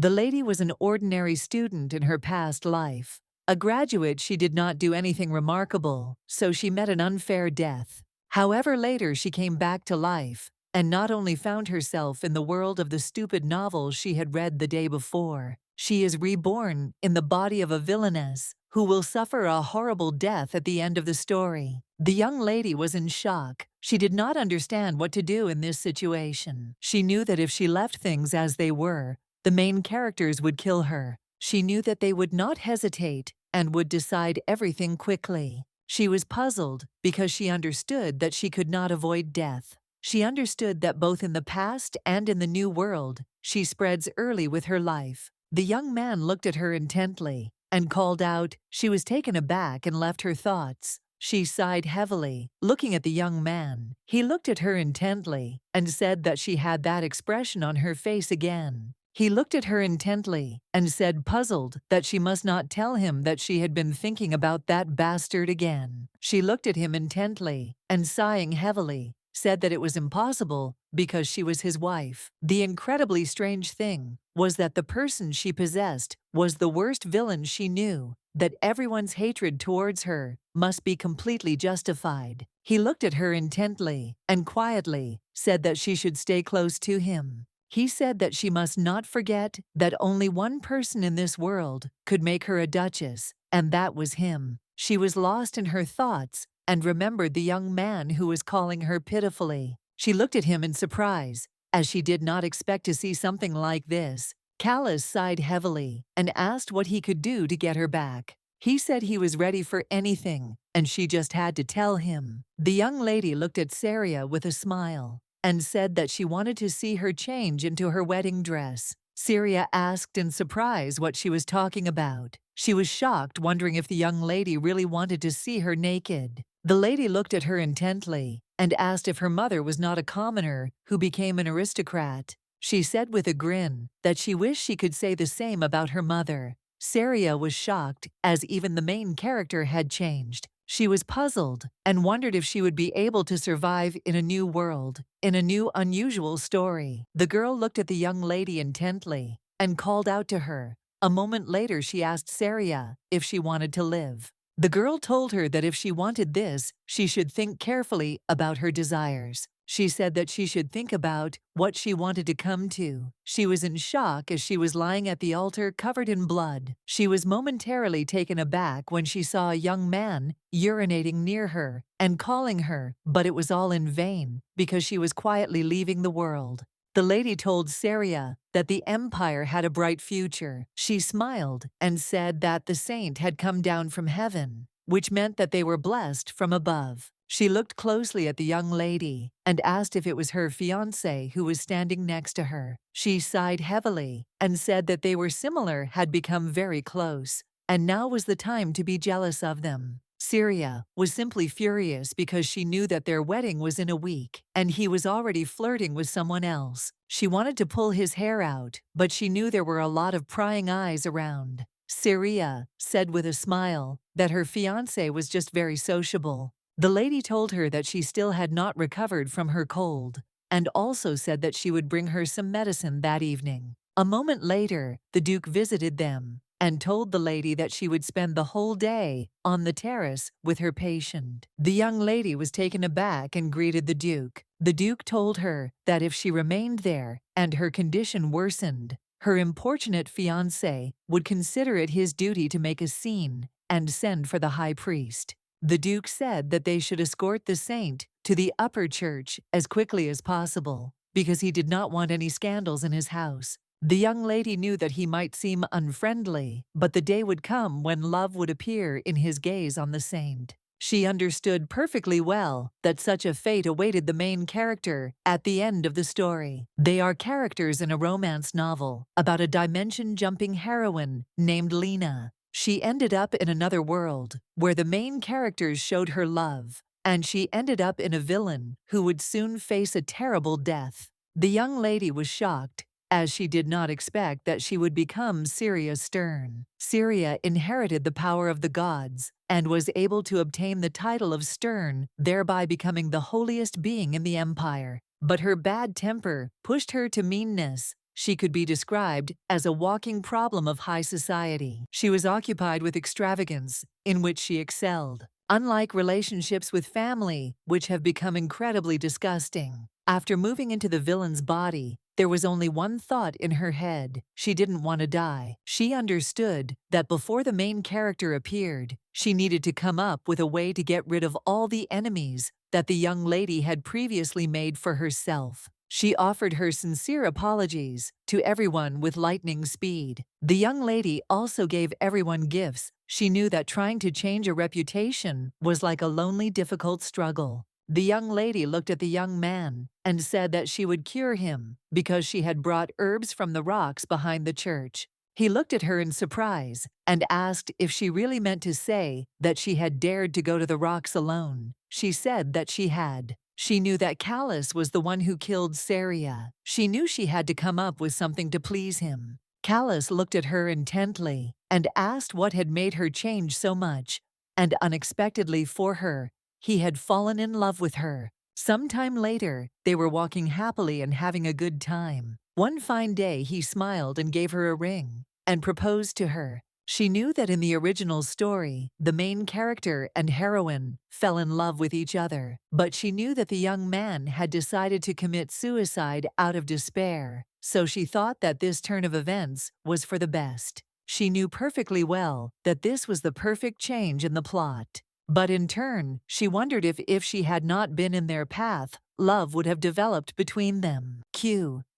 The lady was an ordinary student in her past life. A graduate, she did not do anything remarkable, so she met an unfair death. However, later she came back to life, and not only found herself in the world of the stupid novels she had read the day before, she is reborn in the body of a villainess who will suffer a horrible death at the end of the story. The young lady was in shock. She did not understand what to do in this situation. She knew that if she left things as they were, the main characters would kill her. She knew that they would not hesitate and would decide everything quickly. She was puzzled because she understood that she could not avoid death. She understood that both in the past and in the new world, she spreads early with her life. The young man looked at her intently and called out. She was taken aback and left her thoughts. She sighed heavily, looking at the young man. He looked at her intently and said that she had that expression on her face again. He looked at her intently and said, puzzled, that she must not tell him that she had been thinking about that bastard again. She looked at him intently and, sighing heavily, said that it was impossible because she was his wife. The incredibly strange thing was that the person she possessed was the worst villain she knew, that everyone's hatred towards her must be completely justified. He looked at her intently and quietly said that she should stay close to him. He said that she must not forget that only one person in this world could make her a duchess, and that was him. She was lost in her thoughts and remembered the young man who was calling her pitifully. She looked at him in surprise, as she did not expect to see something like this. Callus sighed heavily and asked what he could do to get her back. He said he was ready for anything, and she just had to tell him. The young lady looked at Saria with a smile and said that she wanted to see her change into her wedding dress. Saria asked in surprise what she was talking about. She was shocked, wondering if the young lady really wanted to see her naked. The lady looked at her intently and asked if her mother was not a commoner who became an aristocrat. She said with a grin that she wished she could say the same about her mother. Saria was shocked, as even the main character had changed. She was puzzled and wondered if she would be able to survive in a new world, in a new unusual story. The girl looked at the young lady intently and called out to her. A moment later, she asked Saria if she wanted to live. The girl told her that if she wanted this, she should think carefully about her desires. She said that she should think about what she wanted to come to. She was in shock as she was lying at the altar covered in blood. She was momentarily taken aback when she saw a young man urinating near her and calling her, but it was all in vain because she was quietly leaving the world. The lady told Saria that the empire had a bright future. She smiled and said that the saint had come down from heaven, which meant that they were blessed from above. She looked closely at the young lady and asked if it was her fiancé who was standing next to her. She sighed heavily and said that they were similar, had become very close, and now was the time to be jealous of them. Saria was simply furious because she knew that their wedding was in a week, and he was already flirting with someone else. She wanted to pull his hair out, but she knew there were a lot of prying eyes around. Saria said with a smile that her fiancé was just very sociable. The lady told her that she still had not recovered from her cold, and also said that she would bring her some medicine that evening. A moment later, the Duke visited them and told the lady that she would spend the whole day on the terrace with her patient. The young lady was taken aback and greeted the Duke. The Duke told her that if she remained there and her condition worsened, her importunate fiancé would consider it his duty to make a scene and send for the high priest. The Duke said that they should escort the saint to the upper church as quickly as possible, because he did not want any scandals in his house. The young lady knew that he might seem unfriendly, but the day would come when love would appear in his gaze on the saint. She understood perfectly well that such a fate awaited the main character at the end of the story. They are characters in a romance novel about a dimension-jumping heroine named Lena. She ended up in another world where the main characters showed her love, and she ended up in a villain who would soon face a terrible death. The young lady was shocked, as she did not expect that she would become Saria Stern. Saria inherited the power of the gods and was able to obtain the title of Stern, thereby becoming the holiest being in the empire. But her bad temper pushed her to meanness, She could be described as a walking problem of high society. She was occupied with extravagance, in which she excelled. Unlike relationships with family, which have become incredibly disgusting. After moving into the villain's body, there was only one thought in her head. She didn't want to die. She understood that before the main character appeared, she needed to come up with a way to get rid of all the enemies that the young lady had previously made for herself. She offered her sincere apologies to everyone with lightning speed. The young lady also gave everyone gifts. She knew that trying to change a reputation was like a lonely, difficult struggle. The young lady looked at the young man and said that she would cure him because she had brought herbs from the rocks behind the church. He looked at her in surprise and asked if she really meant to say that she had dared to go to the rocks alone. She said that she had. She knew that Callus was the one who killed Saria. She knew she had to come up with something to please him. Callus looked at her intently and asked what had made her change so much, and unexpectedly for her, he had fallen in love with her. Sometime later, they were walking happily and having a good time. One fine day, he smiled and gave her a ring and proposed to her. She knew that in the original story, the main character and heroine fell in love with each other, but she knew that the young man had decided to commit suicide out of despair, so she thought that this turn of events was for the best. She knew perfectly well that this was the perfect change in the plot. But in turn, she wondered if she had not been in their path, love would have developed between them.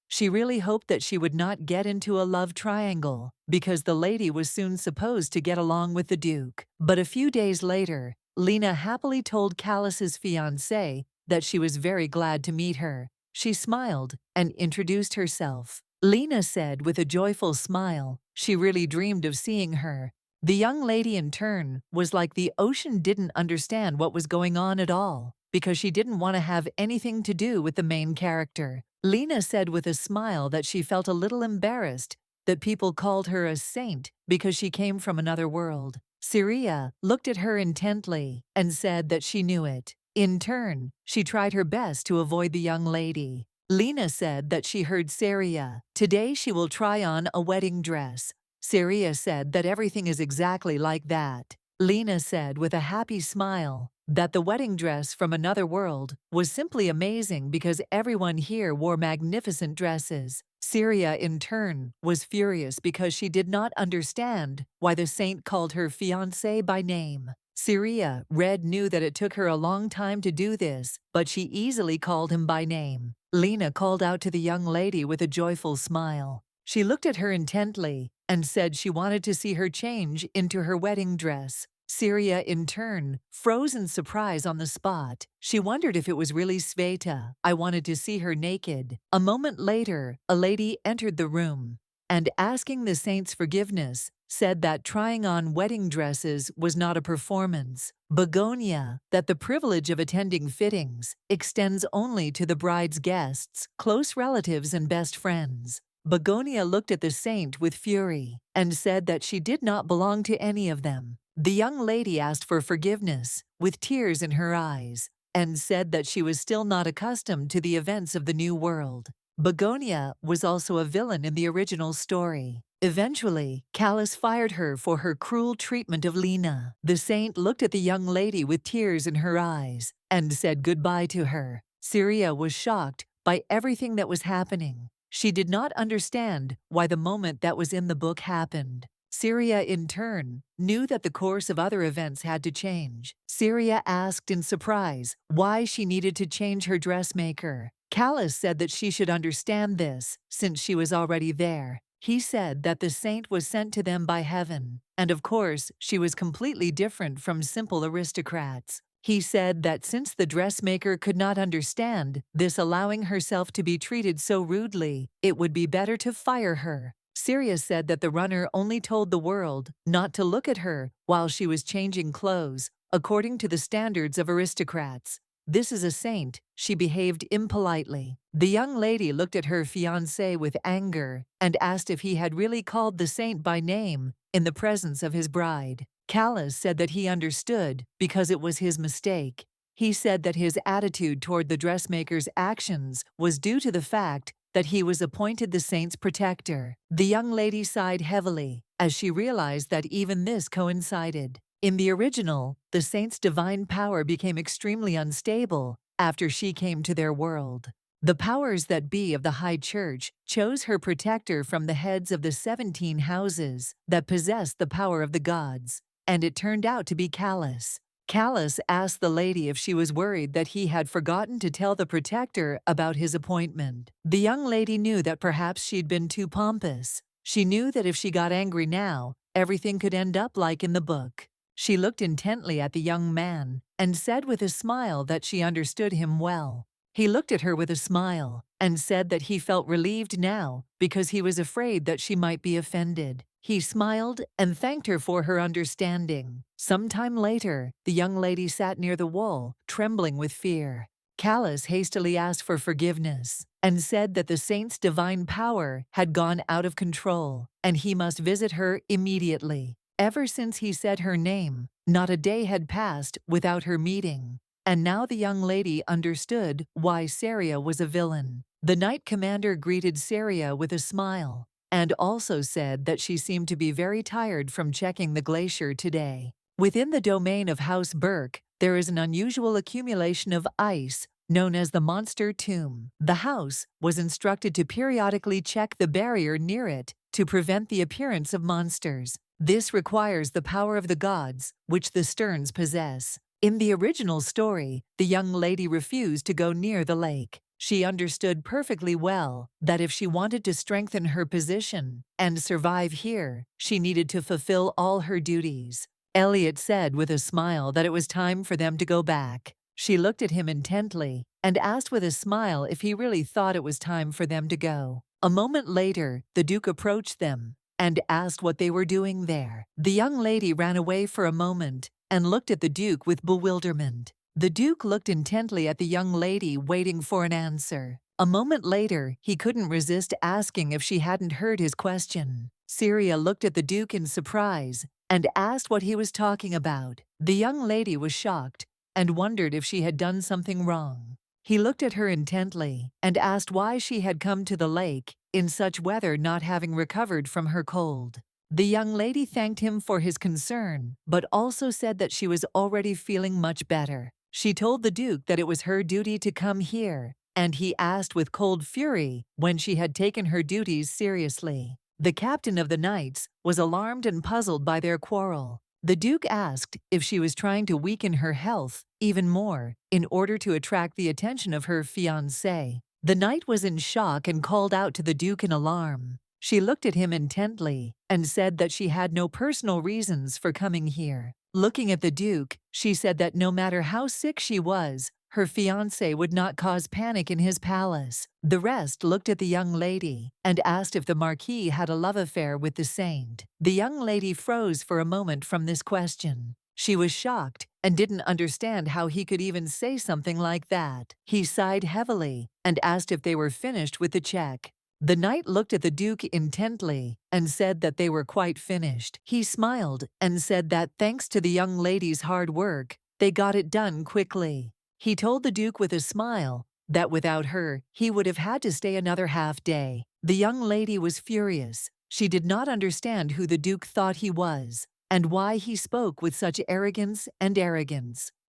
She really hoped that she would not get into a love triangle, because the lady was soon supposed to get along with the Duke. But a few days later, Lena happily told Callus's fiancé that she was very glad to meet her. She smiled and introduced herself. Lena said with a joyful smile she really dreamed of seeing her. The young lady in turn was like the ocean didn't understand what was going on at all, because she didn't want to have anything to do with the main character. Lena said with a smile that she felt a little embarrassed that people called her a saint because she came from another world. Saria looked at her intently and said that she knew it. In turn, she tried her best to avoid the young lady. Lena said that she heard Saria. Today she will try on a wedding dress. Saria said that everything is exactly like that. Lena said with a happy smile that the wedding dress from another world was simply amazing because everyone here wore magnificent dresses. Saria, in turn, was furious because she did not understand why the saint called her fiancé by name. Saria knew that it took her a long time to do this, but she easily called him by name. Lena called out to the young lady with a joyful smile. She looked at her intently and said she wanted to see her change into her wedding dress. Saria, in turn, froze in surprise on the spot. She wondered if it was really Sveta. I wanted to see her naked. A moment later, a lady entered the room and, asking the saint's forgiveness, said that trying on wedding dresses was not a performance. Begonia, that the privilege of attending fittings extends only to the bride's guests, close relatives, and best friends. Begonia looked at the saint with fury and said that she did not belong to any of them. The young lady asked for forgiveness with tears in her eyes and said that she was still not accustomed to the events of the new world. Begonia was also a villain in the original story. Eventually, Callus fired her for her cruel treatment of Lena. The saint looked at the young lady with tears in her eyes and said goodbye to her. Saria was shocked by everything that was happening. She did not understand why the moment that was in the book happened. Saria, in turn, knew that the course of other events had to change. Saria asked in surprise why she needed to change her dressmaker. Callus said that she should understand this, since she was already there. He said that the saint was sent to them by heaven, and of course, she was completely different from simple aristocrats. He said that since the dressmaker could not understand this, allowing herself to be treated so rudely, it would be better to fire her. Saria said that the runner only told the world not to look at her while she was changing clothes, according to the standards of aristocrats. This is a saint. She behaved impolitely. The young lady looked at her fiancé with anger and asked if he had really called the saint by name in the presence of his bride. Callus said that he understood because it was his mistake. He said that his attitude toward the dressmaker's actions was due to the fact that he was appointed the saint's protector. The young lady sighed heavily as she realized that even this coincided. In the original, the saint's divine power became extremely unstable after she came to their world. The powers that be of the High Church chose her protector from the heads of the 17 houses that possessed the power of the gods, and it turned out to be Callus. Callus asked the lady if she was worried that he had forgotten to tell the protector about his appointment. The young lady knew that perhaps she'd been too pompous. She knew that if she got angry now, everything could end up like in the book. She looked intently at the young man and said with a smile that she understood him well. He looked at her with a smile and said that he felt relieved now because he was afraid that she might be offended. He smiled and thanked her for her understanding. Some time later, the young lady sat near the wall, trembling with fear. Callus hastily asked for forgiveness and said that the saint's divine power had gone out of control and he must visit her immediately. Ever since he said her name, not a day had passed without her meeting. And now the young lady understood why Saria was a villain. The knight commander greeted Saria with a smile, and also said that she seemed to be very tired from checking the glacier today. Within the domain of House Burke, there is an unusual accumulation of ice known as the Monster Tomb. The house was instructed to periodically check the barrier near it to prevent the appearance of monsters. This requires the power of the gods, which the Sterns possess. In the original story, the young lady refused to go near the lake. She understood perfectly well that if she wanted to strengthen her position and survive here, she needed to fulfill all her duties. Elliot said with a smile that it was time for them to go back. She looked at him intently and asked with a smile if he really thought it was time for them to go. A moment later, the Duke approached them and asked what they were doing there. The young lady ran away for a moment and looked at the Duke with bewilderment. The Duke looked intently at the young lady, waiting for an answer. A moment later, he couldn't resist asking if she hadn't heard his question. Saria looked at the Duke in surprise and asked what he was talking about. The young lady was shocked and wondered if she had done something wrong. He looked at her intently and asked why she had come to the lake in such weather, not having recovered from her cold. The young lady thanked him for his concern, but also said that she was already feeling much better. She told the Duke that it was her duty to come here, and he asked with cold fury when she had taken her duties seriously. The captain of the knights was alarmed and puzzled by their quarrel. The Duke asked if she was trying to weaken her health even more in order to attract the attention of her fiancé. The knight was in shock and called out to the Duke in alarm. She looked at him intently and said that she had no personal reasons for coming here. Looking at the Duke, she said that no matter how sick she was, her fiancé would not cause panic in his palace. The rest looked at the young lady and asked if the Marquis had a love affair with the saint. The young lady froze for a moment from this question. She was shocked and didn't understand how he could even say something like that. He sighed heavily and asked if they were finished with the check. The knight looked at the Duke intently and said that they were quite finished. He smiled and said that thanks to the young lady's hard work, they got it done quickly. He told the Duke with a smile that without her, he would have had to stay another half day. The young lady was furious. She did not understand who the Duke thought he was and why he spoke with such arrogance.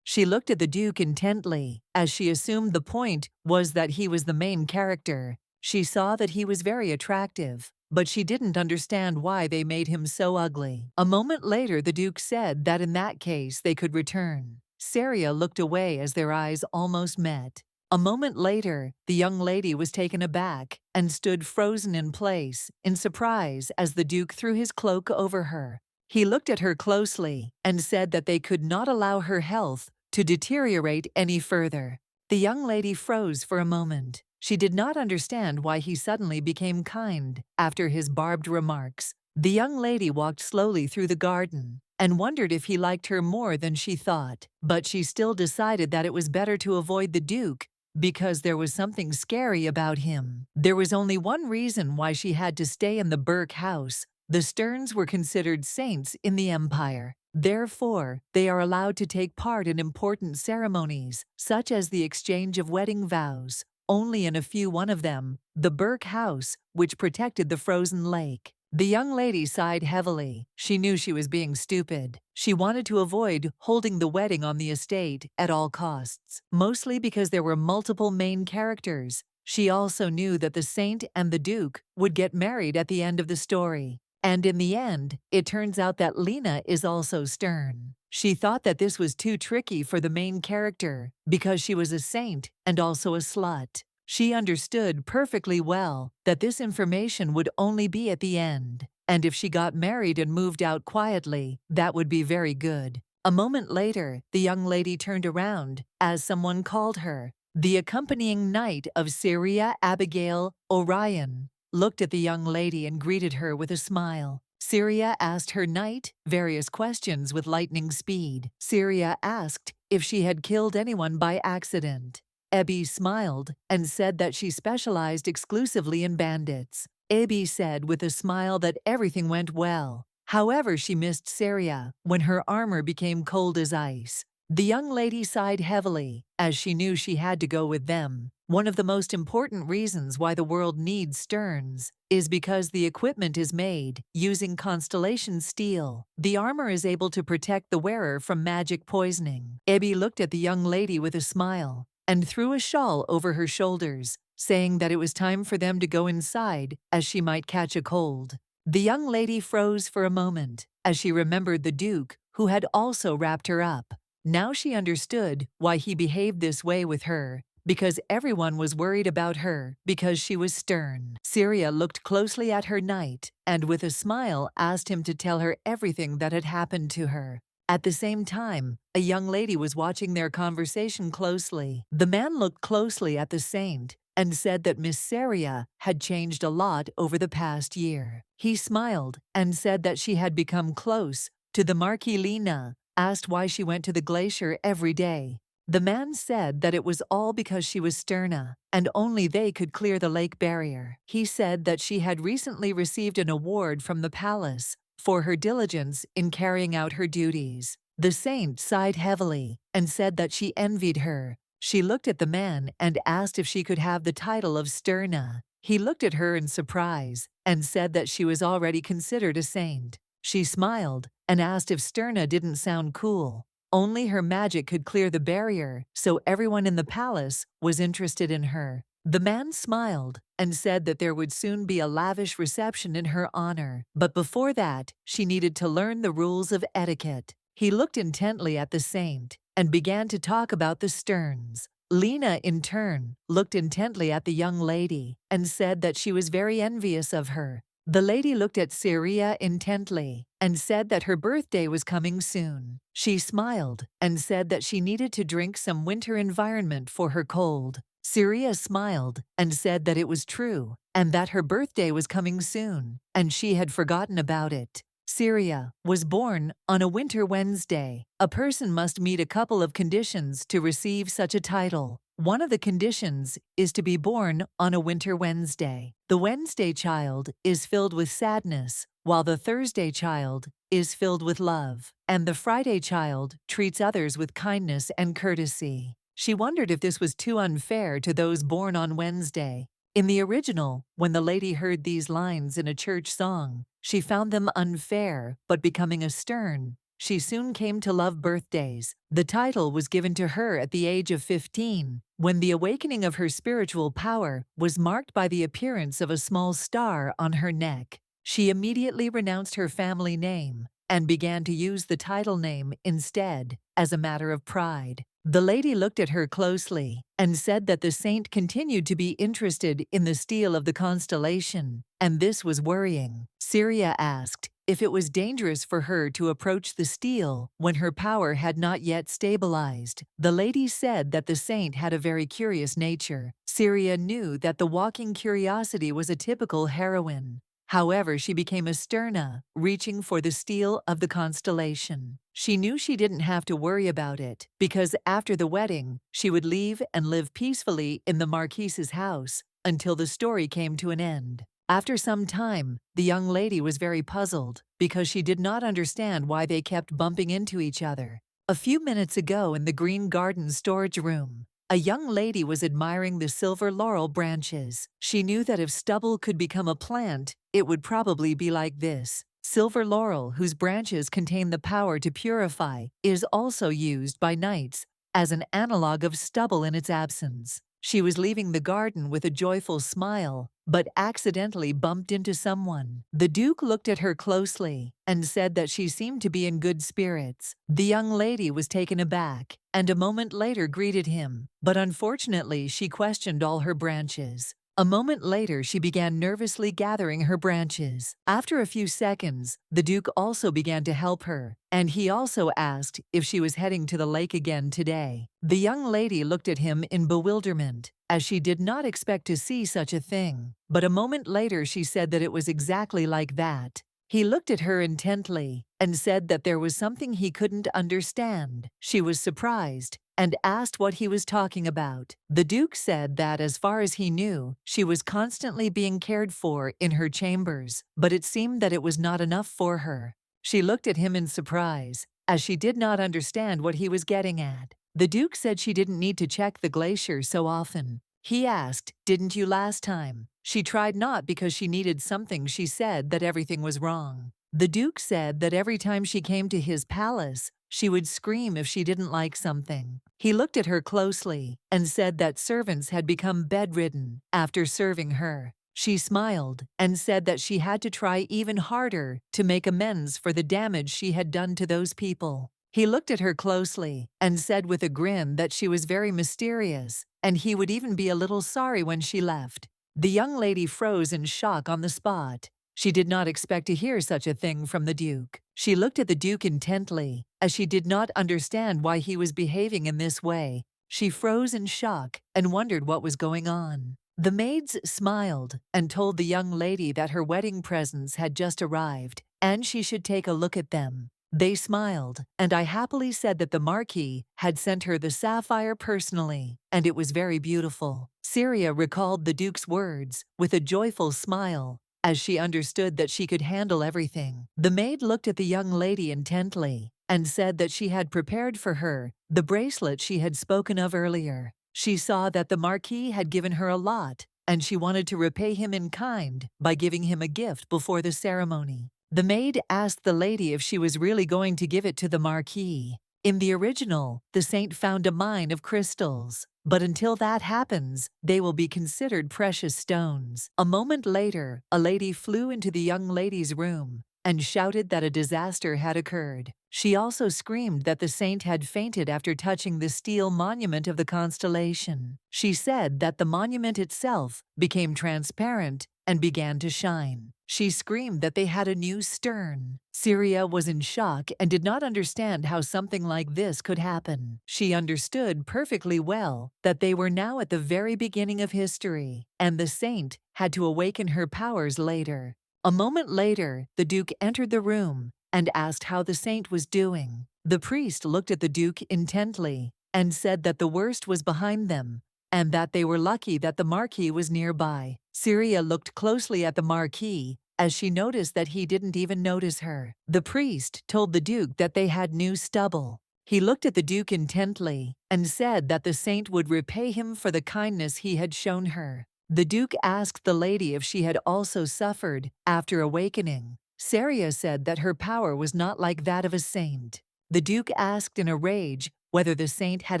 She looked at the Duke intently, as she assumed the point was that he was the main character. She saw that he was very attractive, but she didn't understand why they made him so ugly. A moment later, the Duke said that in that case they could return. Saria looked away as their eyes almost met. A moment later, the young lady was taken aback and stood frozen in place in surprise as the Duke threw his cloak over her. He looked at her closely and said that they could not allow her health to deteriorate any further. The young lady froze for a moment. She did not understand why he suddenly became kind after his barbed remarks. The young lady walked slowly through the garden and wondered if he liked her more than she thought, but she still decided that it was better to avoid the Duke because there was something scary about him. There was only one reason why she had to stay in the Burke house. The Sterns were considered saints in the Empire. Therefore, they are allowed to take part in important ceremonies, such as the exchange of wedding vows. only in a few one of them, the Burke house, which protected the frozen lake. The young lady sighed heavily. She knew she was being stupid. She wanted to avoid holding the wedding on the estate at all costs, mostly because there were multiple main characters. She also knew that the Saint and the Duke would get married at the end of the story. And in the end, it turns out that Lena is also stern. She thought that this was too tricky for the main character because she was a saint and also a slut. She understood perfectly well that this information would only be at the end, and if she got married and moved out quietly, that would be very good. A moment later, the young lady turned around as someone called her. The accompanying knight of Syria, Abigail Orion, looked at the young lady and greeted her with a smile. Syria asked her knight various questions with lightning speed. Syria asked if she had killed anyone by accident. Abby smiled and said that she specialized exclusively in bandits. Abby said with a smile that everything went well. However, she missed Syria when her armor became cold as ice. The young lady sighed heavily, as she knew she had to go with them. One of the most important reasons why the world needs sterns is because the equipment is made using constellation steel. The armor is able to protect the wearer from magic poisoning. Abby looked at the young lady with a smile and threw a shawl over her shoulders, saying that it was time for them to go inside as she might catch a cold. The young lady froze for a moment as she remembered the Duke, who had also wrapped her up. Now she understood why he behaved this way with her, because everyone was worried about her because she was stern. Syria looked closely at her knight and with a smile asked him to tell her everything that had happened to her. At the same time, a young lady was watching their conversation closely. The man looked closely at the saint and said that Miss Syria had changed a lot over the past year. He smiled and said that she had become close to the Marquis. Lena asked why she went to the glacier every day. The man said that it was all because she was sterna, and only they could clear the lake barrier. He said that she had recently received an award from the palace for her diligence in carrying out her duties. The saint sighed heavily and said that she envied her. She looked at the man and asked if she could have the title of sterna. He looked at her in surprise and said that she was already considered a saint. She smiled and asked if sterna didn't sound cool. Only her magic could clear the barrier, so everyone in the palace was interested in her. The man smiled and said that there would soon be a lavish reception in her honor, but before that, she needed to learn the rules of etiquette. He looked intently at the saint and began to talk about the sterns. Lena, in turn, looked intently at the young lady and said that she was very envious of her. The lady looked at Syria intently and said that her birthday was coming soon. She smiled and said that she needed to drink some winter environment for her cold. Syria smiled and said that it was true and that her birthday was coming soon, and she had forgotten about it. Syria was born on a winter Wednesday. A person must meet a couple of conditions to receive such a title. One of the conditions is to be born on a winter Wednesday. The Wednesday child is filled with sadness, while the Thursday child is filled with love, and the Friday child treats others with kindness and courtesy. She wondered if this was too unfair to those born on Wednesday. In the original, when the lady heard these lines in a church song, she found them unfair, but becoming a stern, she soon came to love birthdays. The title was given to her at the age of 15, when the awakening of her spiritual power was marked by the appearance of a small star on her neck. She immediately renounced her family name and began to use the title name instead, as a matter of pride. The lady looked at her closely and said that the saint continued to be interested in the steel of the constellation, and this was worrying. Syria asked if it was dangerous for her to approach the steel when her power had not yet stabilized. The lady said that the saint had a very curious nature. Syria knew that the walking curiosity was a typical heroine. However, she became a sterna, reaching for the steel of the constellation. She knew she didn't have to worry about it, because after the wedding, she would leave and live peacefully in the Marquise's house until the story came to an end. After some time, the young lady was very puzzled, because she did not understand why they kept bumping into each other. A few minutes ago in the Green Garden storage room, A young lady was admiring the silver laurel branches. She knew that if stubble could become a plant, it would probably be like this. Silver laurel, whose branches contain the power to purify, is also used by knights as an analog of stubble in its absence. She was leaving the garden with a joyful smile, but accidentally bumped into someone. The Duke looked at her closely and said that she seemed to be in good spirits. The young lady was taken aback and a moment later greeted him, but unfortunately she questioned all her branches. A moment later, she began nervously gathering her branches. After a few seconds, the Duke also began to help her, and he also asked if she was heading to the lake again today. The young lady looked at him in bewilderment, as she did not expect to see such a thing. But a moment later, she said that it was exactly like that. He looked at her intently and said that there was something he couldn't understand. She was surprised and asked what he was talking about. The Duke said that as far as he knew, she was constantly being cared for in her chambers, but it seemed that it was not enough for her. She looked at him in surprise, as she did not understand what he was getting at. The Duke said she didn't need to check the glacier so often. He asked, "Didn't you last time?" She tried not because she needed something. She said that everything was wrong. The Duke said that every time she came to his palace, she would scream if she didn't like something. He looked at her closely and said that servants had become bedridden after serving her. She smiled and said that she had to try even harder to make amends for the damage she had done to those people. He looked at her closely and said with a grin that she was very mysterious, and he would even be a little sorry when she left. The young lady froze in shock on the spot. She did not expect to hear such a thing from the Duke. She looked at the Duke intently, as she did not understand why he was behaving in this way. She froze in shock and wondered what was going on. The maids smiled and told the young lady that her wedding presents had just arrived, and she should take a look at them. They smiled, and I happily said that the Marquis had sent her the sapphire personally, and it was very beautiful. Syria recalled the Duke's words with a joyful smile, as she understood that she could handle everything. The maid looked at the young lady intently and said that she had prepared for her the bracelet she had spoken of earlier. She saw that the Marquis had given her a lot, and she wanted to repay him in kind by giving him a gift before the ceremony. The maid asked the lady if she was really going to give it to the Marquis. In the original, the saint found a mine of crystals, but until that happens, they will be considered precious stones. A moment later, a lady flew into the young lady's room and shouted that a disaster had occurred. She also screamed that the saint had fainted after touching the steel monument of the constellation. She said that the monument itself became transparent and began to shine. She screamed that they had a new stern. Syria was in shock and did not understand how something like this could happen. She understood perfectly well that they were now at the very beginning of history, and the saint had to awaken her powers later. A moment later, the Duke entered the room and asked how the saint was doing. The priest looked at the Duke intently and said that the worst was behind them, and that they were lucky that the Marquis was nearby. Syria looked closely at the Marquis as she noticed that he didn't even notice her. The priest told the Duke that they had new stubble. He looked at the Duke intently and said that the saint would repay him for the kindness he had shown her. The Duke asked the lady if she had also suffered after awakening. Syria said that her power was not like that of a saint. The Duke asked in a rage whether the saint had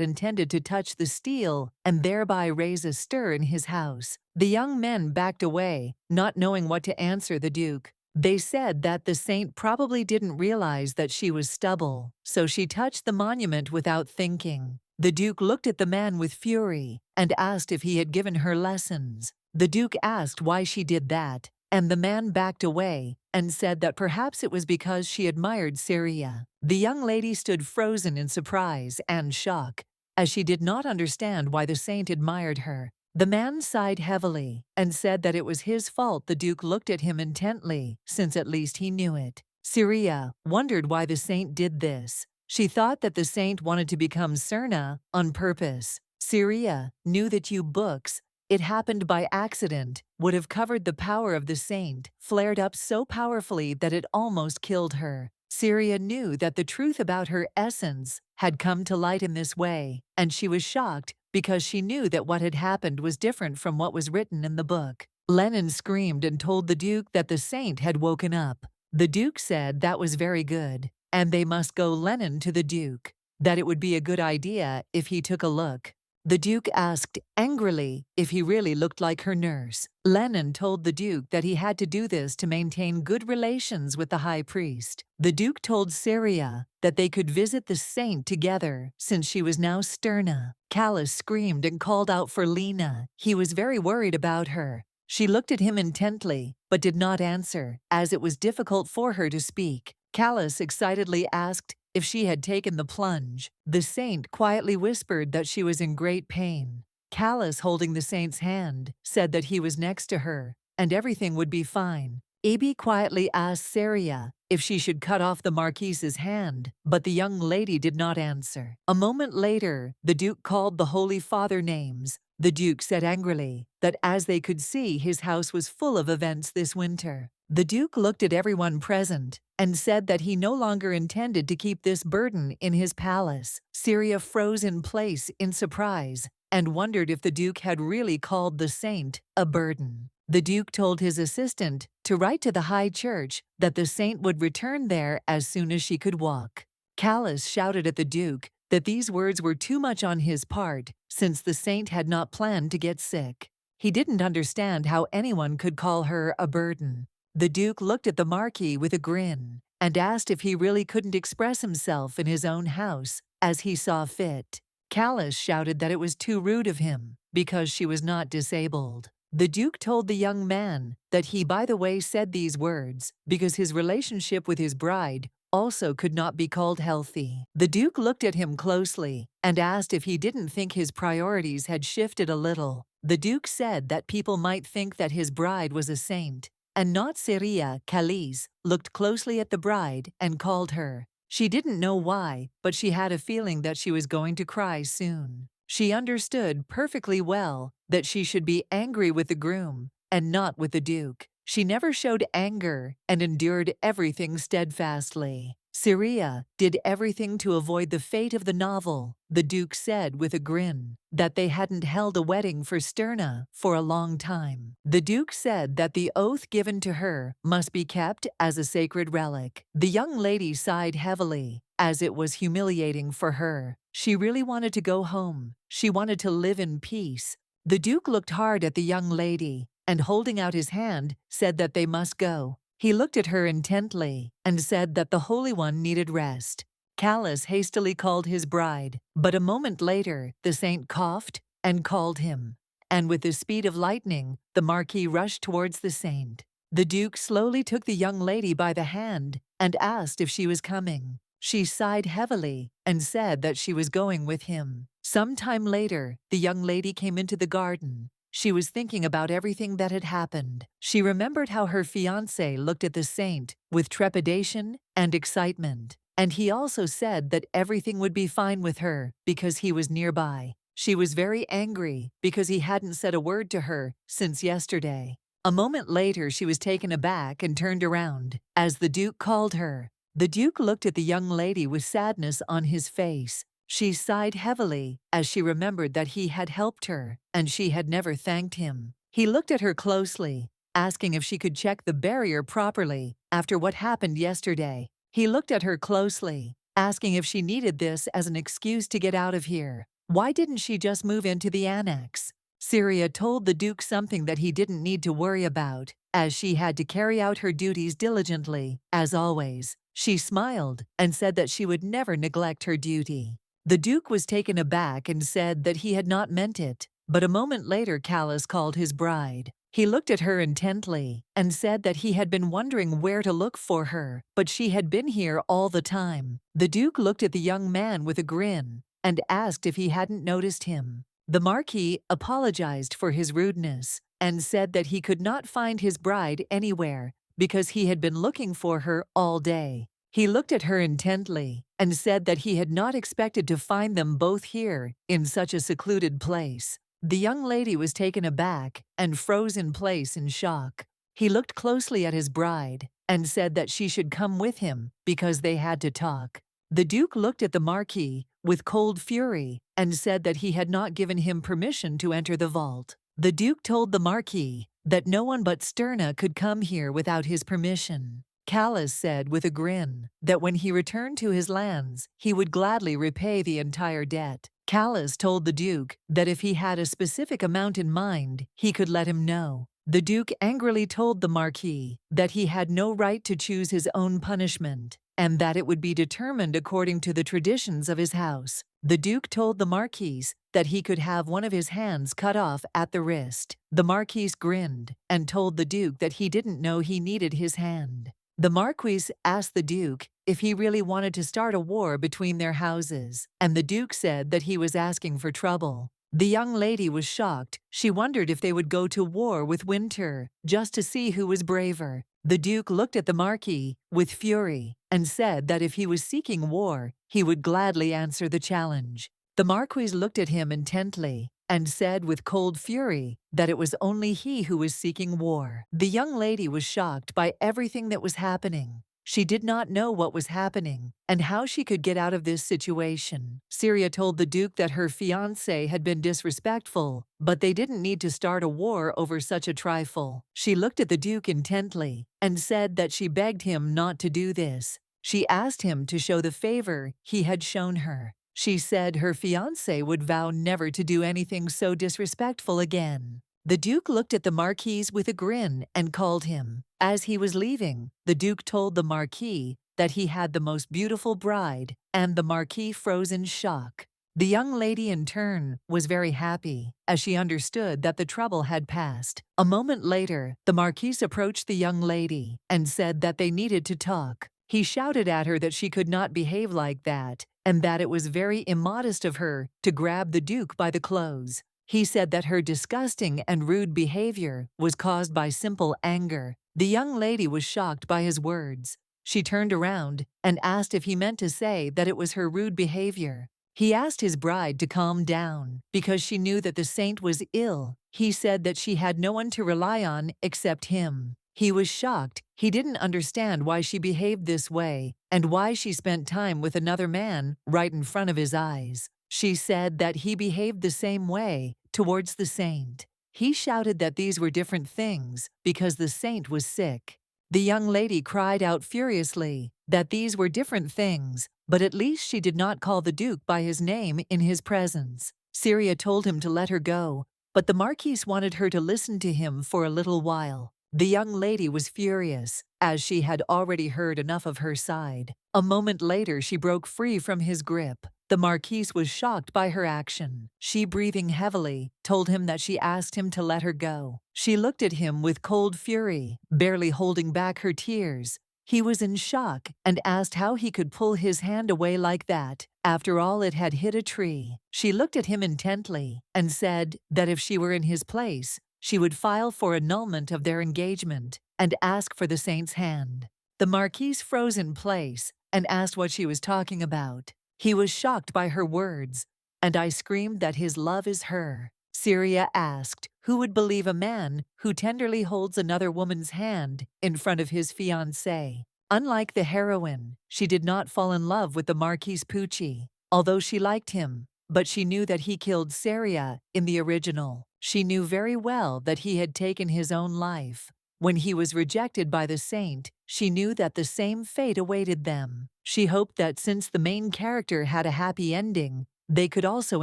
intended to touch the steel and thereby raise a stir in his house. The young men backed away, not knowing what to answer the Duke. They said that the saint probably didn't realize that she was stubble, so she touched the monument without thinking. The Duke looked at the man with fury and asked if he had given her lessons. The Duke asked why she did that, and the man backed away and said that perhaps it was because she admired Syria. The young lady stood frozen in surprise and shock, as she did not understand why the saint admired her. The man sighed heavily and said that it was his fault. The Duke looked at him intently, since at least he knew it. Syria wondered why the saint did this. She thought that the saint wanted to become Serna on purpose. Syria knew that books, it happened by accident, would have covered the power of the saint, flared up so powerfully that it almost killed her. Syria knew that the truth about her essence had come to light in this way, and she was shocked because she knew that what had happened was different from what was written in the book. Lena screamed and told the Duke that the saint had woken up. The Duke said that was very good, and they must go Lena to the Duke, that it would be a good idea if he took a look. The Duke asked angrily if he really looked like her nurse. Lena told the Duke that he had to do this to maintain good relations with the high priest. The Duke told Syria that they could visit the saint together since she was now Sterna. Callus screamed and called out for Lena. He was very worried about her. She looked at him intently, but did not answer, as it was difficult for her to speak. Callus excitedly asked if she had taken the plunge. The saint quietly whispered that she was in great pain. Callus, holding the saint's hand, said that he was next to her, and everything would be fine. Abby quietly asked Syria if she should cut off the Marquise's hand, but the young lady did not answer. A moment later, the Duke called the Holy Father names. The Duke said angrily that as they could see, his house was full of events this winter. The Duke looked at everyone present and said that he no longer intended to keep this burden in his palace. Syria froze in place in surprise and wondered if the Duke had really called the saint a burden. The Duke told his assistant to write to the High Church that the saint would return there as soon as she could walk. Callus shouted at the Duke that these words were too much on his part, since the saint had not planned to get sick. He didn't understand how anyone could call her a burden. The Duke looked at the Marquis with a grin and asked if he really couldn't express himself in his own house as he saw fit. Callus shouted that it was too rude of him because she was not disabled. The Duke told the young man that he, by the way, said these words because his relationship with his bride also could not be called healthy. The Duke looked at him closely and asked if he didn't think his priorities had shifted a little. The Duke said that people might think that his bride was a saint, and not Syria. Callus looked closely at the bride and called her. She didn't know why, but she had a feeling that she was going to cry soon. She understood perfectly well that she should be angry with the groom and not with the Duke. She never showed anger and endured everything steadfastly. Syria did everything to avoid the fate of the novel. The Duke said with a grin that they hadn't held a wedding for Sterna for a long time. The Duke said that the oath given to her must be kept as a sacred relic. The young lady sighed heavily, as it was humiliating for her. She really wanted to go home. She wanted to live in peace. The Duke looked hard at the young lady and, holding out his hand, said that they must go. He looked at her intently and said that the Holy One needed rest. Callus hastily called his bride, but a moment later the saint coughed and called him. And with the speed of lightning, the Marquis rushed towards the saint. The Duke slowly took the young lady by the hand and asked if she was coming. She sighed heavily and said that she was going with him. Some time later, the young lady came into the garden. She was thinking about everything that had happened. She remembered how her fiancé looked at the saint with trepidation and excitement, and he also said that everything would be fine with her because he was nearby. She was very angry because he hadn't said a word to her since yesterday. A moment later, she was taken aback and turned around as the Duke called her. The Duke looked at the young lady with sadness on his face. She sighed heavily as she remembered that he had helped her and she had never thanked him. He looked at her closely, asking if she could check the barrier properly after what happened yesterday. He looked at her closely, asking if she needed this as an excuse to get out of here. Why didn't she just move into the annex? Syria told the Duke something that he didn't need to worry about, as she had to carry out her duties diligently, as always. She smiled and said that she would never neglect her duty. The Duke was taken aback and said that he had not meant it, but a moment later Callus called his bride. He looked at her intently and said that he had been wondering where to look for her, but she had been here all the time. The Duke looked at the young man with a grin and asked if he hadn't noticed him. The Marquis apologized for his rudeness and said that he could not find his bride anywhere because he had been looking for her all day. He looked at her intently and said that he had not expected to find them both here in such a secluded place. The young lady was taken aback and froze in place in shock. He looked closely at his bride and said that she should come with him because they had to talk. The Duke looked at the Marquis with cold fury and said that he had not given him permission to enter the vault. The Duke told the Marquis that no one but Sterna could come here without his permission. Callus said with a grin that when he returned to his lands, he would gladly repay the entire debt. Callus told the Duke that if he had a specific amount in mind, he could let him know. The Duke angrily told the Marquis that he had no right to choose his own punishment, and that it would be determined according to the traditions of his house. The Duke told the Marquis that he could have one of his hands cut off at the wrist. The Marquis grinned and told the Duke that he didn't know he needed his hand. The Marquis asked the Duke if he really wanted to start a war between their houses, and the Duke said that he was asking for trouble. The young lady was shocked. She wondered if they would go to war with Winter, just to see who was braver. The Duke looked at the Marquis with fury and said that if he was seeking war, he would gladly answer the challenge. The Marquis looked at him intently and said with cold fury that it was only he who was seeking war. The young lady was shocked by everything that was happening. She did not know what was happening and how she could get out of this situation. Syria told the Duke that her fiancé had been disrespectful, but they didn't need to start a war over such a trifle. She looked at the Duke intently and said that she begged him not to do this. She asked him to show the favor he had shown her. She said her fiancé would vow never to do anything so disrespectful again. The Duke looked at the Marquis with a grin and called him. As he was leaving, the Duke told the Marquis that he had the most beautiful bride, and the Marquis froze in shock. The young lady in turn was very happy, as she understood that the trouble had passed. A moment later, the Marquis approached the young lady and said that they needed to talk. He shouted at her that she could not behave like that, and that it was very immodest of her to grab the Duke by the clothes. He said that her disgusting and rude behavior was caused by simple anger. The young lady was shocked by his words. She turned around and asked if he meant to say that it was her rude behavior. He asked his bride to calm down because she knew that the saint was ill. He said that she had no one to rely on except him. He was shocked. He didn't understand why she behaved this way and why she spent time with another man right in front of his eyes. She said that he behaved the same way towards the saint. He shouted that these were different things because the saint was sick. The young lady cried out furiously that these were different things, but at least she did not call the Duke by his name in his presence. Syria told him to let her go, but the Marquis wanted her to listen to him for a little while. The young lady was furious, as she had already heard enough of her side. A moment later, she broke free from his grip. The Marquise was shocked by her action. She, breathing heavily, told him that she asked him to let her go. She looked at him with cold fury, barely holding back her tears. He was in shock and asked how he could pull his hand away like that. After all, it had hit a tree. She looked at him intently and said that if she were in his place, she would file for annulment of their engagement and ask for the saint's hand. The Marquise froze in place and asked what she was talking about. He was shocked by her words, and I screamed that his love is her. Syria asked, who would believe a man who tenderly holds another woman's hand in front of his fiancée? Unlike the heroine, she did not fall in love with the Marquis Pucci, although she liked him, but she knew that he killed Syria in the original. She knew very well that he had taken his own life. When he was rejected by the saint, she knew that the same fate awaited them. She hoped that since the main character had a happy ending, they could also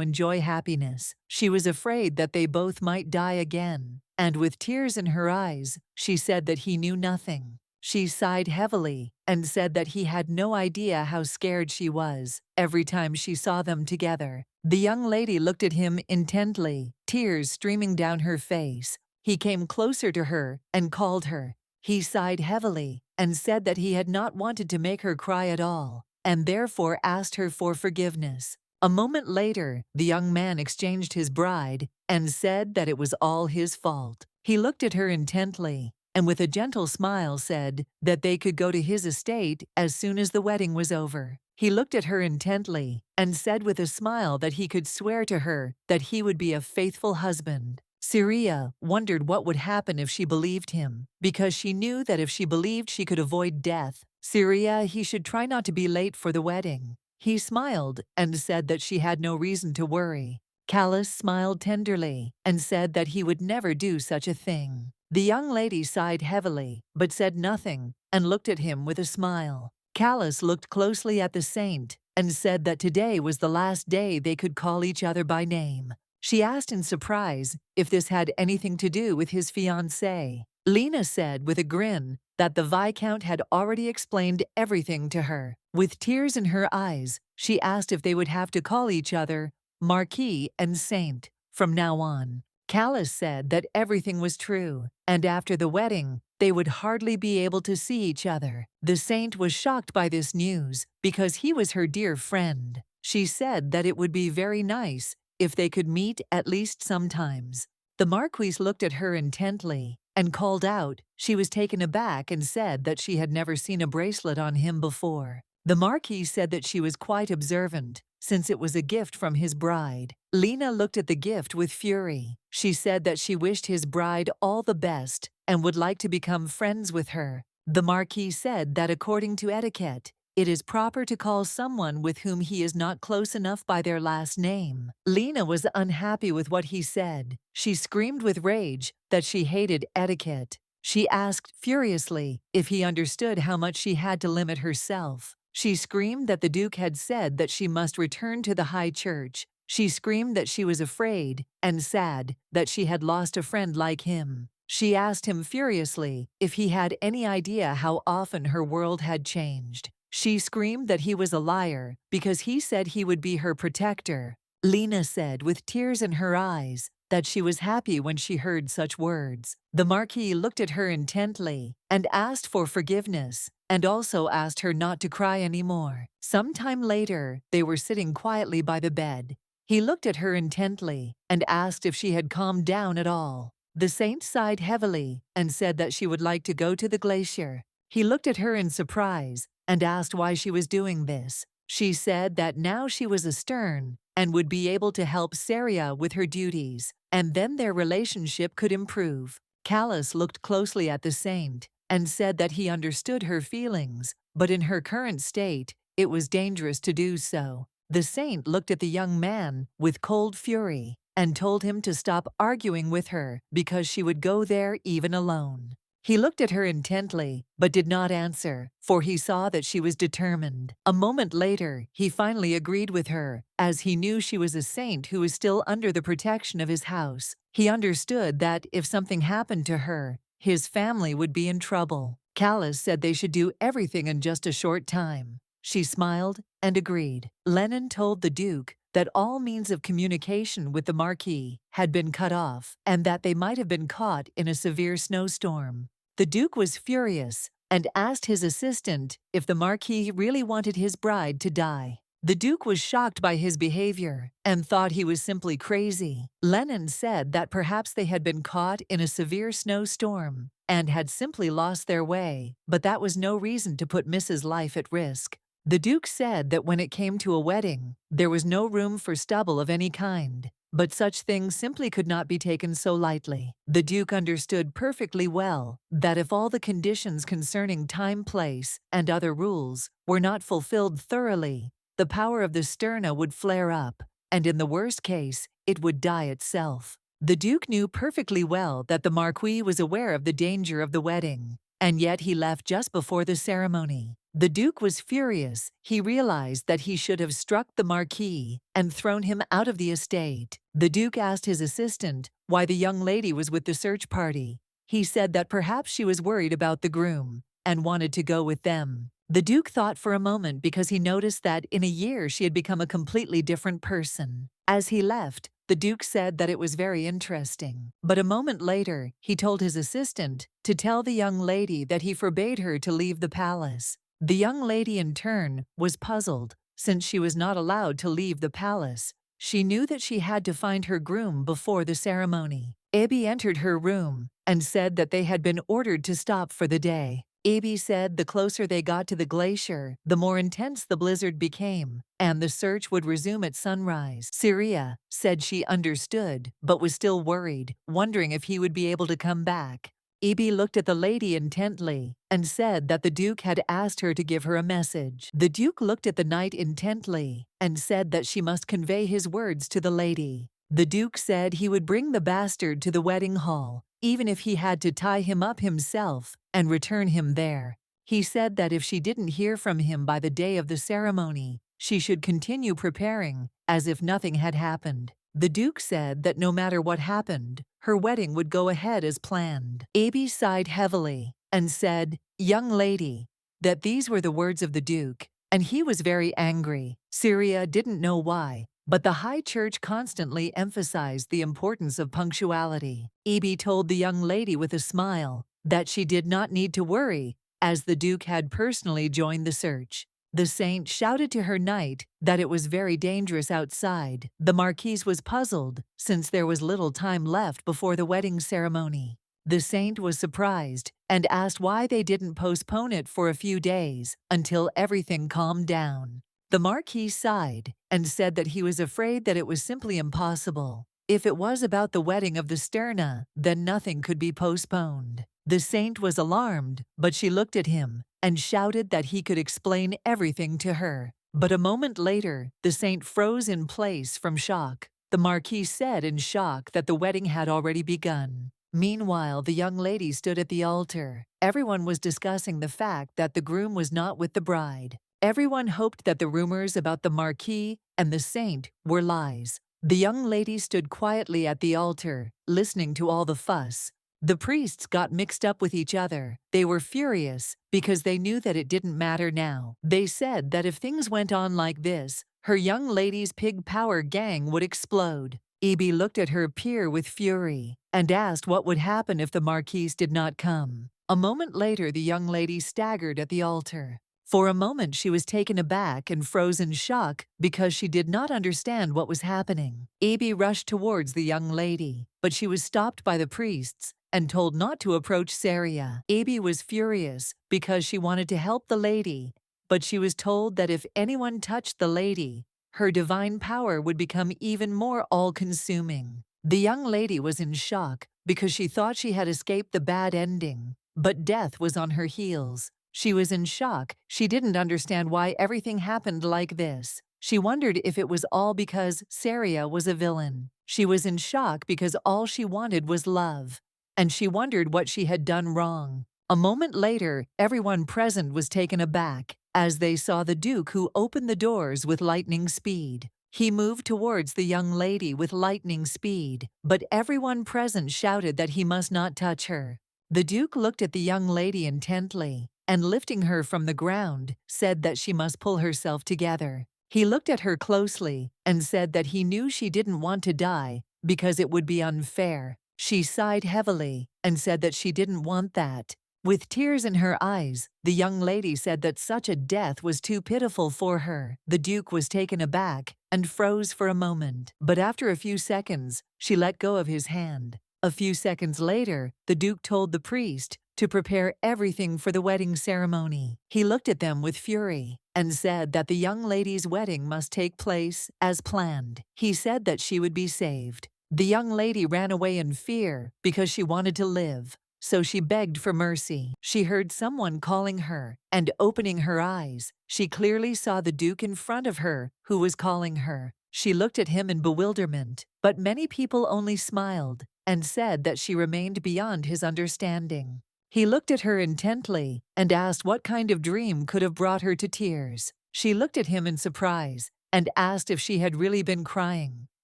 enjoy happiness. She was afraid that they both might die again, and with tears in her eyes, she said that he knew nothing. She sighed heavily and said that he had no idea how scared she was every time she saw them together. The young lady looked at him intently, tears streaming down her face. He came closer to her and called her. He sighed heavily and said that he had not wanted to make her cry at all, and therefore asked her for forgiveness. A moment later, the young man exchanged his bride and said that it was all his fault. He looked at her intently and with a gentle smile said that they could go to his estate as soon as the wedding was over. He looked at her intently and said with a smile that he could swear to her that he would be a faithful husband. Syria wondered what would happen if she believed him, because she knew that if she believed she could avoid death. Syria, he should try not to be late for the wedding. He smiled and said that she had no reason to worry. Callus smiled tenderly and said that he would never do such a thing. The young lady sighed heavily, but said nothing, and looked at him with a smile. Callus looked closely at the saint and said that today was the last day they could call each other by name. She asked in surprise if this had anything to do with his fiancée. Lena said with a grin that the Viscount had already explained everything to her. With tears in her eyes, she asked if they would have to call each other Marquis and Saint from now on. Callus said that everything was true, and after the wedding, they would hardly be able to see each other. The saint was shocked by this news because he was her dear friend. She said that it would be very nice if they could meet at least sometimes. The Marquise looked at her intently and called out. She was taken aback and said that she had never seen a bracelet on him before. The Marquis said that she was quite observant, since it was a gift from his bride. Lena looked at the gift with fury. She said that she wished his bride all the best and would like to become friends with her. The Marquis said that according to etiquette, it is proper to call someone with whom he is not close enough by their last name. Lena was unhappy with what he said. She screamed with rage that she hated etiquette. She asked furiously if he understood how much she had to limit herself. She screamed that the Duke had said that she must return to the High Church. She screamed that she was afraid and sad that she had lost a friend like him. She asked him furiously if he had any idea how often her world had changed. She screamed that he was a liar because he said he would be her protector. Lena said with tears in her eyes that she was happy when she heard such words. The Marquis looked at her intently and asked for forgiveness, and also asked her not to cry anymore. Sometime later, they were sitting quietly by the bed. He looked at her intently and asked if she had calmed down at all. The saint sighed heavily and said that she would like to go to the glacier. He looked at her in surprise and asked why she was doing this. She said that now she was astern and would be able to help Saria with her duties, and then their relationship could improve. Callus looked closely at the saint and said that he understood her feelings, but in her current state, it was dangerous to do so. The saint looked at the young man with cold fury and told him to stop arguing with her because she would go there even alone. He looked at her intently, but did not answer, for he saw that she was determined. A moment later, he finally agreed with her, as he knew she was a saint who was still under the protection of his house. He understood that if something happened to her, his family would be in trouble. Callus said they should do everything in just a short time. She smiled and agreed. Lena told the Duke that all means of communication with the Marquis had been cut off and that they might have been caught in a severe snowstorm. The Duke was furious and asked his assistant if the Marquis really wanted his bride to die. The Duke was shocked by his behavior and thought he was simply crazy. Lena said that perhaps they had been caught in a severe snowstorm and had simply lost their way, but that was no reason to put Mrs. Life at risk. The Duke said that when it came to a wedding, there was no room for stubble of any kind, but such things simply could not be taken so lightly. The Duke understood perfectly well that if all the conditions concerning time, place, and other rules were not fulfilled thoroughly, the power of the Sterna would flare up, and in the worst case, it would die itself. The Duke knew perfectly well that the Marquis was aware of the danger of the wedding, and yet he left just before the ceremony. The Duke was furious. He realized that he should have struck the Marquis and thrown him out of the estate. The Duke asked his assistant why the young lady was with the search party. He said that perhaps she was worried about the groom and wanted to go with them. The Duke thought for a moment because he noticed that in a year she had become a completely different person. As he left, the Duke said that it was very interesting. But a moment later, he told his assistant to tell the young lady that he forbade her to leave the palace. The young lady, in turn, was puzzled, since she was not allowed to leave the palace. She knew that she had to find her groom before the ceremony. Abby entered her room and said that they had been ordered to stop for the day. Abby said the closer they got to the glacier, the more intense the blizzard became, and the search would resume at sunrise. Saria said she understood, but was still worried, wondering if he would be able to come back. Evie looked at the lady intently and said that the Duke had asked her to give her a message. The Duke looked at the knight intently and said that she must convey his words to the lady. The Duke said he would bring the bastard to the wedding hall, even if he had to tie him up himself and return him there. He said that if she didn't hear from him by the day of the ceremony, she should continue preparing as if nothing had happened. The Duke said that no matter what happened, her wedding would go ahead as planned. Abby sighed heavily and said, "Young lady," that these were the words of the Duke, and he was very angry. Syria didn't know why, but the High Church constantly emphasized the importance of punctuality. Abby told the young lady with a smile that she did not need to worry, as the Duke had personally joined the search. The saint shouted to her knight that it was very dangerous outside. The marquise was puzzled, since there was little time left before the wedding ceremony. The saint was surprised and asked why they didn't postpone it for a few days until everything calmed down. The marquis sighed and said that he was afraid that it was simply impossible. If it was about the wedding of the Sterna, then nothing could be postponed. The saint was alarmed, but she looked at him and shouted that he could explain everything to her. But a moment later, the saint froze in place from shock. The marquis said in shock that the wedding had already begun. Meanwhile, the young lady stood at the altar. Everyone was discussing the fact that the groom was not with the bride. Everyone hoped that the rumors about the marquis and the saint were lies. The young lady stood quietly at the altar, listening to all the fuss. The priests got mixed up with each other. They were furious because they knew that it didn't matter now. They said that if things went on like this, her young lady's pig power gang would explode. Abby looked at her peer with fury and asked what would happen if the marquise did not come. A moment later, the young lady staggered at the altar. For a moment, she was taken aback and froze in shock because she did not understand what was happening. Abby rushed towards the young lady, but she was stopped by the priests and told not to approach Saria. Abby was furious because she wanted to help the lady, but she was told that if anyone touched the lady, her divine power would become even more all-consuming. The young lady was in shock because she thought she had escaped the bad ending, but death was on her heels. She was in shock. She didn't understand why everything happened like this. She wondered if it was all because Saria was a villain. She was in shock because all she wanted was love, and she wondered what she had done wrong. A moment later, everyone present was taken aback as they saw the Duke, who opened the doors with lightning speed. He moved towards the young lady with lightning speed, but everyone present shouted that he must not touch her. The Duke looked at the young lady intently and, lifting her from the ground, said that she must pull herself together. He looked at her closely and said that he knew she didn't want to die because it would be unfair. She sighed heavily and said that she didn't want that. With tears in her eyes, the young lady said that such a death was too pitiful for her. The Duke was taken aback and froze for a moment, but after a few seconds, she let go of his hand. A few seconds later, the Duke told the priest to prepare everything for the wedding ceremony. He looked at them with fury and said that the young lady's wedding must take place as planned. He said that she would be saved. The young lady ran away in fear because she wanted to live, so she begged for mercy. She heard someone calling her, and opening her eyes, she clearly saw the Duke in front of her, who was calling her. She looked at him in bewilderment, but many people only smiled and said that she remained beyond his understanding. He looked at her intently and asked what kind of dream could have brought her to tears. She looked at him in surprise and asked if she had really been crying.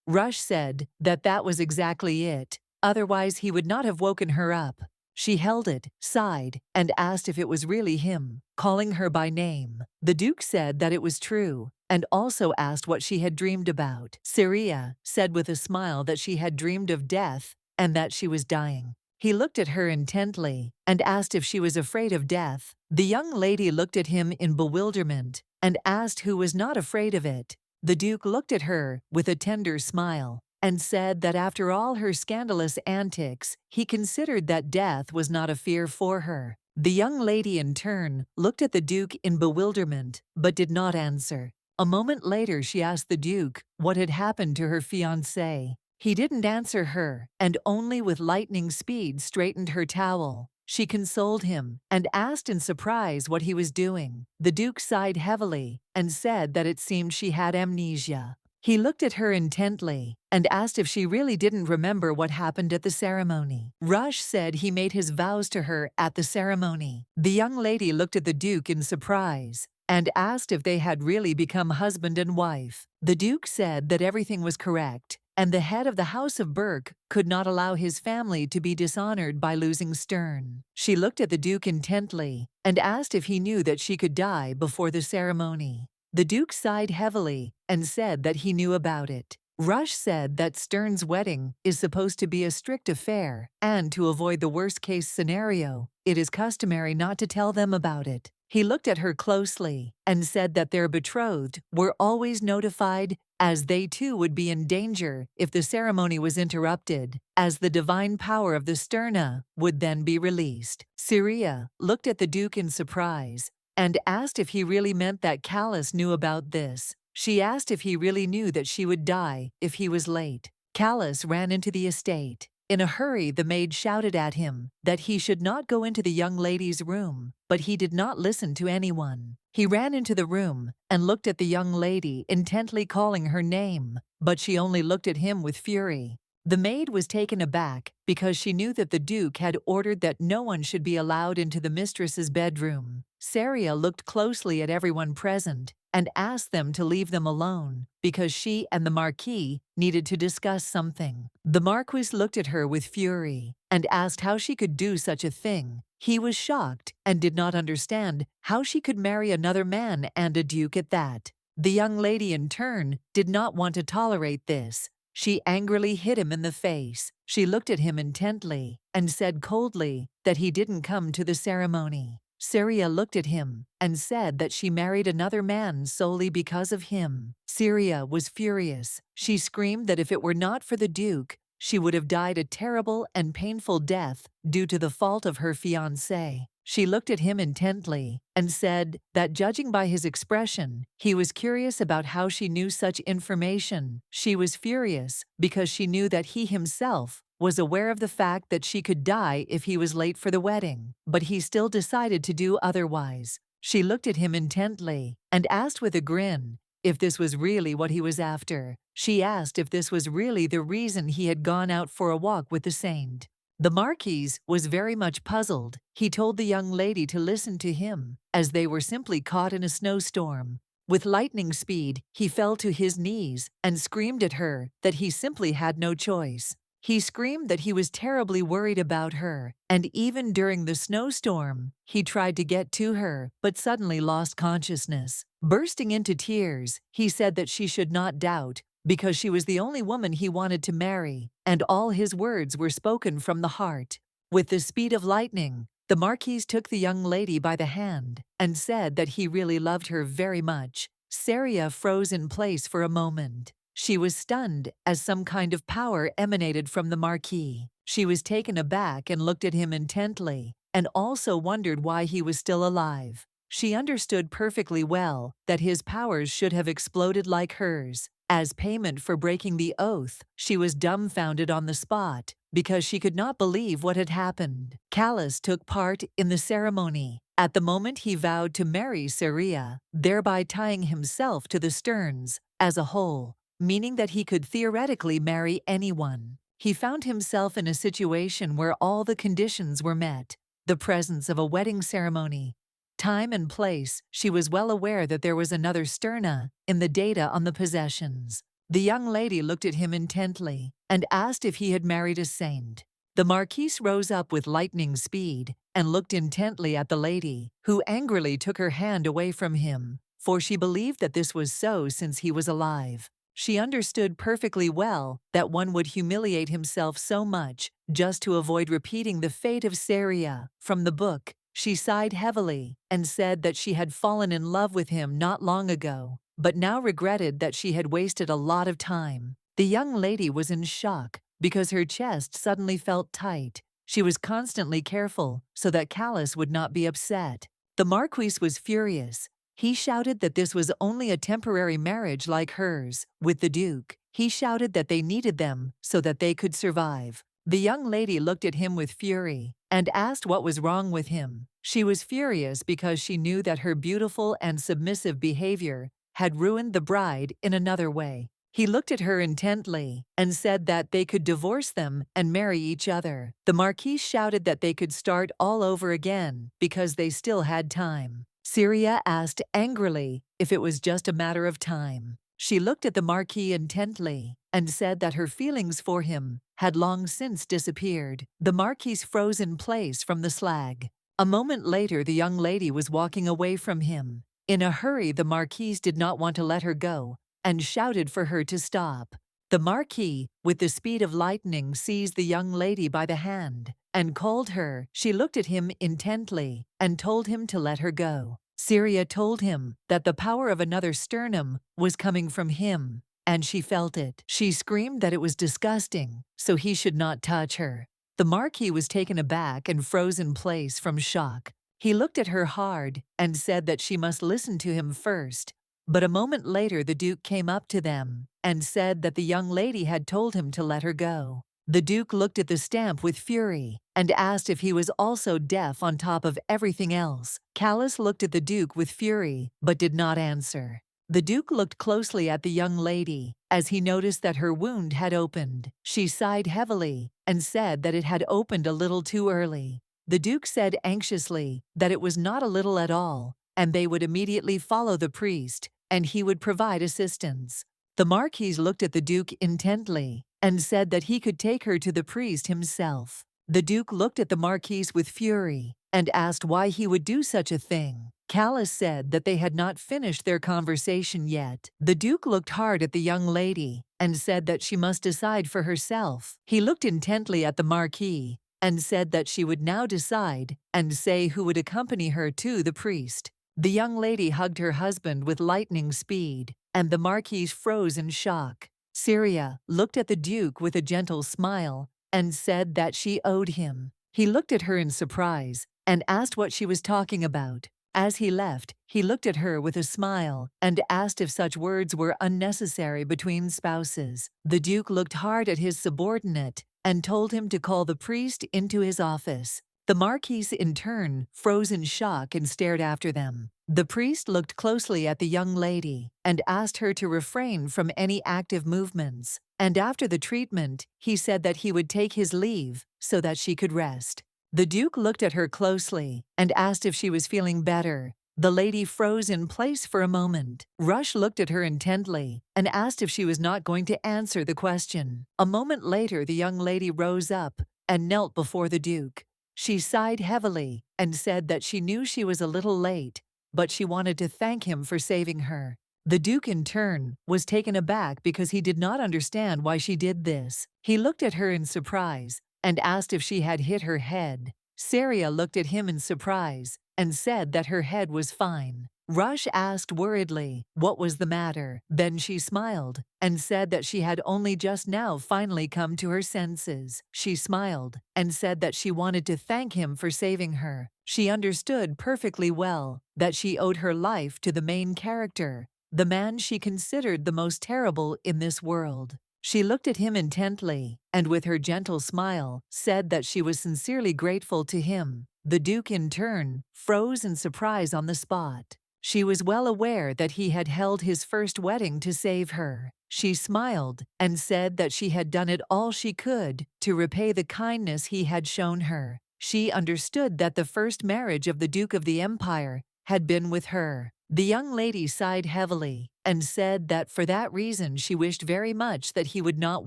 Rush said that that was exactly it, otherwise he would not have woken her up. She held it, sighed, and asked if it was really him, calling her by name. The Duke said that it was true, and also asked what she had dreamed about. Syria said with a smile that she had dreamed of death and that she was dying. He looked at her intently and asked if she was afraid of death. The young lady looked at him in bewilderment and asked who was not afraid of it. The Duke looked at her with a tender smile and said that after all her scandalous antics, he considered that death was not a fear for her. The young lady in turn looked at the Duke in bewilderment but did not answer. A moment later, she asked the Duke what had happened to her fiancé. He didn't answer her and only with lightning speed straightened her towel. She consoled him and asked in surprise what he was doing. The Duke sighed heavily and said that it seemed she had amnesia. He looked at her intently and asked if she really didn't remember what happened at the ceremony. Rush said he made his vows to her at the ceremony. The young lady looked at the Duke in surprise and asked if they had really become husband and wife. The Duke said that everything was correct, and the head of the House of Burke could not allow his family to be dishonored by losing Stern. She looked at the Duke intently and asked if he knew that she could die before the ceremony. The Duke sighed heavily and said that he knew about it. Rush said that Stern's wedding is supposed to be a strict affair, and to avoid the worst-case scenario, it is customary not to tell them about it. He looked at her closely and said that their betrothed were always notified, as they too would be in danger if the ceremony was interrupted, as the divine power of the Sterna would then be released. Syria looked at the Duke in surprise and asked if he really meant that Callus knew about this. She asked if he really knew that she would die if he was late. Callus ran into the estate. In a hurry, the maid shouted at him that he should not go into the young lady's room, but he did not listen to anyone. He ran into the room and looked at the young lady, intently calling her name, but she only looked at him with fury. The maid was taken aback because she knew that the Duke had ordered that no one should be allowed into the mistress's bedroom. Syria looked closely at everyone present and asked them to leave them alone because she and the Marquis needed to discuss something. The Marquis looked at her with fury and asked how she could do such a thing. He was shocked and did not understand how she could marry another man, and a duke at that. The young lady in turn did not want to tolerate this. She angrily hit him in the face. She looked at him intently and said coldly that he didn't come to the ceremony. Syria looked at him and said that she married another man solely because of him. Syria was furious. She screamed that if it were not for the Duke, she would have died a terrible and painful death due to the fault of her fiancé. She looked at him intently and said that, judging by his expression, he was curious about how she knew such information. She was furious because she knew that he himself was aware of the fact that she could die if he was late for the wedding, but he still decided to do otherwise. She looked at him intently and asked with a grin if this was really what he was after. She asked if this was really the reason he had gone out for a walk with the saint. The Marquis was very much puzzled. He told the young lady to listen to him, as they were simply caught in a snowstorm. With lightning speed, he fell to his knees and screamed at her that he simply had no choice. He screamed that he was terribly worried about her, and even during the snowstorm, he tried to get to her, but suddenly lost consciousness. Bursting into tears, he said that she should not doubt, because she was the only woman he wanted to marry, and all his words were spoken from the heart. With the speed of lightning, the Marquis took the young lady by the hand and said that he really loved her very much. Syria froze in place for a moment. She was stunned as some kind of power emanated from the Marquis. She was taken aback and looked at him intently, and also wondered why he was still alive. She understood perfectly well that his powers should have exploded like hers. As payment for breaking the oath, she was dumbfounded on the spot because she could not believe what had happened. Callus took part in the ceremony. At the moment he vowed to marry Syria, thereby tying himself to the Sterns as a whole, meaning that he could theoretically marry anyone. He found himself in a situation where all the conditions were met: the presence of a wedding ceremony, time and place. She was well aware that there was another Sterna in the data on the possessions. The young lady looked at him intently and asked if he had married a saint. The Marquis rose up with lightning speed and looked intently at the lady, who angrily took her hand away from him, for she believed that this was so since he was alive. She understood perfectly well that one would humiliate himself so much just to avoid repeating the fate of Syria from the book. She sighed heavily and said that she had fallen in love with him not long ago, but now regretted that she had wasted a lot of time. The young lady was in shock because her chest suddenly felt tight. She was constantly careful so that Callus would not be upset. The Marquis was furious. He shouted that this was only a temporary marriage like hers with the Duke. He shouted that they needed them so that they could survive. The young lady looked at him with fury and asked what was wrong with him. She was furious because she knew that her beautiful and submissive behavior had ruined the bride in another way. He looked at her intently and said that they could divorce them and marry each other. The Marquis shouted that they could start all over again because they still had time. Syria asked angrily if it was just a matter of time. She looked at the Marquis intently and said that her feelings for him had long since disappeared. The Marquis froze in place from the slag. A moment later, the young lady was walking away from him. In a hurry, the Marquis did not want to let her go and shouted for her to stop. The Marquis, with the speed of lightning, seized the young lady by the hand and called her. She looked at him intently and told him to let her go. Syria told him that the power of another sternum was coming from him, and she felt it. She screamed that it was disgusting, so he should not touch her. The Marquis was taken aback and froze in place from shock. He looked at her hard and said that she must listen to him first. But a moment later, the Duke came up to them and said that the young lady had told him to let her go. The Duke looked at the stamp with fury and asked if he was also deaf on top of everything else. Callus looked at the Duke with fury but did not answer. The Duke looked closely at the young lady as he noticed that her wound had opened. She sighed heavily and said that it had opened a little too early. The Duke said anxiously that it was not a little at all, and they would immediately follow the priest, and he would provide assistance. The Marquis looked at the Duke intently and said that he could take her to the priest himself. The Duke looked at the Marquis with fury and asked why he would do such a thing. Callus said that they had not finished their conversation yet. The Duke looked hard at the young lady and said that she must decide for herself. He looked intently at the Marquis and said that she would now decide and say who would accompany her to the priest. The young lady hugged her husband with lightning speed, and the Marquis froze in shock. Syria looked at the Duke with a gentle smile and said that she owed him. He looked at her in surprise and asked what she was talking about. As he left, he looked at her with a smile and asked if such words were unnecessary between spouses. The Duke looked hard at his subordinate and told him to call the priest into his office. The Marquis, in turn, froze in shock and stared after them. The priest looked closely at the young lady and asked her to refrain from any active movements, and after the treatment, he said that he would take his leave so that she could rest. The Duke looked at her closely and asked if she was feeling better. The lady froze in place for a moment. Rush looked at her intently and asked if she was not going to answer the question. A moment later, the young lady rose up and knelt before the Duke. She sighed heavily and said that she knew she was a little late, but she wanted to thank him for saving her. The Duke, in turn, was taken aback because he did not understand why she did this. He looked at her in surprise and asked if she had hit her head. Syria looked at him in surprise and said that her head was fine. Rush asked worriedly what was the matter. Then she smiled and said that she had only just now finally come to her senses. She smiled and said that she wanted to thank him for saving her. She understood perfectly well that she owed her life to the main character, the man she considered the most terrible in this world. She looked at him intently and with her gentle smile said that she was sincerely grateful to him. The Duke, in turn, froze in surprise on the spot. She was well aware that he had held his first wedding to save her. She smiled and said that she had done it all she could to repay the kindness he had shown her. She understood that the first marriage of the Duke of the Empire had been with her. The young lady sighed heavily and said that for that reason she wished very much that he would not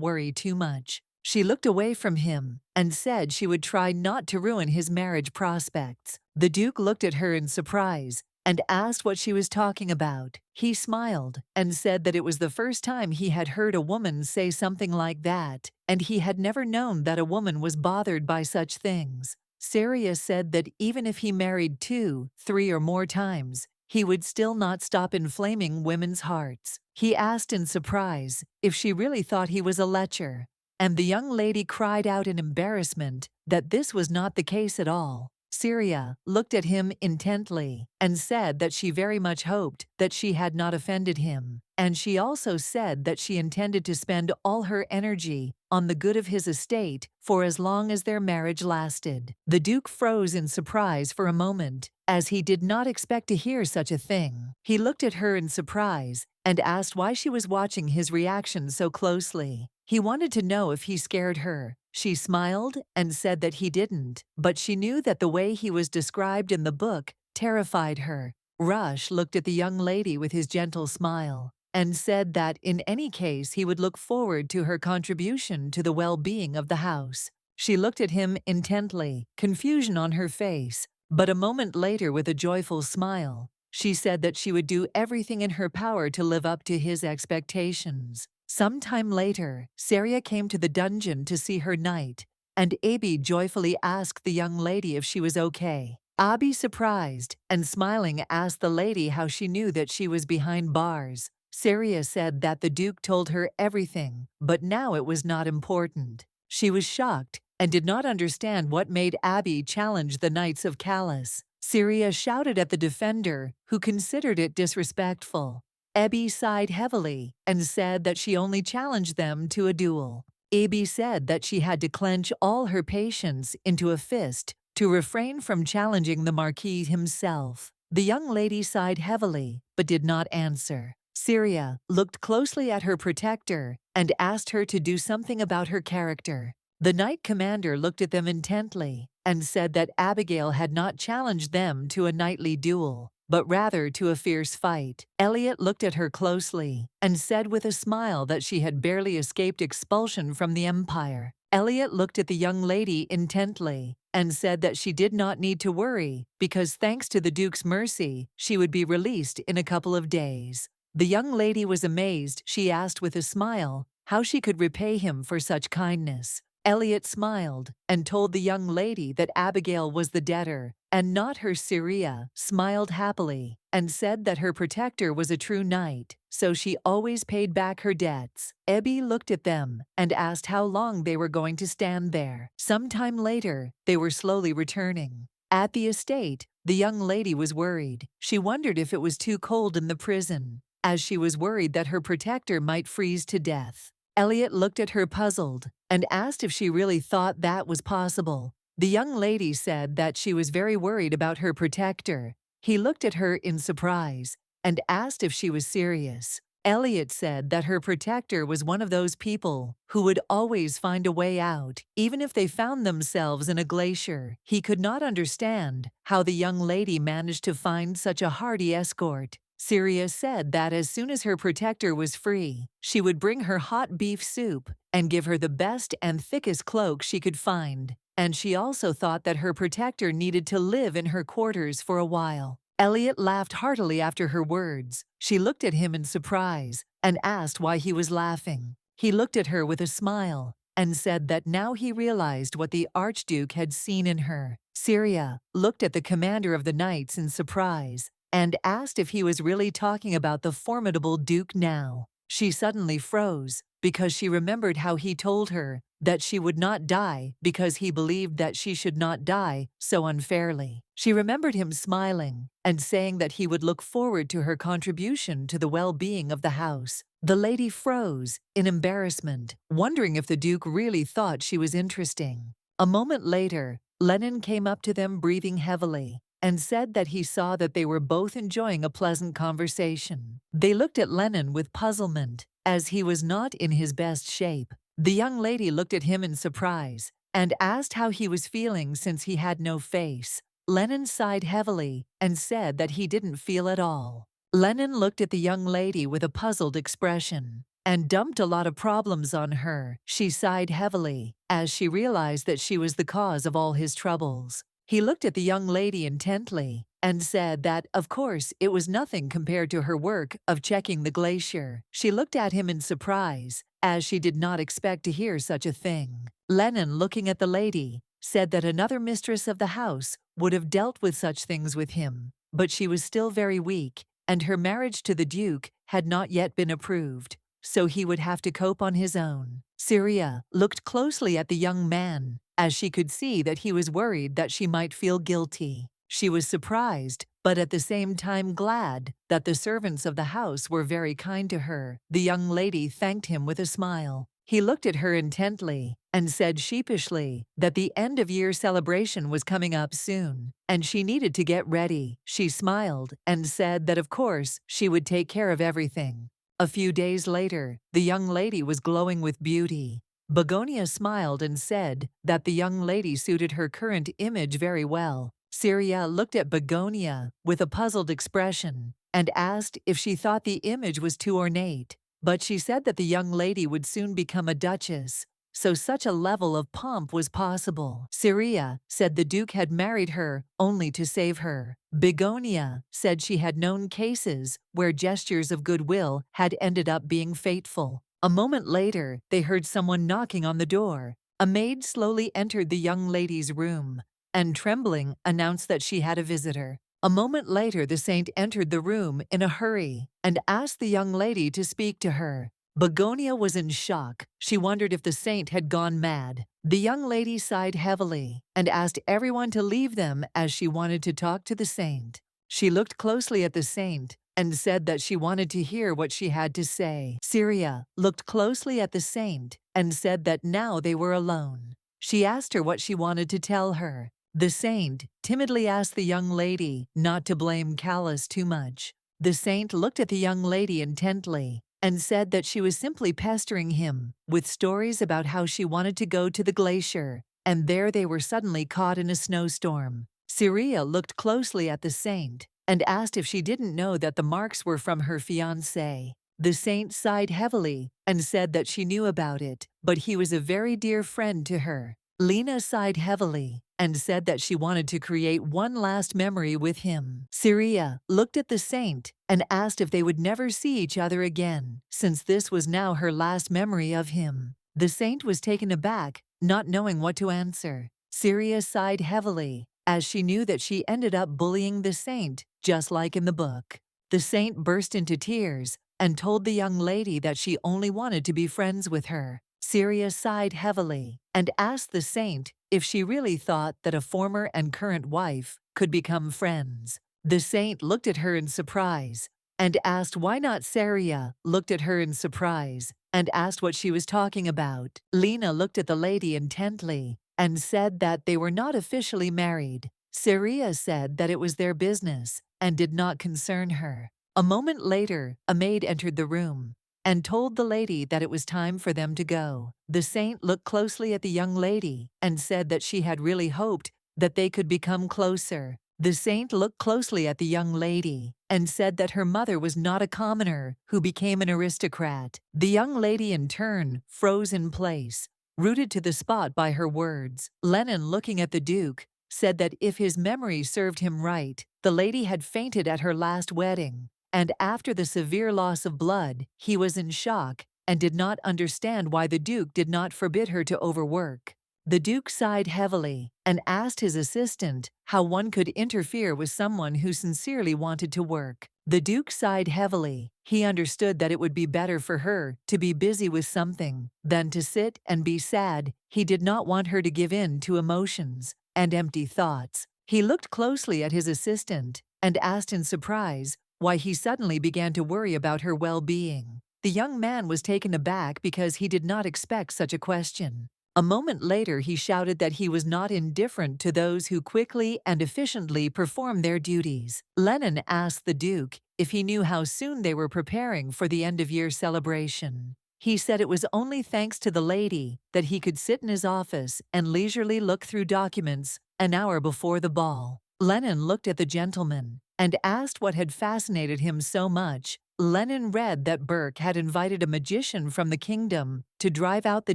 worry too much. She looked away from him and said she would try not to ruin his marriage prospects. The Duke looked at her in surprise and asked what she was talking about. He smiled and said that it was the first time he had heard a woman say something like that, and he had never known that a woman was bothered by such things. Syria said that even if he married 2, 3 or more times, he would still not stop inflaming women's hearts. He asked in surprise if she really thought he was a lecher, and the young lady cried out in embarrassment that this was not the case at all. Syria looked at him intently and said that she very much hoped that she had not offended him, and she also said that she intended to spend all her energy on the good of his estate for as long as their marriage lasted. The Duke froze in surprise for a moment, as he did not expect to hear such a thing. He looked at her in surprise and asked why she was watching his reaction so closely. He wanted to know if he scared her. She smiled and said that he didn't, but she knew that the way he was described in the book terrified her. Rush looked at the young lady with his gentle smile and said that in any case he would look forward to her contribution to the well-being of the house. She looked at him intently, confusion on her face, but a moment later with a joyful smile, she said that she would do everything in her power to live up to his expectations. Some time later, Syria came to the dungeon to see her knight, and Abi joyfully asked the young lady if she was okay. Abi, surprised and smiling, asked the lady how she knew that she was behind bars. Syria said that the Duke told her everything, but now it was not important. She was shocked and did not understand what made Abi challenge the Knights of Callus. Syria shouted at the defender, who considered it disrespectful. Abi sighed heavily and said that she only challenged them to a duel. Abi said that she had to clench all her patience into a fist to refrain from challenging the Marquis himself. The young lady sighed heavily but did not answer. Syria looked closely at her protector and asked her to do something about her character. The knight commander looked at them intently and said that Abigail had not challenged them to a knightly duel, but rather to a fierce fight. Elliot looked at her closely and said with a smile that she had barely escaped expulsion from the Empire. Elliot looked at the young lady intently and said that she did not need to worry because thanks to the Duke's mercy, she would be released in a couple of days. The young lady was amazed. She asked with a smile how she could repay him for such kindness. Elliot smiled and told the young lady that Abigail was the debtor and not her. Syria smiled happily and said that her protector was a true knight, so she always paid back her debts. Abi looked at them and asked how long they were going to stand there. Some time later, they were slowly returning. At the estate, the young lady was worried. She wondered if it was too cold in the prison, as she was worried that her protector might freeze to death. Elliot looked at her puzzled and asked if she really thought that was possible. The young lady said that she was very worried about her protector. He looked at her in surprise and asked if she was serious. Elliot said that her protector was one of those people who would always find a way out, even if they found themselves in a glacier. He could not understand how the young lady managed to find such a hardy escort. Syria said that as soon as her protector was free, she would bring her hot beef soup and give her the best and thickest cloak she could find. And she also thought that her protector needed to live in her quarters for a while. Elliot laughed heartily after her words. She looked at him in surprise and asked why he was laughing. He looked at her with a smile and said that now he realized what the Archduke had seen in her. Syria looked at the commander of the knights in surprise and asked if he was really talking about the formidable Duke now. She suddenly froze because she remembered how he told her that she would not die because he believed that she should not die so unfairly. She remembered him smiling and saying that he would look forward to her contribution to the well-being of the house. The lady froze in embarrassment, wondering if the Duke really thought she was interesting. A moment later, Lenin came up to them breathing heavily and said that he saw that they were both enjoying a pleasant conversation. They looked at Lenin with puzzlement, as he was not in his best shape. The young lady looked at him in surprise and asked how he was feeling since he had no face. Lenin sighed heavily and said that he didn't feel at all. Lenin looked at the young lady with a puzzled expression and dumped a lot of problems on her. She sighed heavily as she realized that she was the cause of all his troubles. He looked at the young lady intently and said that, of course, it was nothing compared to her work of checking the glacier. She looked at him in surprise, as she did not expect to hear such a thing. Lenin, looking at the lady, said that another mistress of the house would have dealt with such things with him, but she was still very weak, and her marriage to the Duke had not yet been approved, so he would have to cope on his own. Syria looked closely at the young man, as she could see that he was worried that she might feel guilty. She was surprised, but at the same time glad, that the servants of the house were very kind to her. The young lady thanked him with a smile. He looked at her intently and said sheepishly that the end-of-year celebration was coming up soon, and she needed to get ready. She smiled and said that of course she would take care of everything. A few days later, the young lady was glowing with beauty. Begonia smiled and said that the young lady suited her current image very well. Syria looked at Begonia with a puzzled expression and asked if she thought the image was too ornate. But she said that the young lady would soon become a duchess, so such a level of pomp was possible. Syria said the Duke had married her only to save her. Begonia said she had known cases where gestures of goodwill had ended up being fateful. A moment later, they heard someone knocking on the door. A maid slowly entered the young lady's room and, trembling, announced that she had a visitor. A moment later, the saint entered the room in a hurry and asked the young lady to speak to her. Begonia was in shock. She wondered if the saint had gone mad. The young lady sighed heavily and asked everyone to leave them as she wanted to talk to the saint. She looked closely at the saint and said that she wanted to hear what she had to say. Syria looked closely at the saint and said that now they were alone. She asked her what she wanted to tell her. The saint timidly asked the young lady not to blame Callus too much. The saint looked at the young lady intently and said that she was simply pestering him with stories about how she wanted to go to the glacier, and there they were suddenly caught in a snowstorm. Syria looked closely at the saint and asked if she didn't know that the marks were from her fiancé. The saint sighed heavily and said that she knew about it, but he was a very dear friend to her. Lena sighed heavily and said that she wanted to create one last memory with him. Syria looked at the saint and asked if they would never see each other again, since this was now her last memory of him. The saint was taken aback, not knowing what to answer. Syria sighed heavily, as she knew that she ended up bullying the saint, just like in the book. The saint burst into tears and told the young lady that she only wanted to be friends with her. Syria sighed heavily and asked the saint if she really thought that a former and current wife could become friends. The saint looked at her in surprise and asked why not. Syria looked at her in surprise and asked what she was talking about. Lena looked at the lady intently and said that they were not officially married. Syria said that it was their business and did not concern her. A moment later, a maid entered the room and told the lady that it was time for them to go. The saint looked closely at the young lady and said that she had really hoped that they could become closer. The saint looked closely at the young lady and said that her mother was not a commoner who became an aristocrat. The young lady in turn froze in place, rooted to the spot by her words. Lena, looking at the Duke, said that if his memory served him right, the lady had fainted at her last wedding. And after the severe loss of blood, he was in shock and did not understand why the Duke did not forbid her to overwork. The Duke sighed heavily and asked his assistant how one could interfere with someone who sincerely wanted to work. The Duke sighed heavily. He understood that it would be better for her to be busy with something than to sit and be sad. He did not want her to give in to emotions and empty thoughts. He looked closely at his assistant and asked in surprise why he suddenly began to worry about her well-being. The young man was taken aback because he did not expect such a question. A moment later, he shouted that he was not indifferent to those who quickly and efficiently perform their duties. Lena asked the Duke if he knew how soon they were preparing for the end-of-year celebration. He said it was only thanks to the lady that he could sit in his office and leisurely look through documents an hour before the ball. Lena looked at the gentleman and asked what had fascinated him so much. Lena read that Burke had invited a magician from the kingdom to drive out the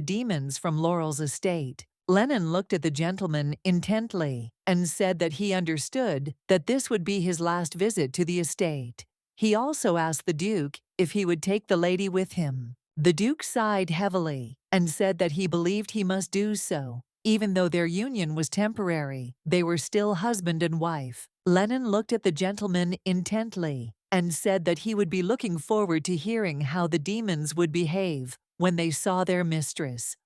demons from Laurel's estate. Lena looked at the gentleman intently and said that he understood that this would be his last visit to the estate. He also asked the Duke if he would take the lady with him. The Duke sighed heavily and said that he believed he must do so. Even though their union was temporary, they were still husband and wife. Lena looked at the gentleman intently and said that he would be looking forward to hearing how the demons would behave when they saw their mistress.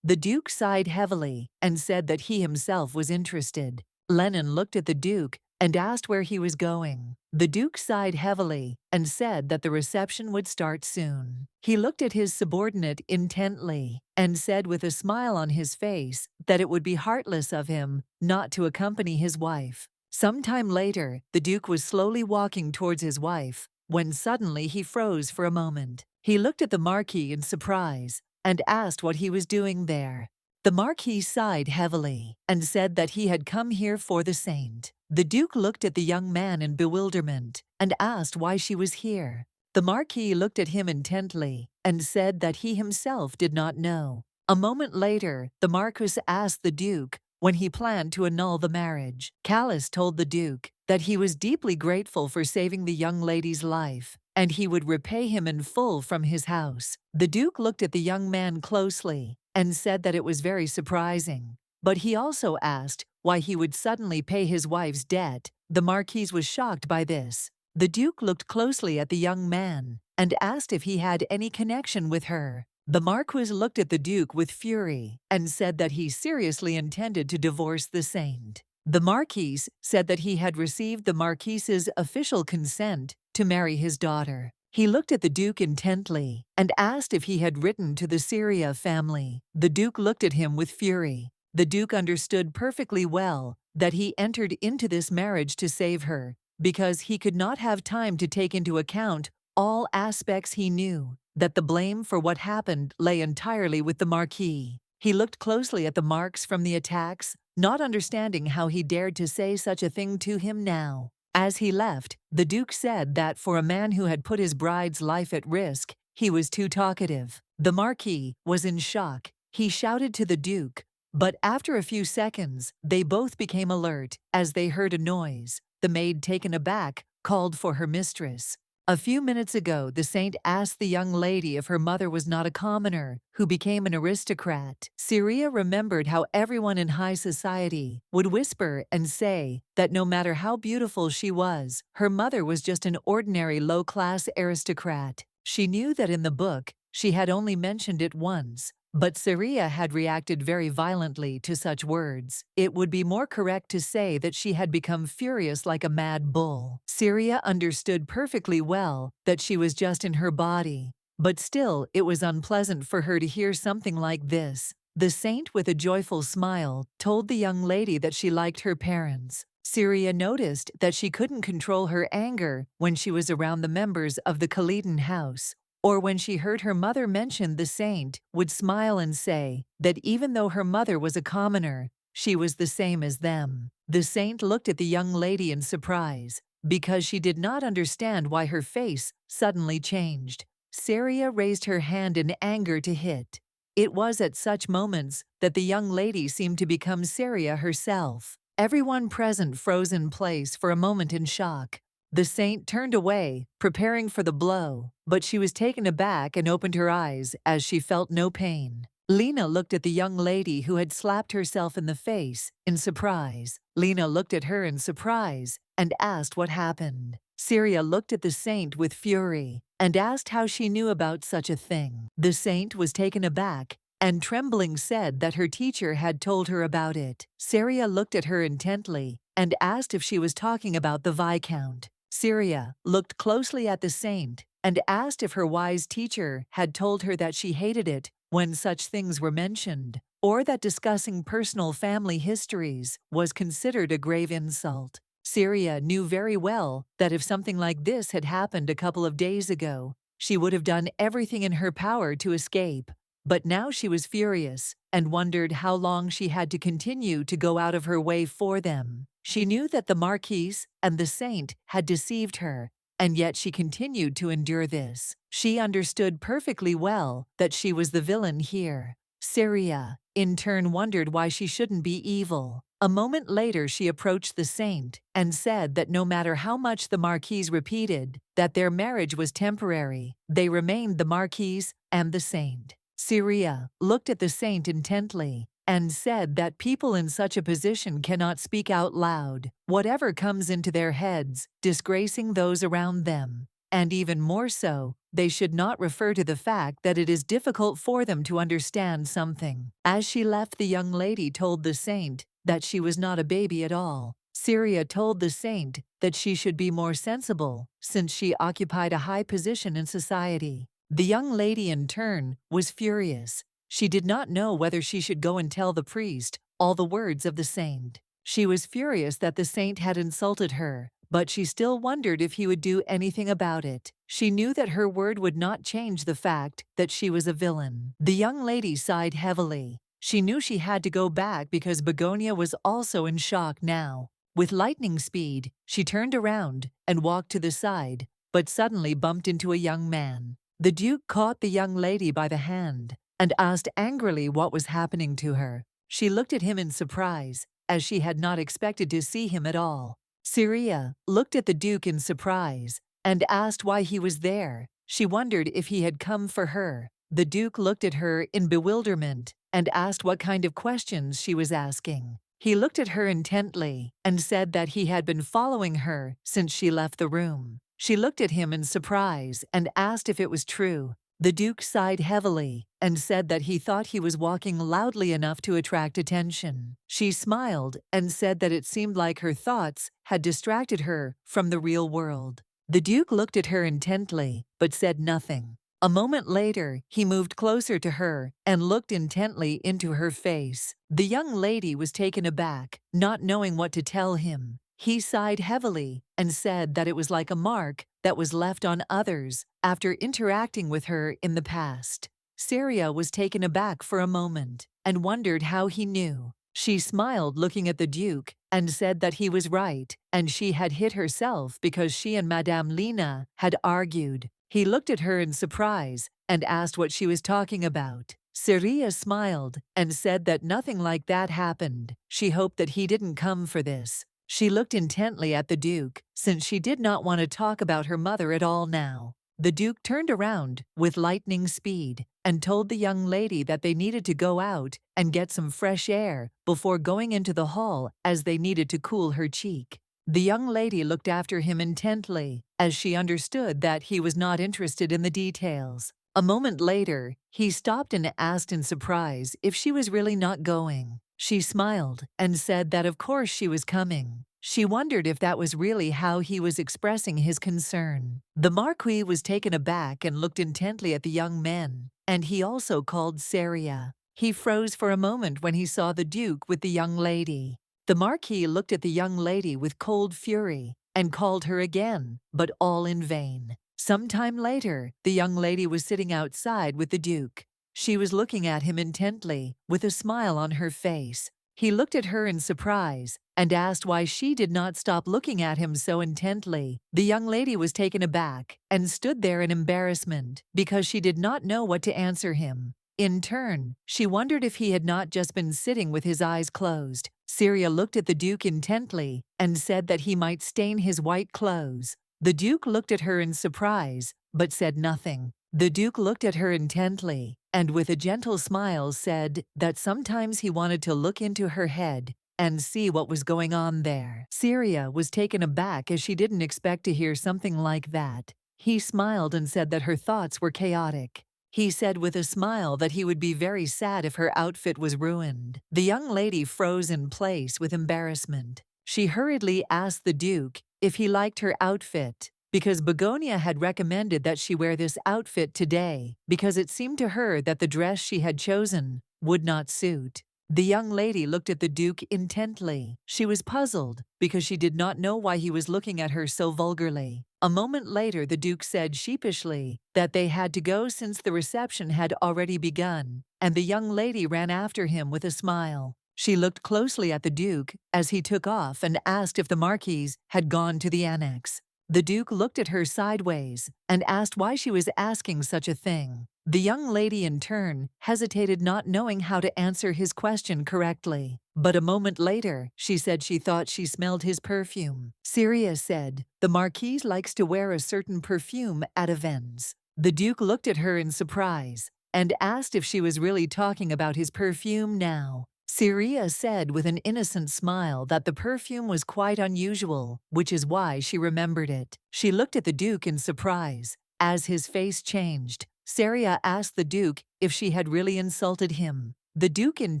The Duke sighed heavily and said that he himself was interested. Lennon looked at the Duke and asked where he was going. The Duke sighed heavily and said that the reception would start soon. He looked at his subordinate intently and said with a smile on his face that it would be heartless of him not to accompany his wife. Some time later, the Duke was slowly walking towards his wife when suddenly he froze for a moment. He looked at the Marquis in surprise and asked what he was doing there. The Marquis sighed heavily and said that he had come here for the saint. The Duke looked at the young man in bewilderment and asked why she was here. The Marquis looked at him intently and said that he himself did not know. A moment later, the Marquis asked the Duke when he planned to annul the marriage. Callus told the Duke that he was deeply grateful for saving the young lady's life, and he would repay him in full from his house. The Duke looked at the young man closely and said that it was very surprising, but he also asked why he would suddenly pay his wife's debt. The Marquis was shocked by this. The Duke looked closely at the young man and asked if he had any connection with her. The Marquis looked at the Duke with fury and said that he seriously intended to divorce the saint. The Marquis said that he had received the Marquis's official consent to marry his daughter. He looked at the Duke intently and asked if he had written to the Syria family. The Duke looked at him with fury. The Duke understood perfectly well that he entered into this marriage to save her, because he could not have time to take into account all aspects. He knew that the blame for what happened lay entirely with the Marquis. He looked closely at the marks from the attacks, not understanding how he dared to say such a thing to him now. As he left, the Duke said that for a man who had put his bride's life at risk, he was too talkative. The Marquis was in shock. He shouted to the Duke, but after a few seconds, they both became alert as they heard a noise. The maid, taken aback, called for her mistress. A few minutes ago, the saint asked the young lady if her mother was not a commoner who became an aristocrat. Syria remembered how everyone in high society would whisper and say that no matter how beautiful she was, her mother was just an ordinary low-class aristocrat. She knew that in the book, she had only mentioned it once, but Syria had reacted very violently to such words. It would be more correct to say that she had become furious like a mad bull. Syria understood perfectly well that she was just in her body, but still it was unpleasant for her to hear something like this. The saint, with a joyful smile, told the young lady that she liked her parents. Syria noticed that she couldn't control her anger when she was around the members of the Escalating house, or when she heard her mother mention the saint, would smile and say that even though her mother was a commoner, she was the same as them. The saint looked at the young lady in surprise, because she did not understand why her face suddenly changed. Syria raised her hand in anger to hit. It was at such moments that the young lady seemed to become Syria herself. Everyone present froze in place for a moment in shock. The saint turned away, preparing for the blow, but she was taken aback and opened her eyes as she felt no pain. Lena looked at the young lady who had slapped herself in the face in surprise. Lena looked at her in surprise and asked what happened. Syria looked at the saint with fury and asked how she knew about such a thing. The saint was taken aback and trembling said that her teacher had told her about it. Syria looked at her intently and asked if she was talking about the Viscount. Syria looked closely at the saint and asked if her wise teacher had told her that she hated it when such things were mentioned, or that discussing personal family histories was considered a grave insult. Syria knew very well that if something like this had happened a couple of days ago, she would have done everything in her power to escape. But now she was furious and wondered how long she had to continue to go out of her way for them. She knew that the Marquis and the saint had deceived her, and yet she continued to endure this. She understood perfectly well that she was the villain here. Syria, in turn, wondered why she shouldn't be evil. A moment later she approached the saint and said that no matter how much the Marquis repeated that their marriage was temporary, they remained the Marquis and the saint. Syria looked at the saint intently and said that people in such a position cannot speak out loud whatever comes into their heads, disgracing those around them. And even more so, they should not refer to the fact that it is difficult for them to understand something. As she left, the young lady told the saint that she was not a baby at all. Syria told the saint that she should be more sensible since she occupied a high position in society. The young lady, in turn, was furious. She did not know whether she should go and tell the priest all the words of the saint. She was furious that the saint had insulted her, but she still wondered if he would do anything about it. She knew that her word would not change the fact that she was a villain. The young lady sighed heavily. She knew she had to go back because Begonia was also in shock now. With lightning speed, she turned around and walked to the side, but suddenly bumped into a young man. The Duke caught the young lady by the hand and asked angrily what was happening to her. She looked at him in surprise, as she had not expected to see him at all. Syria looked at the Duke in surprise and asked why he was there. She wondered if he had come for her. The Duke looked at her in bewilderment and asked what kind of questions she was asking. He looked at her intently and said that he had been following her since she left the room. She looked at him in surprise and asked if it was true. The Duke sighed heavily and said that he thought he was walking loudly enough to attract attention. She smiled and said that it seemed like her thoughts had distracted her from the real world. The Duke looked at her intently but said nothing. A moment later, he moved closer to her and looked intently into her face. The young lady was taken aback, not knowing what to tell him. He sighed heavily and said that it was like a mark that was left on others after interacting with her in the past. Syria was taken aback for a moment and wondered how he knew. She smiled, looking at the Duke, and said that he was right, and she had hit herself because she and Madame Lena had argued. He looked at her in surprise and asked what she was talking about. Syria smiled and said that nothing like that happened. She hoped that he didn't come for this. She looked intently at the Duke, since she did not want to talk about her mother at all now. The Duke turned around with lightning speed and told the young lady that they needed to go out and get some fresh air before going into the hall, as they needed to cool her cheek. The young lady looked after him intently, as she understood that he was not interested in the details. A moment later, he stopped and asked in surprise if she was really not going. She smiled and said that of course she was coming. She wondered if that was really how he was expressing his concern. The Marquis was taken aback and looked intently at the young men, and he also called Syria. He froze for a moment when he saw the Duke with the young lady. The Marquis looked at the young lady with cold fury and called her again, but all in vain. Some time later, the young lady was sitting outside with the Duke. She was looking at him intently, with a smile on her face. He looked at her in surprise and asked why she did not stop looking at him so intently. The young lady was taken aback and stood there in embarrassment because she did not know what to answer him. In turn, she wondered if he had not just been sitting with his eyes closed. Syria looked at the Duke intently and said that he might stain his white clothes. The Duke looked at her in surprise, but said nothing. The Duke looked at her intently and with a gentle smile said that sometimes he wanted to look into her head and see what was going on there. Syria was taken aback as she didn't expect to hear something like that. He smiled and said that her thoughts were chaotic. He said with a smile that he would be very sad if her outfit was ruined. The young lady froze in place with embarrassment. She hurriedly asked the Duke if he liked her outfit, because Begonia had recommended that she wear this outfit today because it seemed to her that the dress she had chosen would not suit. The young lady looked at the Duke intently. She was puzzled because she did not know why he was looking at her so vulgarly. A moment later, the Duke said sheepishly that they had to go since the reception had already begun, and the young lady ran after him with a smile. She looked closely at the Duke as he took off and asked if the Marquis had gone to the annex. The Duke looked at her sideways and asked why she was asking such a thing. The young lady in turn hesitated, not knowing how to answer his question correctly. But a moment later, she said she thought she smelled his perfume. Syria said, "The Marquis likes to wear a certain perfume at events." The Duke looked at her in surprise and asked if she was really talking about his perfume now. Syria said with an innocent smile that the perfume was quite unusual, which is why she remembered it. She looked at the Duke in surprise. As his face changed, Syria asked the Duke if she had really insulted him. The Duke, in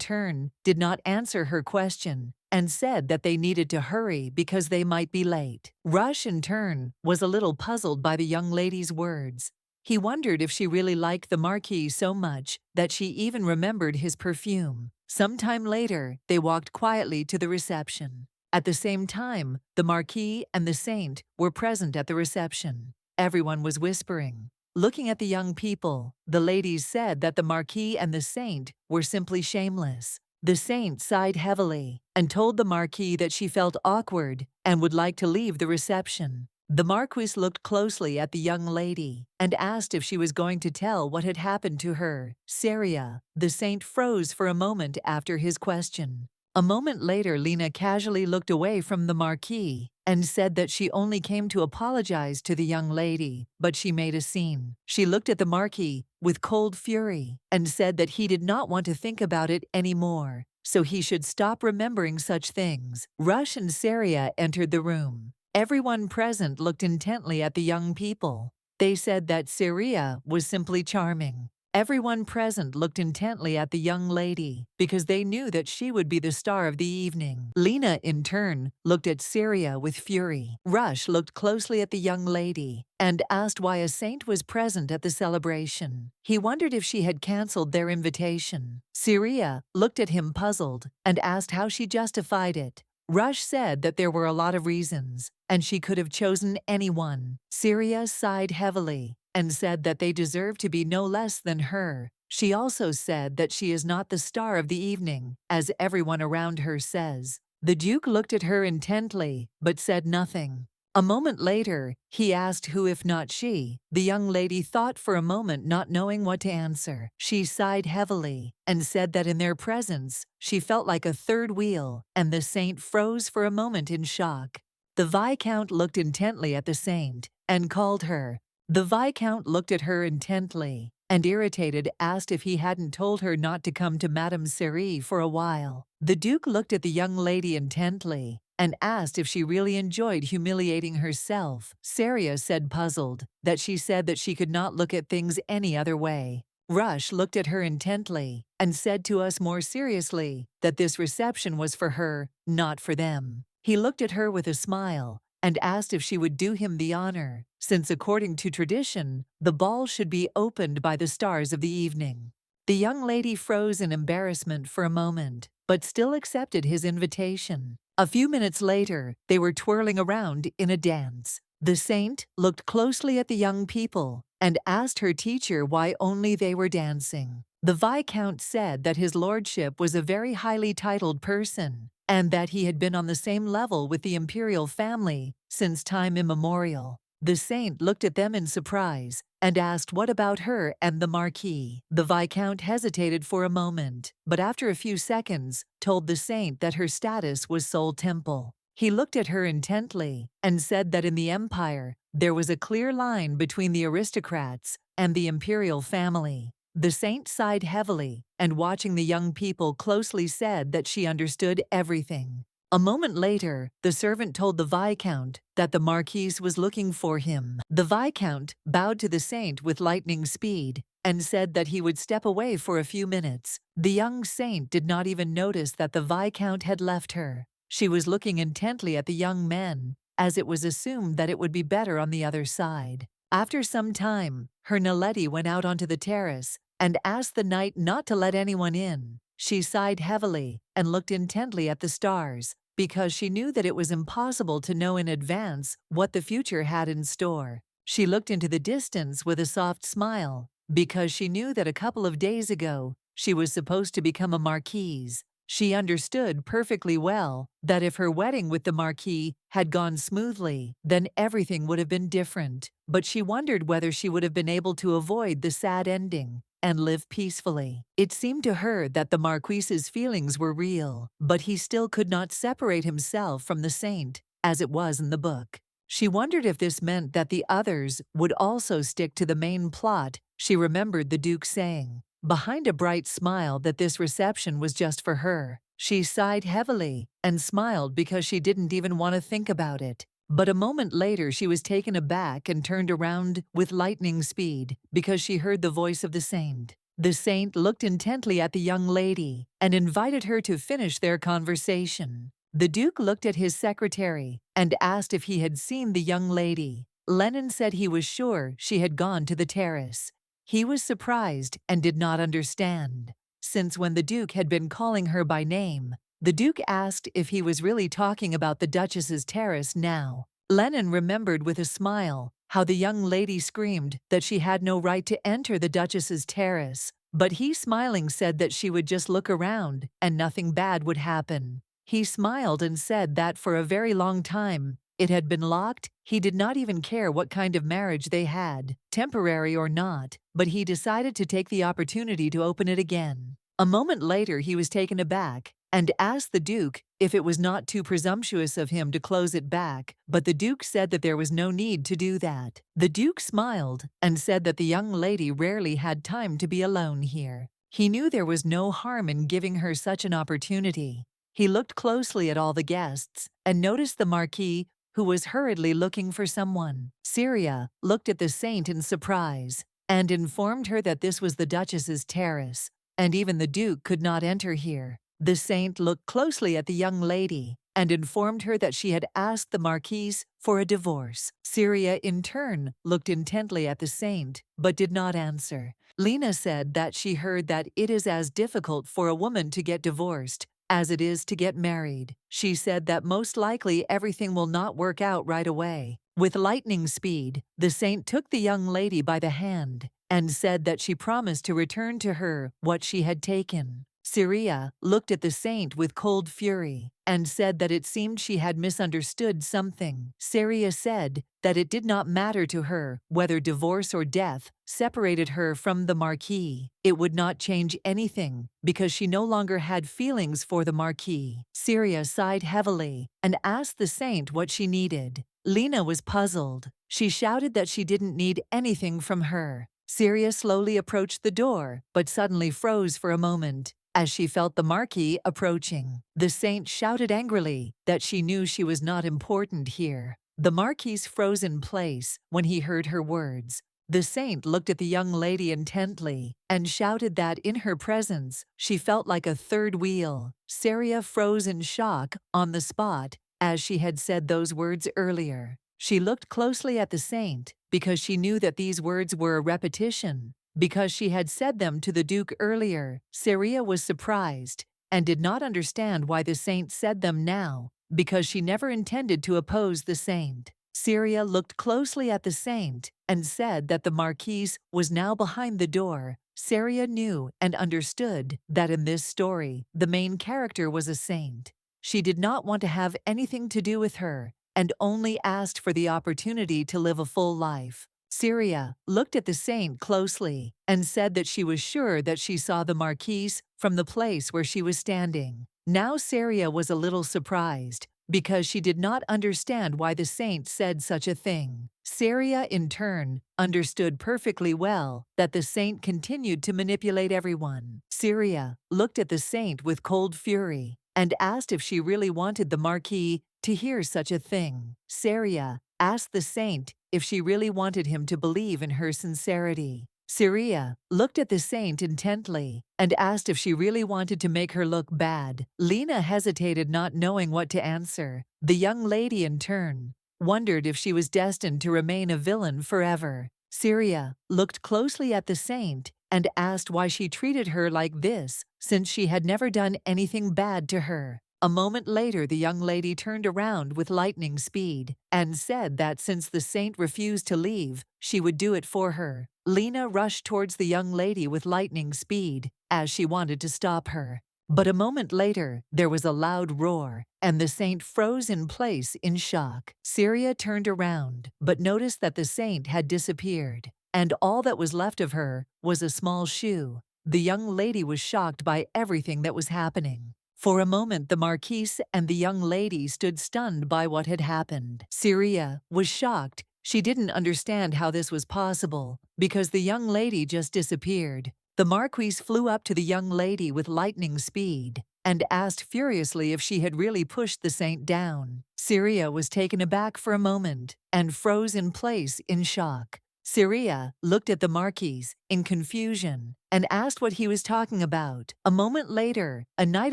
turn, did not answer her question and said that they needed to hurry because they might be late. Rush, in turn, was a little puzzled by the young lady's words. He wondered if she really liked the Marquis so much that she even remembered his perfume. Sometime later, they walked quietly to the reception. At the same time, the Marquis and the Saint were present at the reception. Everyone was whispering. Looking at the young people, the ladies said that the Marquis and the Saint were simply shameless. The Saint sighed heavily and told the Marquis that she felt awkward and would like to leave the reception. The Marquis looked closely at the young lady and asked if she was going to tell what had happened to her. Syria, the Saint, froze for a moment after his question. A moment later, Lena casually looked away from the Marquis and said that she only came to apologize to the young lady, but she made a scene. She looked at the Marquis with cold fury and said that he did not want to think about it anymore, so he should stop remembering such things. Rush and Syria entered the room. Everyone present looked intently at the young people. They said that Syria was simply charming. Everyone present looked intently at the young lady because they knew that she would be the star of the evening. Lena, in turn, looked at Syria with fury. Rush looked closely at the young lady and asked why a saint was present at the celebration. He wondered if she had cancelled their invitation. Syria looked at him puzzled and asked how she justified it. Rush said that there were a lot of reasons, and she could have chosen anyone. Syria sighed heavily and said that they deserve to be no less than her. She also said that she is not the star of the evening, as everyone around her says. The Duke looked at her intently, but said nothing. A moment later, he asked who if not she. The young lady thought for a moment, not knowing what to answer. She sighed heavily and said that in their presence, she felt like a third wheel, and the Saint froze for a moment in shock. The Viscount looked intently at the Saint and called her. The Viscount looked at her intently and, irritated, asked if he hadn't told her not to come to Madame Cerie for a while. The Duke looked at the young lady intently and asked if she really enjoyed humiliating herself. Syria said, puzzled, that she said that she could not look at things any other way. Rush looked at her intently and said to us more seriously that this reception was for her, not for them. He looked at her with a smile and asked if she would do him the honor, since according to tradition, the ball should be opened by the stars of the evening. The young lady froze in embarrassment for a moment, but still accepted his invitation. A few minutes later, they were twirling around in a dance. The Saint looked closely at the young people and asked her teacher why only they were dancing. The Viscount said that his lordship was a very highly titled person, and that he had been on the same level with the imperial family since time immemorial. The Saint looked at them in surprise and asked what about her and the Marquis. The Viscount hesitated for a moment, but after a few seconds, told the Saint that her status was Soul Temple. He looked at her intently and said that in the Empire, there was a clear line between the aristocrats and the imperial family. The Saint sighed heavily and, watching the young people closely, said that she understood everything. A moment later, the servant told the Viscount that the Marquis was looking for him. The Viscount bowed to the Saint with lightning speed and said that he would step away for a few minutes. The young Saint did not even notice that the Viscount had left her. She was looking intently at the young men, as it was assumed that it would be better on the other side. After some time, her Naledi went out onto the terrace and asked the knight not to let anyone in. She sighed heavily and looked intently at the stars, because she knew that it was impossible to know in advance what the future had in store. She looked into the distance with a soft smile, because she knew that a couple of days ago, she was supposed to become a marquise. She understood perfectly well that if her wedding with the Marquis had gone smoothly, then everything would have been different. But she wondered whether she would have been able to avoid the sad ending and live peacefully. It seemed to her that the Marquis's feelings were real, but he still could not separate himself from the Saint, as it was in the book. She wondered if this meant that the others would also stick to the main plot. She remembered the Duke saying, behind a bright smile that this reception was just for her. She sighed heavily and smiled because she didn't even want to think about it. But a moment later she was taken aback and turned around with lightning speed because she heard the voice of the saint. The saint looked intently at the young lady and invited her to finish their conversation. The Duke looked at his secretary and asked if he had seen the young lady. Lennon said he was sure she had gone to the terrace. He was surprised and did not understand, since when the Duke had been calling her by name, the Duke asked if he was really talking about the Duchess's terrace now. Lennon remembered with a smile how the young lady screamed that she had no right to enter the Duchess's terrace, but he smiling said that she would just look around and nothing bad would happen. He smiled and said that for a very long time it had been locked. He did not even care what kind of marriage they had, temporary or not, but he decided to take the opportunity to open it again. A moment later he was taken aback and asked the Duke if it was not too presumptuous of him to close it back, but the Duke said that there was no need to do that. The Duke smiled and said that the young lady rarely had time to be alone here. He knew there was no harm in giving her such an opportunity. He looked closely at all the guests and noticed the Marquis, who was hurriedly looking for someone. Syria looked at the saint in surprise and informed her that this was the Duchess's terrace, and even the Duke could not enter here. The saint looked closely at the young lady and informed her that she had asked the Marquise for a divorce. Syria, in turn, looked intently at the saint but did not answer. Lena said that she heard that it is as difficult for a woman to get divorced as it is to get married. She said that most likely everything will not work out right away. With lightning speed, the saint took the young lady by the hand and said that she promised to return to her what she had taken. Syria looked at the saint with cold fury and said that it seemed she had misunderstood something. Syria said that it did not matter to her whether divorce or death separated her from the Marquis. It would not change anything because she no longer had feelings for the Marquis. Syria sighed heavily and asked the saint what she needed. Lena was puzzled. She shouted that she didn't need anything from her. Syria slowly approached the door but suddenly froze for a moment as she felt the Marquis approaching. The saint shouted angrily that she knew she was not important here. The Marquis froze in place when he heard her words. The saint looked at the young lady intently and shouted that in her presence she felt like a third wheel. Syria froze in shock on the spot as she had said those words earlier. She looked closely at the saint because she knew that these words were a repetition. Because she had said them to the Duke earlier, Syria was surprised and did not understand why the saint said them now, because she never intended to oppose the saint. Syria looked closely at the saint and said that the Marquise was now behind the door. Syria knew and understood that in this story, the main character was a saint. She did not want to have anything to do with her and only asked for the opportunity to live a full life. Syria looked at the saint closely and said that she was sure that she saw the Marquise from the place where she was standing. Now Syria was a little surprised because she did not understand why the saint said such a thing. Syria, in turn, understood perfectly well that the saint continued to manipulate everyone. Syria looked at the saint with cold fury and asked if she really wanted the Marquis to hear such a thing. Syria asked the saint if she really wanted him to believe in her sincerity. Syria looked at the saint intently and asked if she really wanted to make her look bad. Lena hesitated, not knowing what to answer. The young lady, in turn, wondered if she was destined to remain a villain forever. Syria looked closely at the saint and asked why she treated her like this, since she had never done anything bad to her. A moment later, the young lady turned around with lightning speed and said that since the saint refused to leave, she would do it for her. Lena rushed towards the young lady with lightning speed as she wanted to stop her. But a moment later, there was a loud roar, and the saint froze in place in shock. Syria turned around, but noticed that the saint had disappeared, and all that was left of her was a small shoe. The young lady was shocked by everything that was happening. For a moment, the Marquise and the young lady stood stunned by what had happened. Syria was shocked. She didn't understand how this was possible, because the young lady just disappeared. The Marquise flew up to the young lady with lightning speed and asked furiously if she had really pushed the saint down. Syria was taken aback for a moment and froze in place in shock. Syria looked at the Marquise in confusion and asked what he was talking about. A moment later, a knight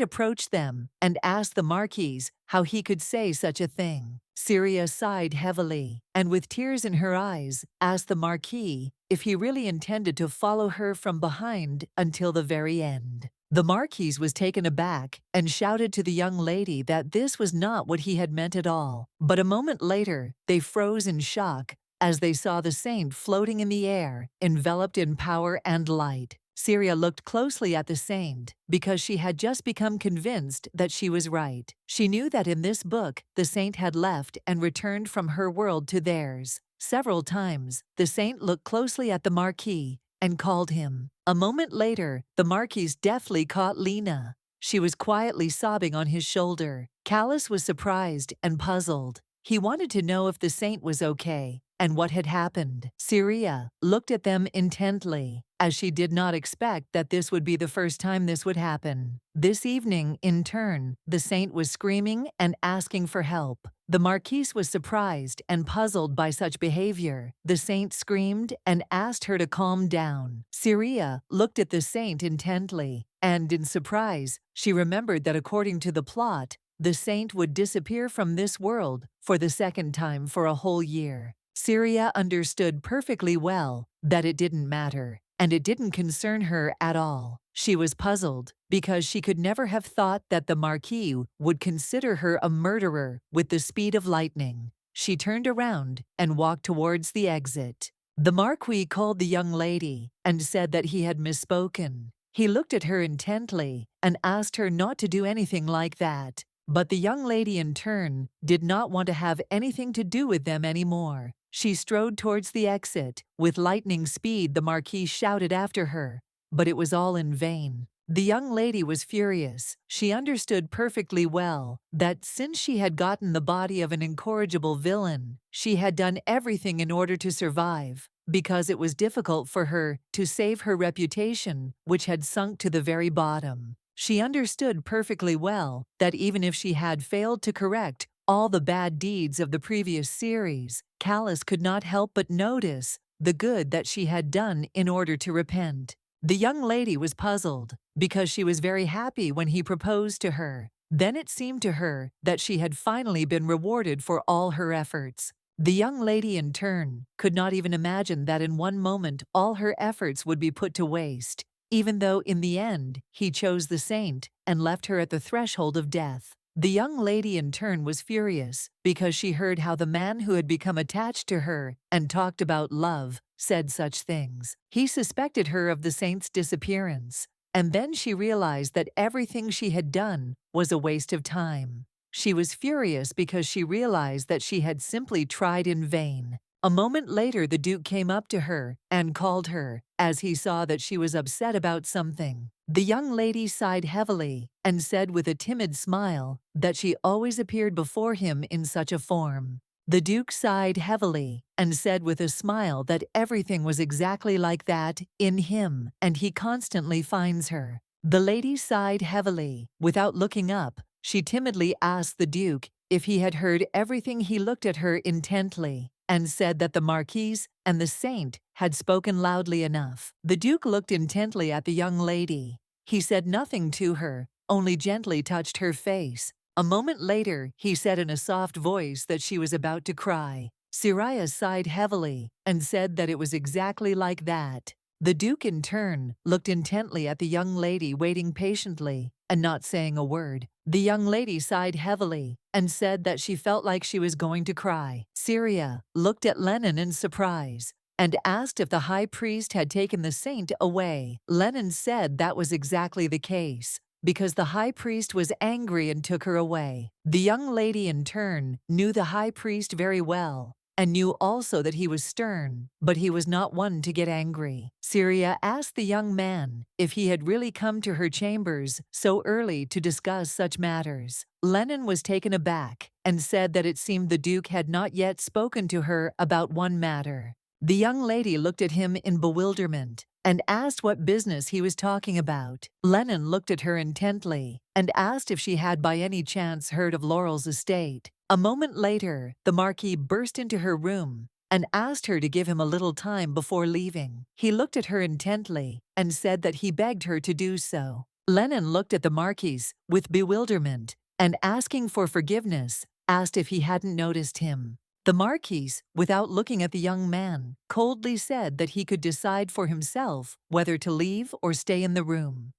approached them and asked the Marquise how he could say such a thing. Syria sighed heavily and with tears in her eyes asked the Marquis if he really intended to follow her from behind until the very end. The Marquise was taken aback and shouted to the young lady that this was not what he had meant at all. But a moment later, they froze in shock as they saw the saint floating in the air, enveloped in power and light. Syria looked closely at the saint because she had just become convinced that she was right. She knew that in this book, the saint had left and returned from her world to theirs. Several times, the saint looked closely at the Marquis and called him. A moment later, the Marquis deftly caught Lena. She was quietly sobbing on his shoulder. Callus was surprised and puzzled. He wanted to know if the saint was okay and what had happened. Syria looked at them intently, as she did not expect that this would be the first time this would happen. This evening, in turn, the saint was screaming and asking for help. The Marquise was surprised and puzzled by such behavior. The saint screamed and asked her to calm down. Syria looked at the saint intently, and in surprise, she remembered that according to the plot, the saint would disappear from this world for the second time for a whole year. Syria understood perfectly well that it didn't matter, and it didn't concern her at all. She was puzzled because she could never have thought that the Marquis would consider her a murderer with the speed of lightning. She turned around and walked towards the exit. The Marquis called the young lady and said that he had misspoken. He looked at her intently and asked her not to do anything like that. But the young lady in turn did not want to have anything to do with them anymore. She strode towards the exit. With lightning speed, the Marquis shouted after her, but it was all in vain. The young lady was furious. She understood perfectly well that since she had gotten the body of an incorrigible villain, she had done everything in order to survive, because it was difficult for her to save her reputation, which had sunk to the very bottom. She understood perfectly well that even if she had failed to correct all the bad deeds of the previous series, Callus could not help but notice the good that she had done in order to repent. The young lady was puzzled because she was very happy when he proposed to her. Then it seemed to her that she had finally been rewarded for all her efforts. The young lady in turn could not even imagine that in one moment all her efforts would be put to waste, even though in the end he chose the saint and left her at the threshold of death. The young lady in turn was furious because she heard how the man who had become attached to her and talked about love said such things. He suspected her of the saint's disappearance, and then she realized that everything she had done was a waste of time. She was furious because she realized that she had simply tried in vain. A moment later, the Duke came up to her and called her, as he saw that she was upset about something. The young lady sighed heavily and said with a timid smile that she always appeared before him in such a form. The Duke sighed heavily and said with a smile that everything was exactly like that in him, and he constantly finds her. The lady sighed heavily. Without looking up, she timidly asked the Duke if he had heard everything. He looked at her intently and said that the Marquise and the saint had spoken loudly enough. The Duke looked intently at the young lady. He said nothing to her, only gently touched her face. A moment later, he said in a soft voice that she was about to cry. Syria sighed heavily and said that it was exactly like that. The Duke in turn looked intently at the young lady, waiting patiently and not saying a word. The young lady sighed heavily and said that she felt like she was going to cry. Syria looked at Lena in surprise and asked if the high priest had taken the saint away. Lena said that was exactly the case, because the high priest was angry and took her away. The young lady in turn knew the high priest very well and knew also that he was stern, but he was not one to get angry. Syria asked the young man if he had really come to her chambers so early to discuss such matters. Lena was taken aback and said that it seemed the Duke had not yet spoken to her about one matter. The young lady looked at him in bewilderment and asked what business he was talking about. Lena looked at her intently and asked if she had by any chance heard of Laurel's estate. A moment later, the Marquis burst into her room and asked her to give him a little time before leaving. He looked at her intently and said that he begged her to do so. Lena looked at the Marquis with bewilderment and, asking for forgiveness, asked if he hadn't noticed him. The Marquis, without looking at the young man, coldly said that he could decide for himself whether to leave or stay in the room.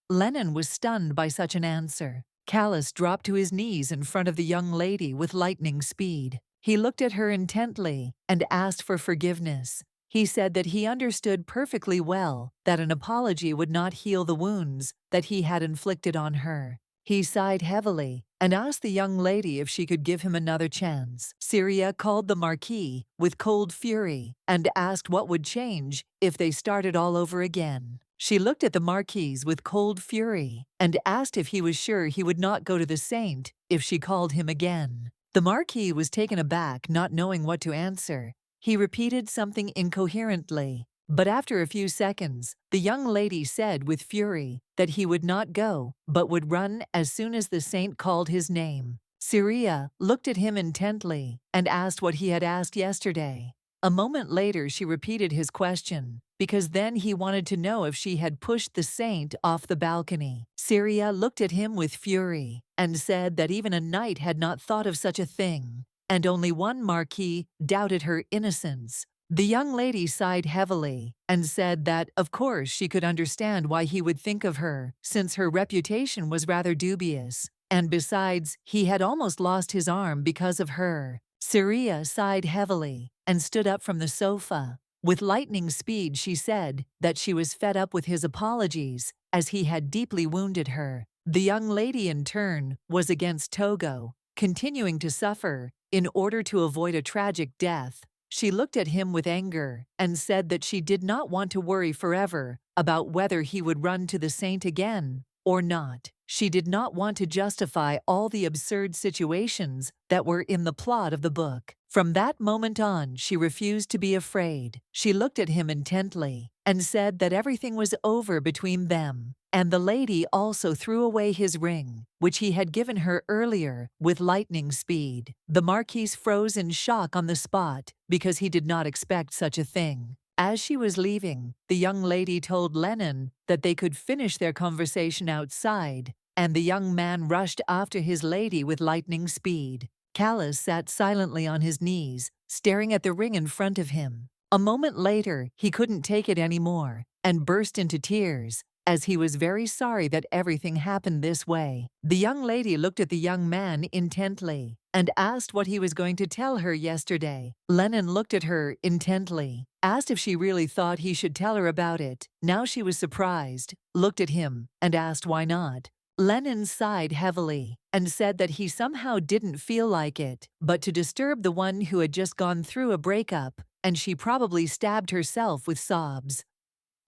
Lena was stunned by such an answer. Callus dropped to his knees in front of the young lady with lightning speed. He looked at her intently and asked for forgiveness. He said that he understood perfectly well that an apology would not heal the wounds that he had inflicted on her. He sighed heavily and asked the young lady if she could give him another chance. Syria called the Marquis with cold fury and asked what would change if they started all over again. She looked at the Marquis with cold fury and asked if he was sure he would not go to the Saint if she called him again. The Marquis was taken aback, not knowing what to answer. He repeated something incoherently, but after a few seconds, the young lady said with fury that he would not go, but would run as soon as the Saint called his name. Syria looked at him intently and asked what he had asked yesterday. A moment later she repeated his question, because then he wanted to know if she had pushed the Saint off the balcony. Syria looked at him with fury and said that even a knight had not thought of such a thing, and only one Marquis doubted her innocence. The young lady sighed heavily and said that, of course, she could understand why he would think of her, since her reputation was rather dubious, and besides, he had almost lost his arm because of her. Syria sighed heavily and stood up from the sofa. With lightning speed, she said that she was fed up with his apologies, as he had deeply wounded her. The young lady, in turn, was against Togo, continuing to suffer in order to avoid a tragic death. She looked at him with anger and said that she did not want to worry forever about whether he would run to the Saint again or not. She did not want to justify all the absurd situations that were in the plot of the book. From that moment on, she refused to be afraid. She looked at him intently and said that everything was over between them, and the lady also threw away his ring, which he had given her earlier, with lightning speed. The Marquis froze in shock on the spot because he did not expect such a thing. As she was leaving, the young lady told Lena that they could finish their conversation outside, and the young man rushed after his lady with lightning speed. Callus sat silently on his knees, staring at the ring in front of him. A moment later, he couldn't take it anymore and burst into tears, as he was very sorry that everything happened this way. The young lady looked at the young man intently and asked what he was going to tell her yesterday. Lena looked at her intently, asked if she really thought he should tell her about it. Now she was surprised, looked at him, and asked why not. Lena sighed heavily and said that he somehow didn't feel like it, but to disturb the one who had just gone through a breakup, and she probably stabbed herself with sobs.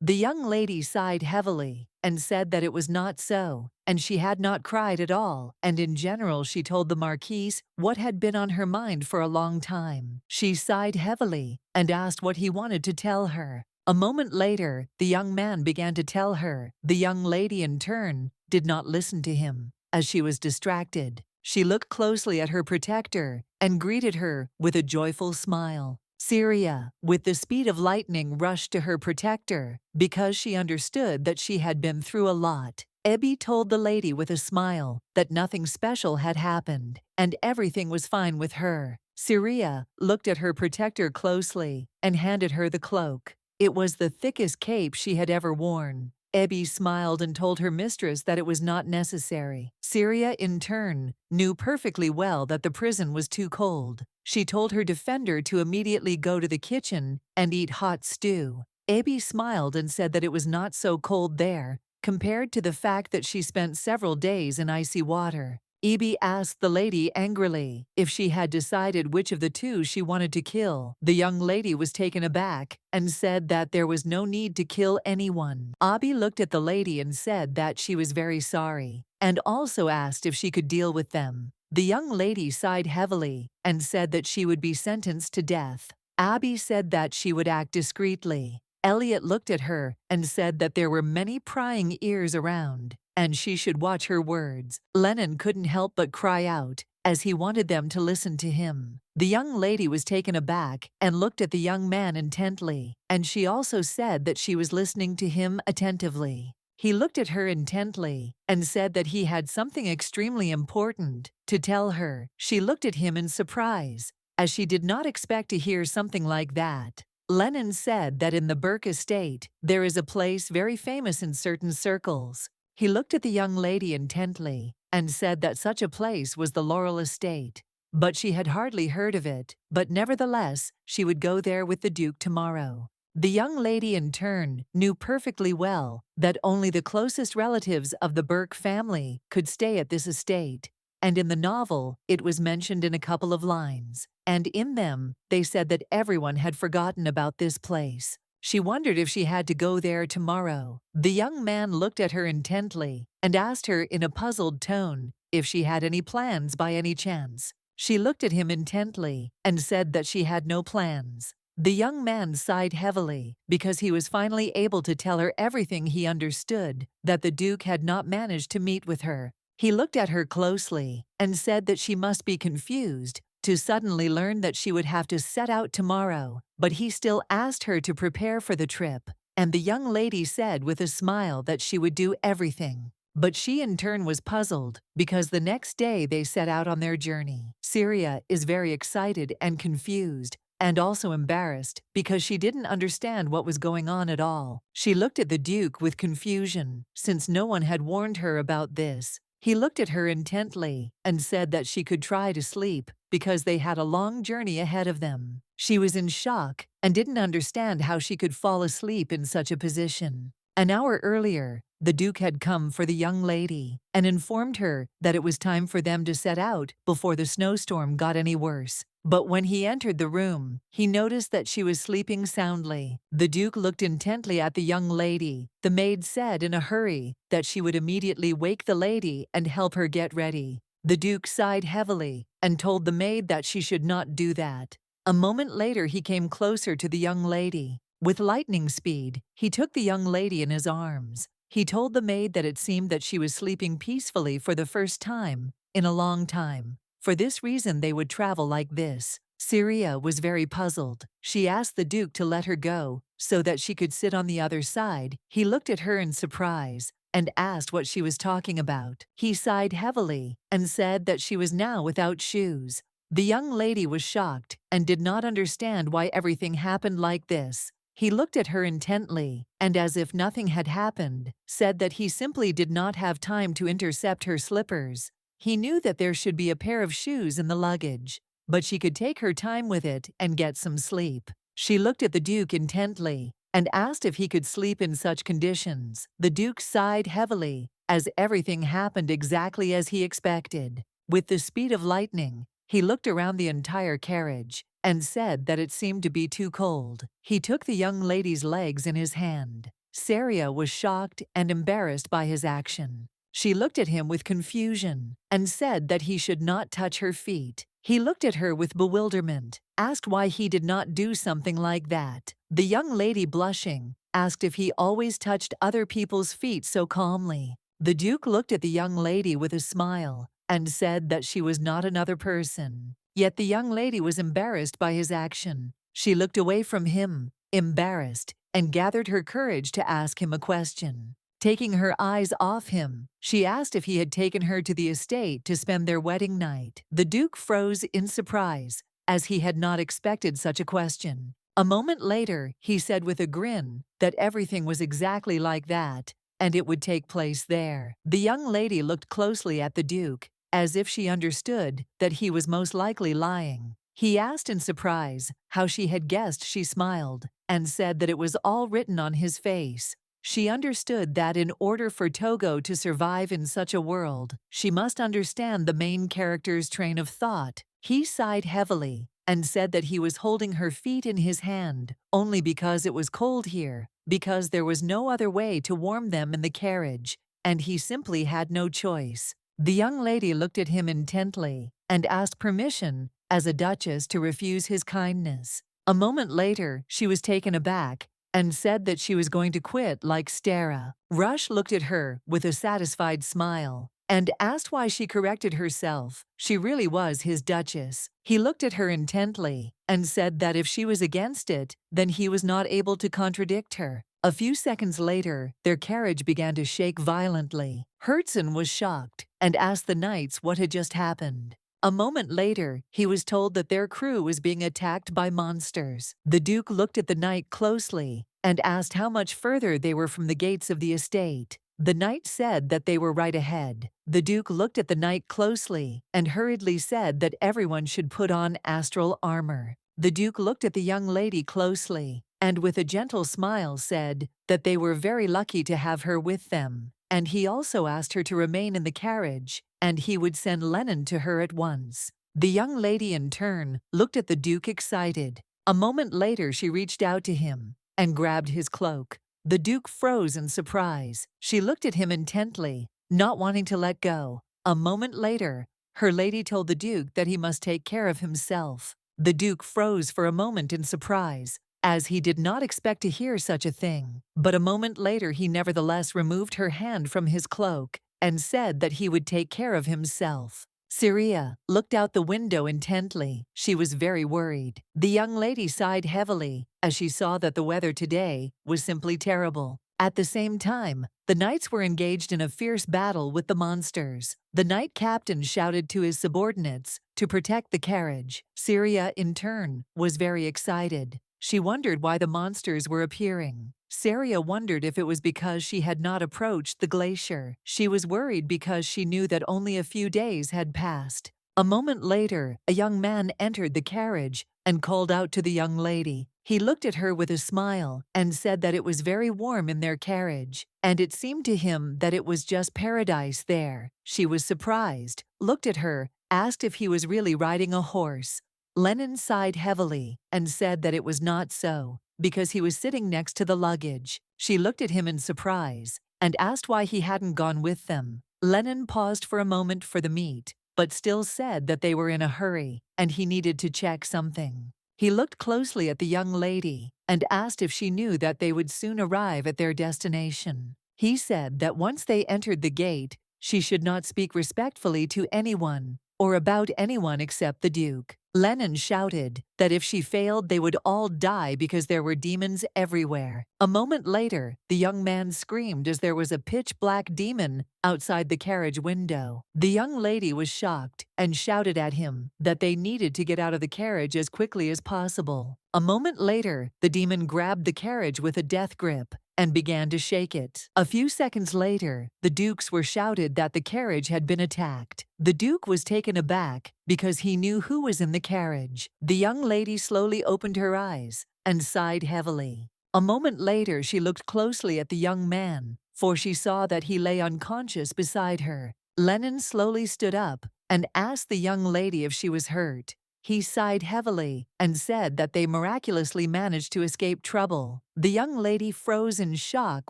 The young lady sighed heavily and said that it was not so, and she had not cried at all, and in general she told the Marquis what had been on her mind for a long time. She sighed heavily and asked what he wanted to tell her. A moment later, the young man began to tell her. The young lady, in turn, did not listen to him, as she was distracted. She looked closely at her protector and greeted her with a joyful smile. Syria, with the speed of lightning, rushed to her protector because she understood that she had been through a lot. Ebby told the lady with a smile that nothing special had happened and everything was fine with her. Syria looked at her protector closely and handed her the cloak. It was the thickest cape she had ever worn. Ebby smiled and told her mistress that it was not necessary. Syria, in turn, knew perfectly well that the prison was too cold. She told her defender to immediately go to the kitchen and eat hot stew. Ebby smiled and said that it was not so cold there, compared to the fact that she spent several days in icy water. Ebby asked the lady angrily if she had decided which of the two she wanted to kill. The young lady was taken aback and said that there was no need to kill anyone. Abby looked at the lady and said that she was very sorry, and also asked if she could deal with them. The young lady sighed heavily and said that she would be sentenced to death. Abby said that she would act discreetly Elliot looked at her and said that there were many prying ears around, and she should watch her words. Lennon couldn't help but cry out, as he wanted them to listen to him. The young lady was taken aback and looked at the young man intently, and she also said that she was listening to him attentively. He looked at her intently and said that he had something extremely important to tell her. She looked at him in surprise, as she did not expect to hear something like that. Lennon said that in the Burke estate, there is a place very famous in certain circles. He looked at the young lady intently and said that such a place was the Laurel estate. But she had hardly heard of it, but nevertheless, she would go there with the Duke tomorrow. The young lady in turn knew perfectly well that only the closest relatives of the Burke family could stay at this estate, and in the novel it was mentioned in a couple of lines, and in them they said that everyone had forgotten about this place. She wondered if she had to go there tomorrow. The young man looked at her intently and asked her in a puzzled tone if she had any plans by any chance. She looked at him intently and said that she had no plans. The young man sighed heavily because he was finally able to tell her everything he understood, that the Duke had not managed to meet with her. He looked at her closely and said that she must be confused to suddenly learn that she would have to set out tomorrow, but he still asked her to prepare for the trip, and the young lady said with a smile that she would do everything. But she in turn was puzzled because the next day they set out on their journey. Syria is very excited and confused, and also embarrassed because she didn't understand what was going on at all. She looked at the Duke with confusion, since no one had warned her about this. He looked at her intently and said that she could try to sleep because they had a long journey ahead of them. She was in shock and didn't understand how she could fall asleep in such a position. An hour earlier, the Duke had come for the young lady and informed her that it was time for them to set out before the snowstorm got any worse. But when he entered the room, he noticed that she was sleeping soundly. The Duke looked intently at the young lady. The maid said in a hurry that she would immediately wake the lady and help her get ready. The Duke sighed heavily and told the maid that she should not do that. A moment later he came closer to the young lady. With lightning speed, he took the young lady in his arms. He told the maid that it seemed that she was sleeping peacefully for the first time in a long time. For this reason they would travel like this. Syria was very puzzled. She asked the Duke to let her go so that she could sit on the other side. He looked at her in surprise and asked what she was talking about. He sighed heavily and said that she was now without shoes. The young lady was shocked and did not understand why everything happened like this. He looked at her intently and, as if nothing had happened, said that he simply did not have time to intercept her slippers. He knew that there should be a pair of shoes in the luggage, but she could take her time with it and get some sleep. She looked at the Duke intently and asked if he could sleep in such conditions. The Duke sighed heavily, as everything happened exactly as he expected. With the speed of lightning, he looked around the entire carriage and said that it seemed to be too cold. He took the young lady's legs in his hand. Syria was shocked and embarrassed by his action. She looked at him with confusion and said that he should not touch her feet. He looked at her with bewilderment, asked why he did not do something like that. The young lady, blushing, asked if he always touched other people's feet so calmly. The Duke looked at the young lady with a smile and said that she was not another person. Yet the young lady was embarrassed by his action. She looked away from him, embarrassed, and gathered her courage to ask him a question. Taking her eyes off him, she asked if he had taken her to the estate to spend their wedding night. The Duke froze in surprise, as he had not expected such a question. A moment later, he said with a grin that everything was exactly like that, and it would take place there. The young lady looked closely at the Duke, as if she understood that he was most likely lying. He asked in surprise how she had guessed. She smiled and said that it was all written on his face. She understood that in order for Togo to survive in such a world, she must understand the main character's train of thought. He sighed heavily and said that he was holding her feet in his hand only because it was cold here, because there was no other way to warm them in the carriage, and he simply had no choice. The young lady looked at him intently and asked permission as a duchess to refuse his kindness. A moment later, she was taken aback and said that she was going to quit like Stara. Rush looked at her with a satisfied smile and asked why she corrected herself. She really was his duchess. He looked at her intently and said that if she was against it, then he was not able to contradict her. A few seconds later, their carriage began to shake violently. Herzen was shocked and asked the knights what had just happened. A moment later, he was told that their crew was being attacked by monsters. The Duke looked at the knight closely and asked how much further they were from the gates of the estate. The knight said that they were right ahead. The Duke looked at the knight closely and hurriedly said that everyone should put on astral armor. The Duke looked at the young lady closely and with a gentle smile said that they were very lucky to have her with them. And he also asked her to remain in the carriage, and he would send Lena to her at once. The young lady in turn looked at the Duke excited. A moment later she reached out to him and grabbed his cloak. The Duke froze in surprise. She looked at him intently, not wanting to let go. A moment later, her lady told the Duke that he must take care of himself. The Duke froze for a moment in surprise, as he did not expect to hear such a thing. But a moment later he nevertheless removed her hand from his cloak and said that he would take care of himself. Syria looked out the window intently. She was very worried. The young lady sighed heavily as she saw that the weather today was simply terrible. At the same time, the knights were engaged in a fierce battle with the monsters. The knight captain shouted to his subordinates to protect the carriage. Syria, in turn, was very excited. She wondered why the monsters were appearing. Syria wondered if it was because she had not approached the glacier. She was worried because she knew that only a few days had passed. A moment later, a young man entered the carriage and called out to the young lady. He looked at her with a smile and said that it was very warm in their carriage, and it seemed to him that it was just paradise there. She was surprised, looked at her, asked if he was really riding a horse. Lena sighed heavily and said that it was not so, because he was sitting next to the luggage. She looked at him in surprise and asked why he hadn't gone with them. Lena paused for a moment for the meat, but still said that they were in a hurry and he needed to check something. He looked closely at the young lady and asked if she knew that they would soon arrive at their destination. He said that once they entered the gate, she should not speak respectfully to anyone or about anyone except the Duke. Lena shouted that if she failed, they would all die because there were demons everywhere. A moment later, the young man screamed as there was a pitch-black demon outside the carriage window. The young lady was shocked and shouted at him that they needed to get out of the carriage as quickly as possible. A moment later, the demon grabbed the carriage with a death grip and began to shake it. A few seconds later, the Dukes were shouted that the carriage had been attacked. The Duke was taken aback because he knew who was in the carriage. The young lady slowly opened her eyes and sighed heavily. A moment later, she looked closely at the young man, for she saw that he lay unconscious beside her. Lena slowly stood up and asked the young lady if she was hurt. He sighed heavily and said that they miraculously managed to escape trouble. The young lady froze in shock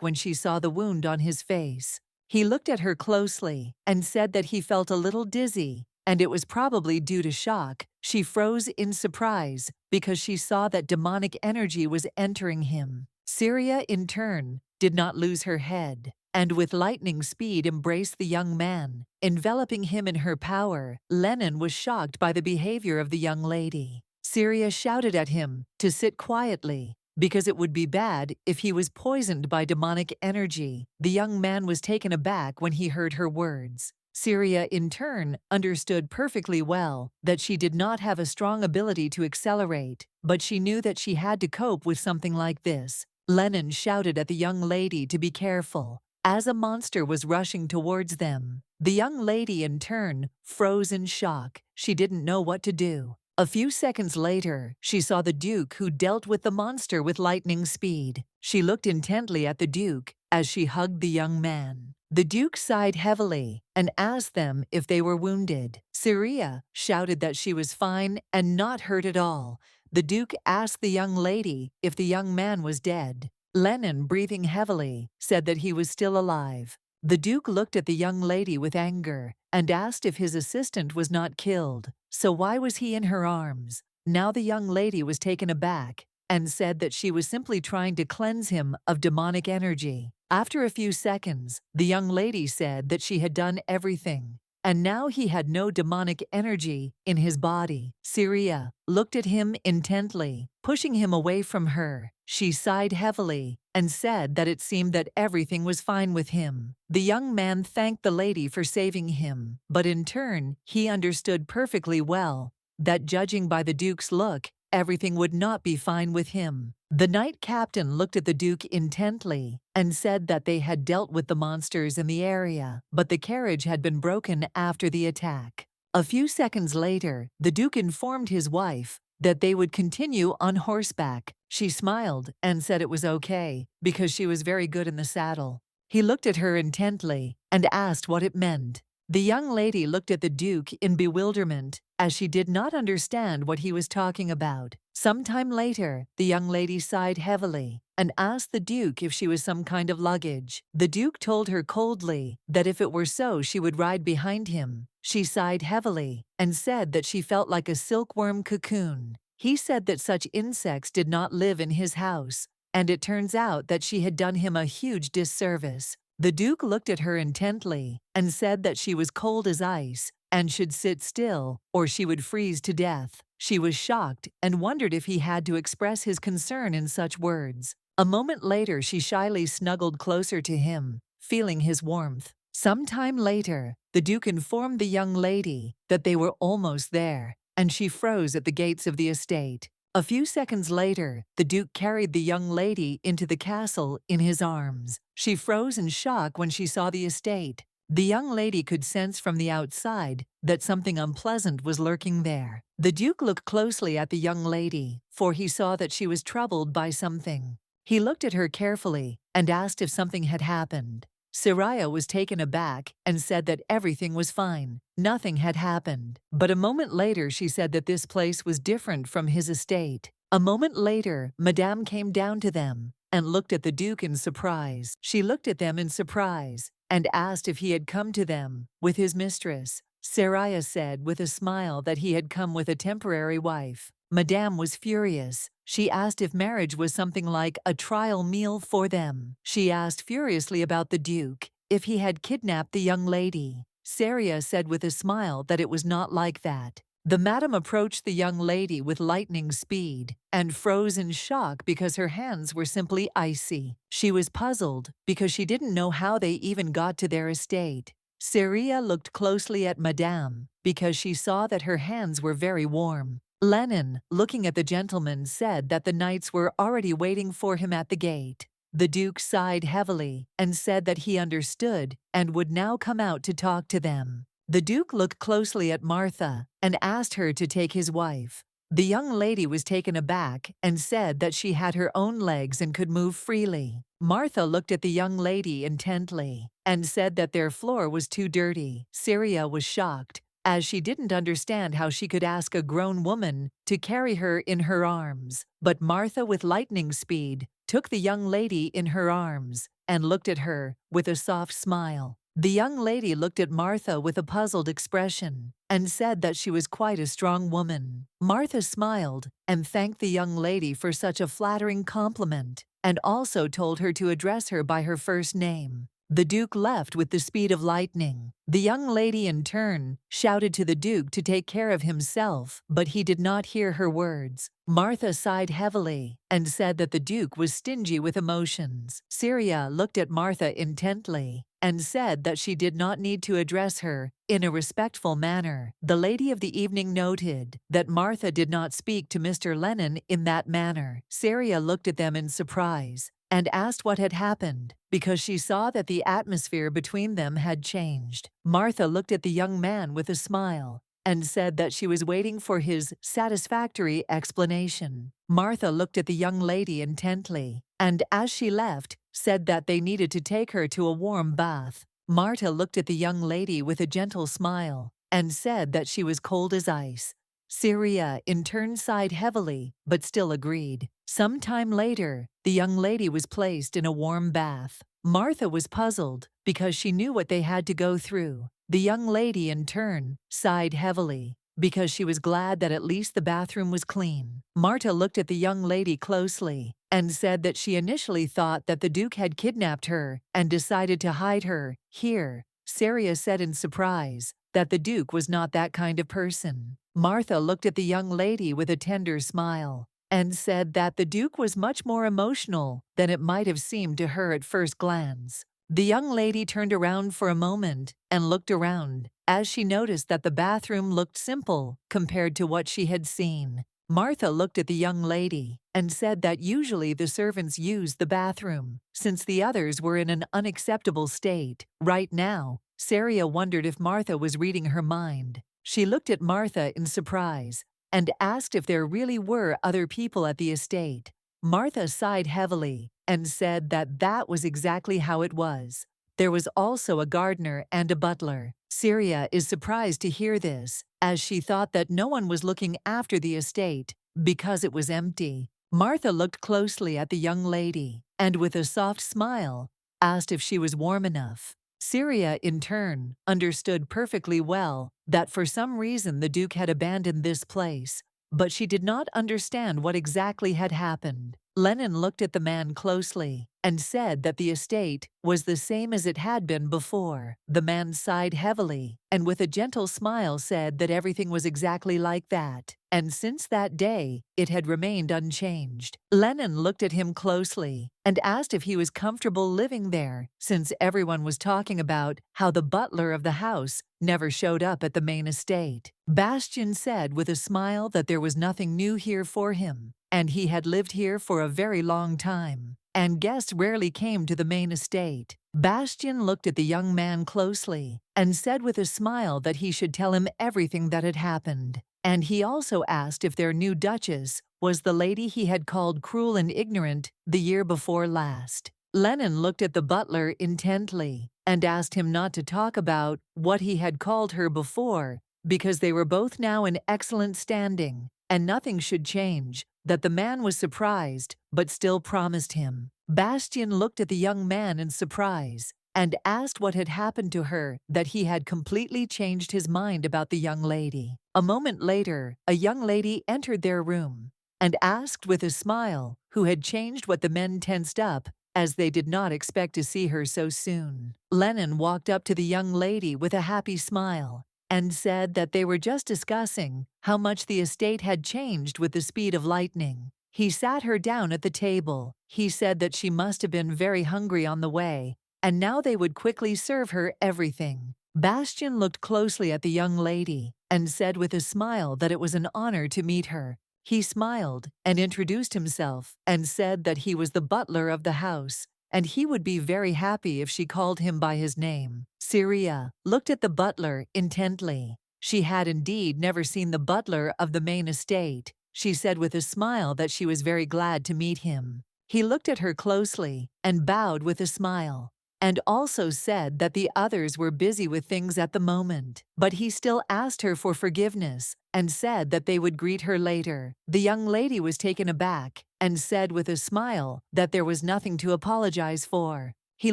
when she saw the wound on his face. He looked at her closely and said that he felt a little dizzy, and it was probably due to shock. She froze in surprise because she saw that demonic energy was entering him. Syria, in turn, did not lose her head, and with lightning speed embraced the young man, enveloping him in her power. Lena was shocked by the behavior of the young lady. Syria shouted at him to sit quietly, because it would be bad if he was poisoned by demonic energy. The young man was taken aback when he heard her words. Syria, in turn, understood perfectly well that she did not have a strong ability to accelerate, but she knew that she had to cope with something like this. Lena shouted at the young lady to be careful, as a monster was rushing towards them. The young lady, in turn, froze in shock. She didn't know what to do. A few seconds later, she saw the Duke, who dealt with the monster with lightning speed. She looked intently at the Duke as she hugged the young man. The Duke sighed heavily and asked them if they were wounded. Syria shouted that she was fine and not hurt at all. The Duke asked the young lady if the young man was dead. Lena, breathing heavily, said that he was still alive. The Duke looked at the young lady with anger and asked if his assistant was not killed. So why was he in her arms? Now the young lady was taken aback and said that she was simply trying to cleanse him of demonic energy. After a few seconds, the young lady said that she had done everything, and now he had no demonic energy in his body. Syria looked at him intently, pushing him away from her. She sighed heavily and said that it seemed that everything was fine with him. The young man thanked the lady for saving him, but in turn, he understood perfectly well that judging by the Duke's look, everything would not be fine with him. The knight captain looked at the Duke intently and said that they had dealt with the monsters in the area, but the carriage had been broken after the attack. A few seconds later, the Duke informed his wife that they would continue on horseback. She smiled and said it was okay, because she was very good in the saddle. He looked at her intently and asked what it meant. The young lady looked at the Duke in bewilderment, as she did not understand what he was talking about. Some time later, the young lady sighed heavily and asked the Duke if she was some kind of luggage. The Duke told her coldly that if it were so, she would ride behind him. She sighed heavily and said that she felt like a silkworm cocoon. He said that such insects did not live in his house, and it turns out that she had done him a huge disservice. The Duke looked at her intently and said that she was cold as ice and should sit still or she would freeze to death. She was shocked and wondered if he had to express his concern in such words. A moment later, she shyly snuggled closer to him, feeling his warmth. Some time later, the Duke informed the young lady that they were almost there, and she froze at the gates of the estate. A few seconds later, the Duke carried the young lady into the castle in his arms. She froze in shock when she saw the estate. The young lady could sense from the outside that something unpleasant was lurking there. The Duke looked closely at the young lady, for he saw that she was troubled by something. He looked at her carefully and asked if something had happened. Syria was taken aback and said that everything was fine. Nothing had happened. But a moment later, she said that this place was different from his estate. A moment later, Madame came down to them and looked at the Duke in surprise. She looked at them in surprise and asked if he had come to them with his mistress. Syria said with a smile that he had come with a temporary wife. Madame was furious. She asked if marriage was something like a trial meal for them. She asked furiously about the Duke, if he had kidnapped the young lady. Syria said with a smile that it was not like that. The madam approached the young lady with lightning speed and froze in shock because her hands were simply icy. She was puzzled because she didn't know how they even got to their estate. Syria looked closely at Madame because she saw that her hands were very warm. Lena, looking at the gentleman, said that the knights were already waiting for him at the gate. The Duke sighed heavily and said that he understood and would now come out to talk to them. The Duke looked closely at Martha and asked her to take his wife. The young lady was taken aback and said that she had her own legs and could move freely. Martha looked at the young lady intently and said that their floor was too dirty. Syria was shocked, as she didn't understand how she could ask a grown woman to carry her in her arms. But Martha, with lightning speed, took the young lady in her arms and looked at her with a soft smile. The young lady looked at Martha with a puzzled expression and said that she was quite a strong woman. Martha smiled and thanked the young lady for such a flattering compliment and also told her to address her by her first name. The Duke left with the speed of lightning. The young lady, in turn, shouted to the Duke to take care of himself, but he did not hear her words. Martha sighed heavily and said that the Duke was stingy with emotions. Syria looked at Martha intently and said that she did not need to address her in a respectful manner. The lady of the evening noted that Martha did not speak to Mr. Lena in that manner. Syria looked at them in surprise and asked what had happened, because she saw that the atmosphere between them had changed. Martha looked at the young man with a smile and said that she was waiting for his satisfactory explanation. Martha looked at the young lady intently, and as she left, said that they needed to take her to a warm bath. Martha looked at the young lady with a gentle smile and said that she was cold as ice. Syria, in turn, sighed heavily, but still agreed. Some time later, the young lady was placed in a warm bath. Martha was puzzled because she knew what they had to go through. The young lady, in turn, sighed heavily because she was glad that at least the bathroom was clean. Marta looked at the young lady closely and said that she initially thought that the Duke had kidnapped her and decided to hide her here. Saria said in surprise that the Duke was not that kind of person. Martha looked at the young lady with a tender smile and said that the Duke was much more emotional than it might have seemed to her at first glance. The young lady turned around for a moment and looked around as she noticed that the bathroom looked simple compared to what she had seen. Martha looked at the young lady and said that usually the servants used the bathroom, since the others were in an unacceptable state. Right now, Saria wondered if Martha was reading her mind. She looked at Martha in surprise and asked if there really were other people at the estate. Martha sighed heavily and said that that was exactly how it was. There was also a gardener and a butler. Saria is surprised to hear this, as she thought that no one was looking after the estate because it was empty. Martha looked closely at the young lady and with a soft smile asked if she was warm enough. Saria, in turn, understood perfectly well that for some reason the Duke had abandoned this place, but she did not understand what exactly had happened. Lenin looked at the man closely and said that the estate was the same as it had been before. The man sighed heavily and with a gentle smile said that everything was exactly like that, and since that day, it had remained unchanged. Lenin looked at him closely and asked if he was comfortable living there, since everyone was talking about how the butler of the house never showed up at the main estate. Bastian said with a smile that there was nothing new here for him, and he had lived here for a very long time, and guests rarely came to the main estate. Bastian looked at the young man closely and said with a smile that he should tell him everything that had happened, and he also asked if their new duchess was the lady he had called cruel and ignorant the year before last. Lenin looked at the butler intently and asked him not to talk about what he had called her before, because they were both now in excellent standing, and nothing should change. That the man was surprised, but still promised him. Bastian looked at the young man in surprise and asked what had happened to her that he had completely changed his mind about the young lady. A moment later, a young lady entered their room and asked with a smile, who had changed what the men tensed up, as they did not expect to see her so soon. Lenin walked up to the young lady with a happy smile and said that they were just discussing how much the estate had changed with the speed of lightning. He sat her down at the table. He said that she must have been very hungry on the way, and now they would quickly serve her everything. Bastian looked closely at the young lady and said with a smile that it was an honor to meet her. He smiled and introduced himself and said that he was the butler of the house, and he would be very happy if she called him by his name. Saria looked at the butler intently. She had indeed never seen the butler of the main estate. She said with a smile that she was very glad to meet him. He looked at her closely and bowed with a smile, and also said that the others were busy with things at the moment, but he still asked her for forgiveness and said that they would greet her later. The young lady was taken aback and said with a smile that there was nothing to apologize for. He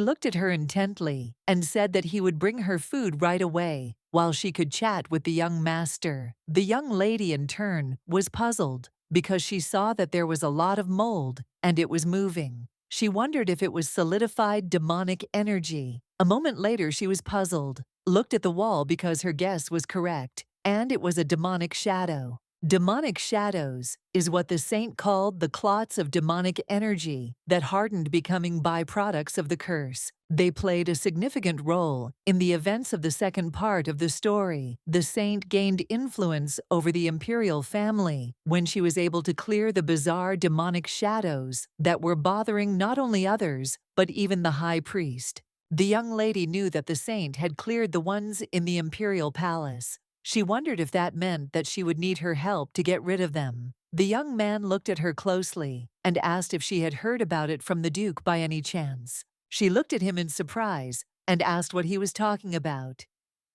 looked at her intently and said that he would bring her food right away while she could chat with the young master. The young lady, in turn, was puzzled because she saw that there was a lot of mold and it was moving. She wondered if it was solidified demonic energy. A moment later, she was puzzled, looked at the wall because her guess was correct, and it was a demonic shadow. Demonic shadows is what the saint called the clots of demonic energy that hardened, becoming byproducts of the curse. They played a significant role in the events of the second part of the story. The saint gained influence over the imperial family when she was able to clear the bizarre demonic shadows that were bothering not only others, but even the high priest. The young lady knew that the saint had cleared the ones in the imperial palace. She wondered if that meant that she would need her help to get rid of them. The young man looked at her closely and asked if she had heard about it from the Duke by any chance. She looked at him in surprise and asked what he was talking about.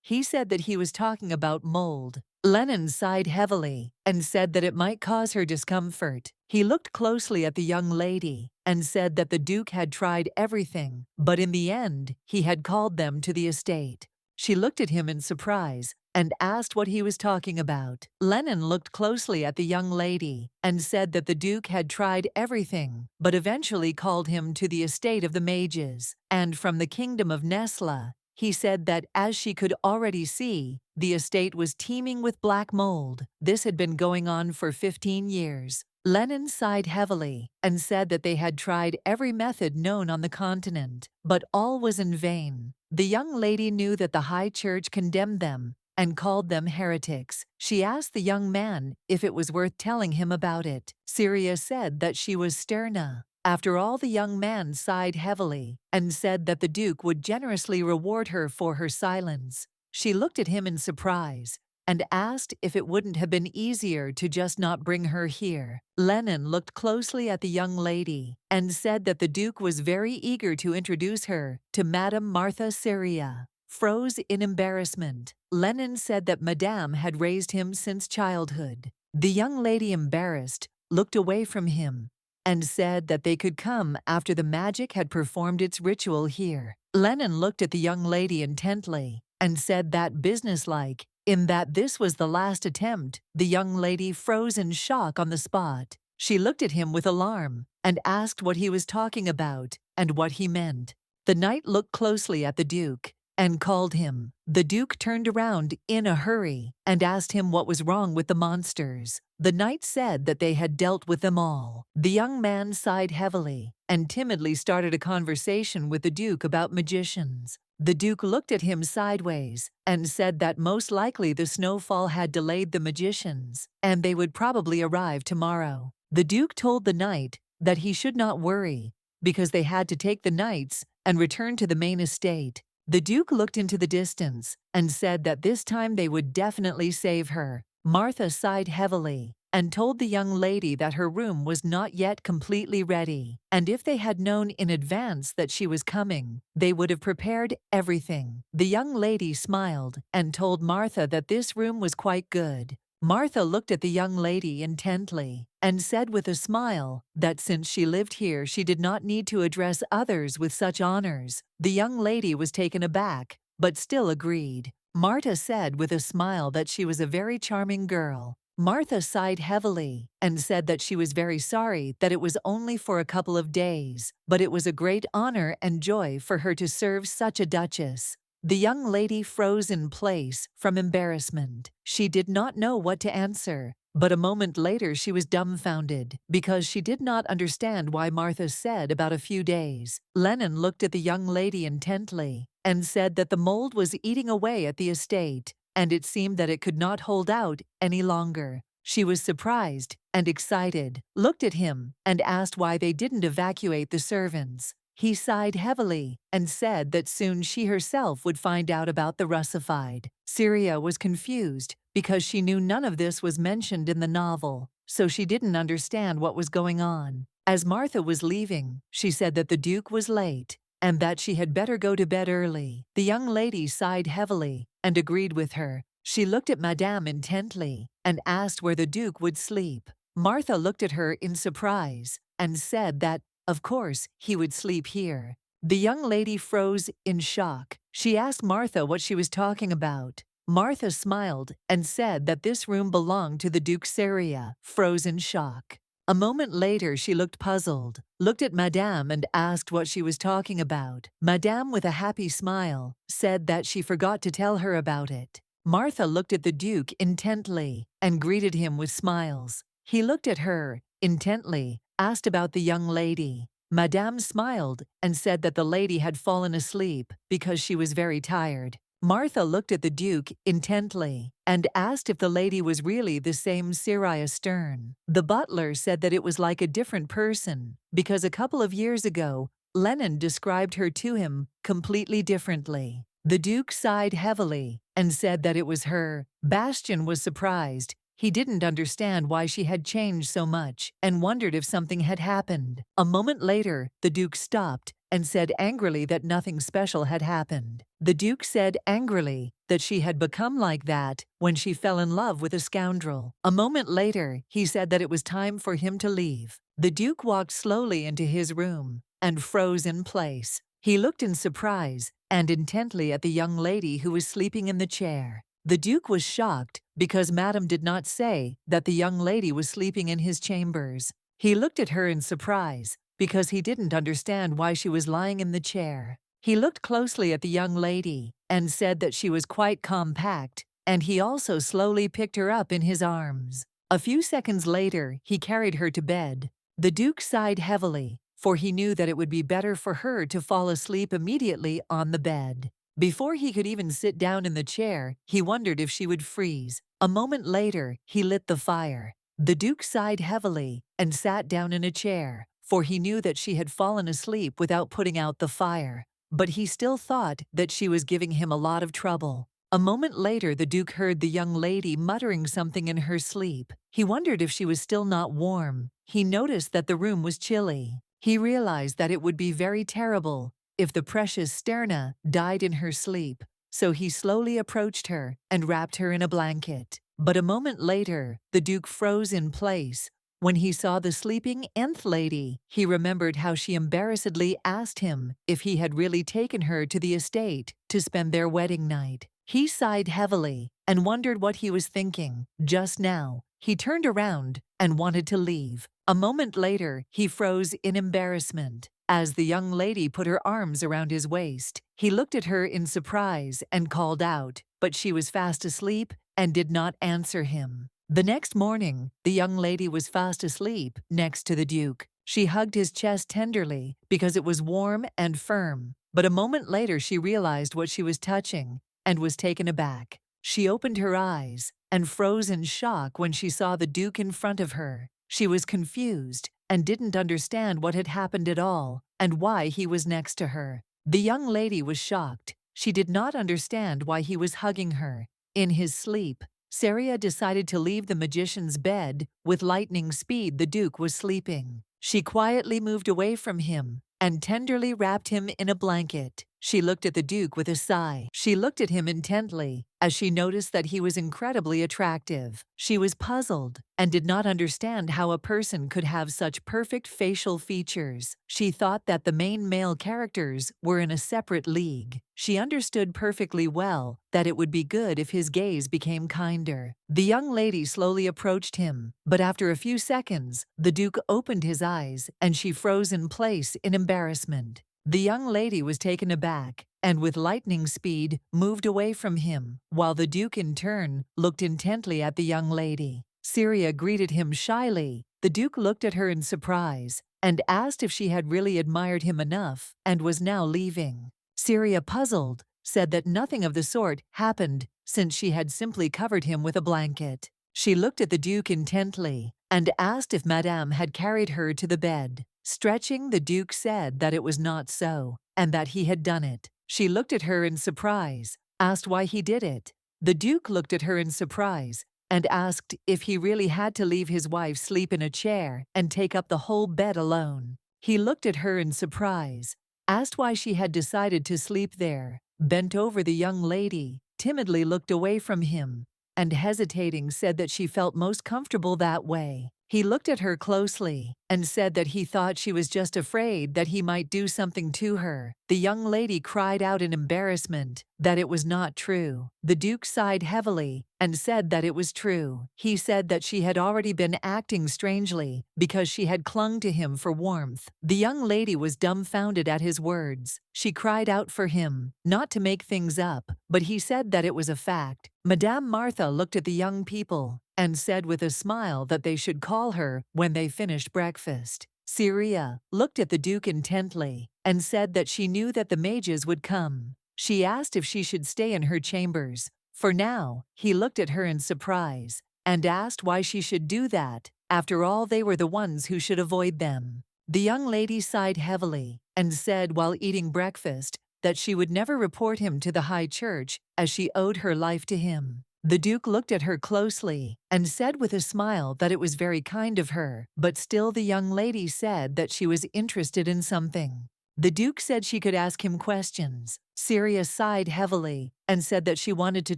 He said that he was talking about mold. Lenin sighed heavily and said that it might cause her discomfort. He looked closely at the young lady and said that the Duke had tried everything, but in the end, he had called them to the estate. She looked at him in surprise and asked what he was talking about. Lennon looked closely at the young lady and said that the Duke had tried everything, but eventually called him to the estate of the mages, and from the kingdom of Nesla. He said that, as she could already see, the estate was teeming with black mold. This had been going on for 15 years. Lennon sighed heavily and said that they had tried every method known on the continent, but all was in vain. The young lady knew that the High Church condemned them and called them heretics. She asked the young man if it was worth telling him about it. Syria said that she was sterna. After all, the young man sighed heavily and said that the Duke would generously reward her for her silence. She looked at him in surprise and asked if it wouldn't have been easier to just not bring her here. Lennon looked closely at the young lady and said that the Duke was very eager to introduce her to Madame Martha Syria. Froze in embarrassment. Lennon said that Madame had raised him since childhood. The young lady, embarrassed, looked away from him and said that they could come after the magic had performed its ritual here. Lennon looked at the young lady intently and said that, businesslike, in that this was the last attempt. The young lady froze in shock on the spot. She looked at him with alarm and asked what he was talking about and what he meant. The knight looked closely at the Duke and called him. The Duke turned around in a hurry and asked him what was wrong with the monsters. The knight said that they had dealt with them all. The young man sighed heavily and timidly started a conversation with the Duke about magicians. The Duke looked at him sideways and said that most likely the snowfall had delayed the magicians, and they would probably arrive tomorrow. The Duke told the knight that he should not worry, because they had to take the knights and return to the main estate. The Duke looked into the distance and said that this time they would definitely save her. Martha sighed heavily and told the young lady that her room was not yet completely ready, and if they had known in advance that she was coming, they would have prepared everything. The young lady smiled and told Martha that this room was quite good. Martha looked at the young lady intently and said with a smile that since she lived here, she did not need to address others with such honors. The young lady was taken aback, but still agreed. Martha said with a smile that she was a very charming girl. Martha sighed heavily and said that she was very sorry that it was only for a couple of days, but it was a great honor and joy for her to serve such a duchess. The young lady froze in place from embarrassment. She did not know what to answer, but a moment later she was dumbfounded because she did not understand why Martha said about a few days. Lennon looked at the young lady intently and said that the mold was eating away at the estate, and it seemed that it could not hold out any longer. She was surprised and excited, looked at him, and asked why they didn't evacuate the servants. He sighed heavily and said that soon she herself would find out about the Russified. Syria was confused because she knew none of this was mentioned in the novel, so she didn't understand what was going on. As Martha was leaving, she said that the Duke was late and that she had better go to bed early. The young lady sighed heavily and agreed with her. She looked at Madame intently and asked where the Duke would sleep. Martha looked at her in surprise and said that, of course, he would sleep here. The young lady froze in shock. She asked Martha what she was talking about. Martha smiled and said that this room belonged to the Duke. Syria froze in shock. A moment later she looked puzzled, looked at Madame and asked what she was talking about. Madame, with a happy smile, said that she forgot to tell her about it. Martha looked at the Duke intently and greeted him with smiles. He looked at her intently, asked about the young lady. Madame smiled and said that the lady had fallen asleep because she was very tired. Martha looked at the Duke intently and asked if the lady was really the same Syria Stern. The butler said that it was like a different person because a couple of years ago, Lennon described her to him completely differently. The Duke sighed heavily and said that it was her. Bastian was surprised. He didn't understand why she had changed so much and wondered if something had happened. A moment later, the Duke stopped and said angrily that nothing special had happened. The Duke said angrily that she had become like that when she fell in love with a scoundrel. A moment later, he said that it was time for him to leave. The Duke walked slowly into his room and froze in place. He looked in surprise and intently at the young lady who was sleeping in the chair. The Duke was shocked because Madame did not say that the young lady was sleeping in his chambers. He looked at her in surprise because he didn't understand why she was lying in the chair. He looked closely at the young lady and said that she was quite compact, and he also slowly picked her up in his arms. A few seconds later, he carried her to bed. The Duke sighed heavily, for he knew that it would be better for her to fall asleep immediately on the bed. Before he could even sit down in the chair, he wondered if she would freeze. A moment later, he lit the fire. The Duke sighed heavily and sat down in a chair, for he knew that she had fallen asleep without putting out the fire. But he still thought that she was giving him a lot of trouble. A moment later, the Duke heard the young lady muttering something in her sleep. He wondered if she was still not warm. He noticed that the room was chilly. He realized that it would be very terrible if the precious Sterna died in her sleep, so he slowly approached her and wrapped her in a blanket. But a moment later, the Duke froze in place. When he saw the sleeping Nth lady, he remembered how she embarrassedly asked him if he had really taken her to the estate to spend their wedding night. He sighed heavily and wondered what he was thinking. Just now, he turned around and wanted to leave. A moment later, he froze in embarrassment. As the young lady put her arms around his waist, he looked at her in surprise and called out, but she was fast asleep and did not answer him. The next morning, the young lady was fast asleep next to the Duke. She hugged his chest tenderly because it was warm and firm. But a moment later, she realized what she was touching and was taken aback. She opened her eyes and froze in shock when she saw the Duke in front of her. She was confused and didn't understand what had happened at all and why he was next to her. The young lady was shocked. She did not understand why he was hugging her. In his sleep, Saria decided to leave the magician's bed. With lightning speed, the Duke was sleeping. She quietly moved away from him and tenderly wrapped him in a blanket. She looked at the Duke with a sigh. She looked at him intently as she noticed that he was incredibly attractive. She was puzzled and did not understand how a person could have such perfect facial features. She thought that the main male characters were in a separate league. She understood perfectly well that it would be good if his gaze became kinder. The young lady slowly approached him, but after a few seconds, the Duke opened his eyes and she froze in place in embarrassment. The young lady was taken aback and with lightning speed moved away from him, while the Duke in turn looked intently at the young lady. Saria greeted him shyly. The Duke looked at her in surprise and asked if she had really admired him enough and was now leaving. Saria, puzzled, said that nothing of the sort happened since she had simply covered him with a blanket. She looked at the Duke intently and asked if Madame had carried her to the bed. Stretching, the Duke said that it was not so, and that he had done it. She looked at her in surprise, asked why he did it. The Duke looked at her in surprise and asked if he really had to leave his wife sleep in a chair and take up the whole bed alone. He looked at her in surprise, asked why she had decided to sleep there, bent over the young lady, timidly looked away from him, and hesitating said that she felt most comfortable that way. He looked at her closely and said that he thought she was just afraid that he might do something to her. The young lady cried out in embarrassment that it was not true. The Duke sighed heavily and said that it was true. He said that she had already been acting strangely because she had clung to him for warmth. The young lady was dumbfounded at his words. She cried out for him not to make things up, but he said that it was a fact. Madame Martha looked at the young people and said with a smile that they should call her when they finished breakfast. Saria looked at the Duke intently and said that she knew that the mages would come. She asked if she should stay in her chambers. For now, he looked at her in surprise and asked why she should do that. After all, they were the ones who should avoid them. The young lady sighed heavily and said while eating breakfast that she would never report him to the high church as she owed her life to him. The Duke looked at her closely and said with a smile that it was very kind of her, but still the young lady said that she was interested in something. The Duke said she could ask him questions. Saria sighed heavily and said that she wanted to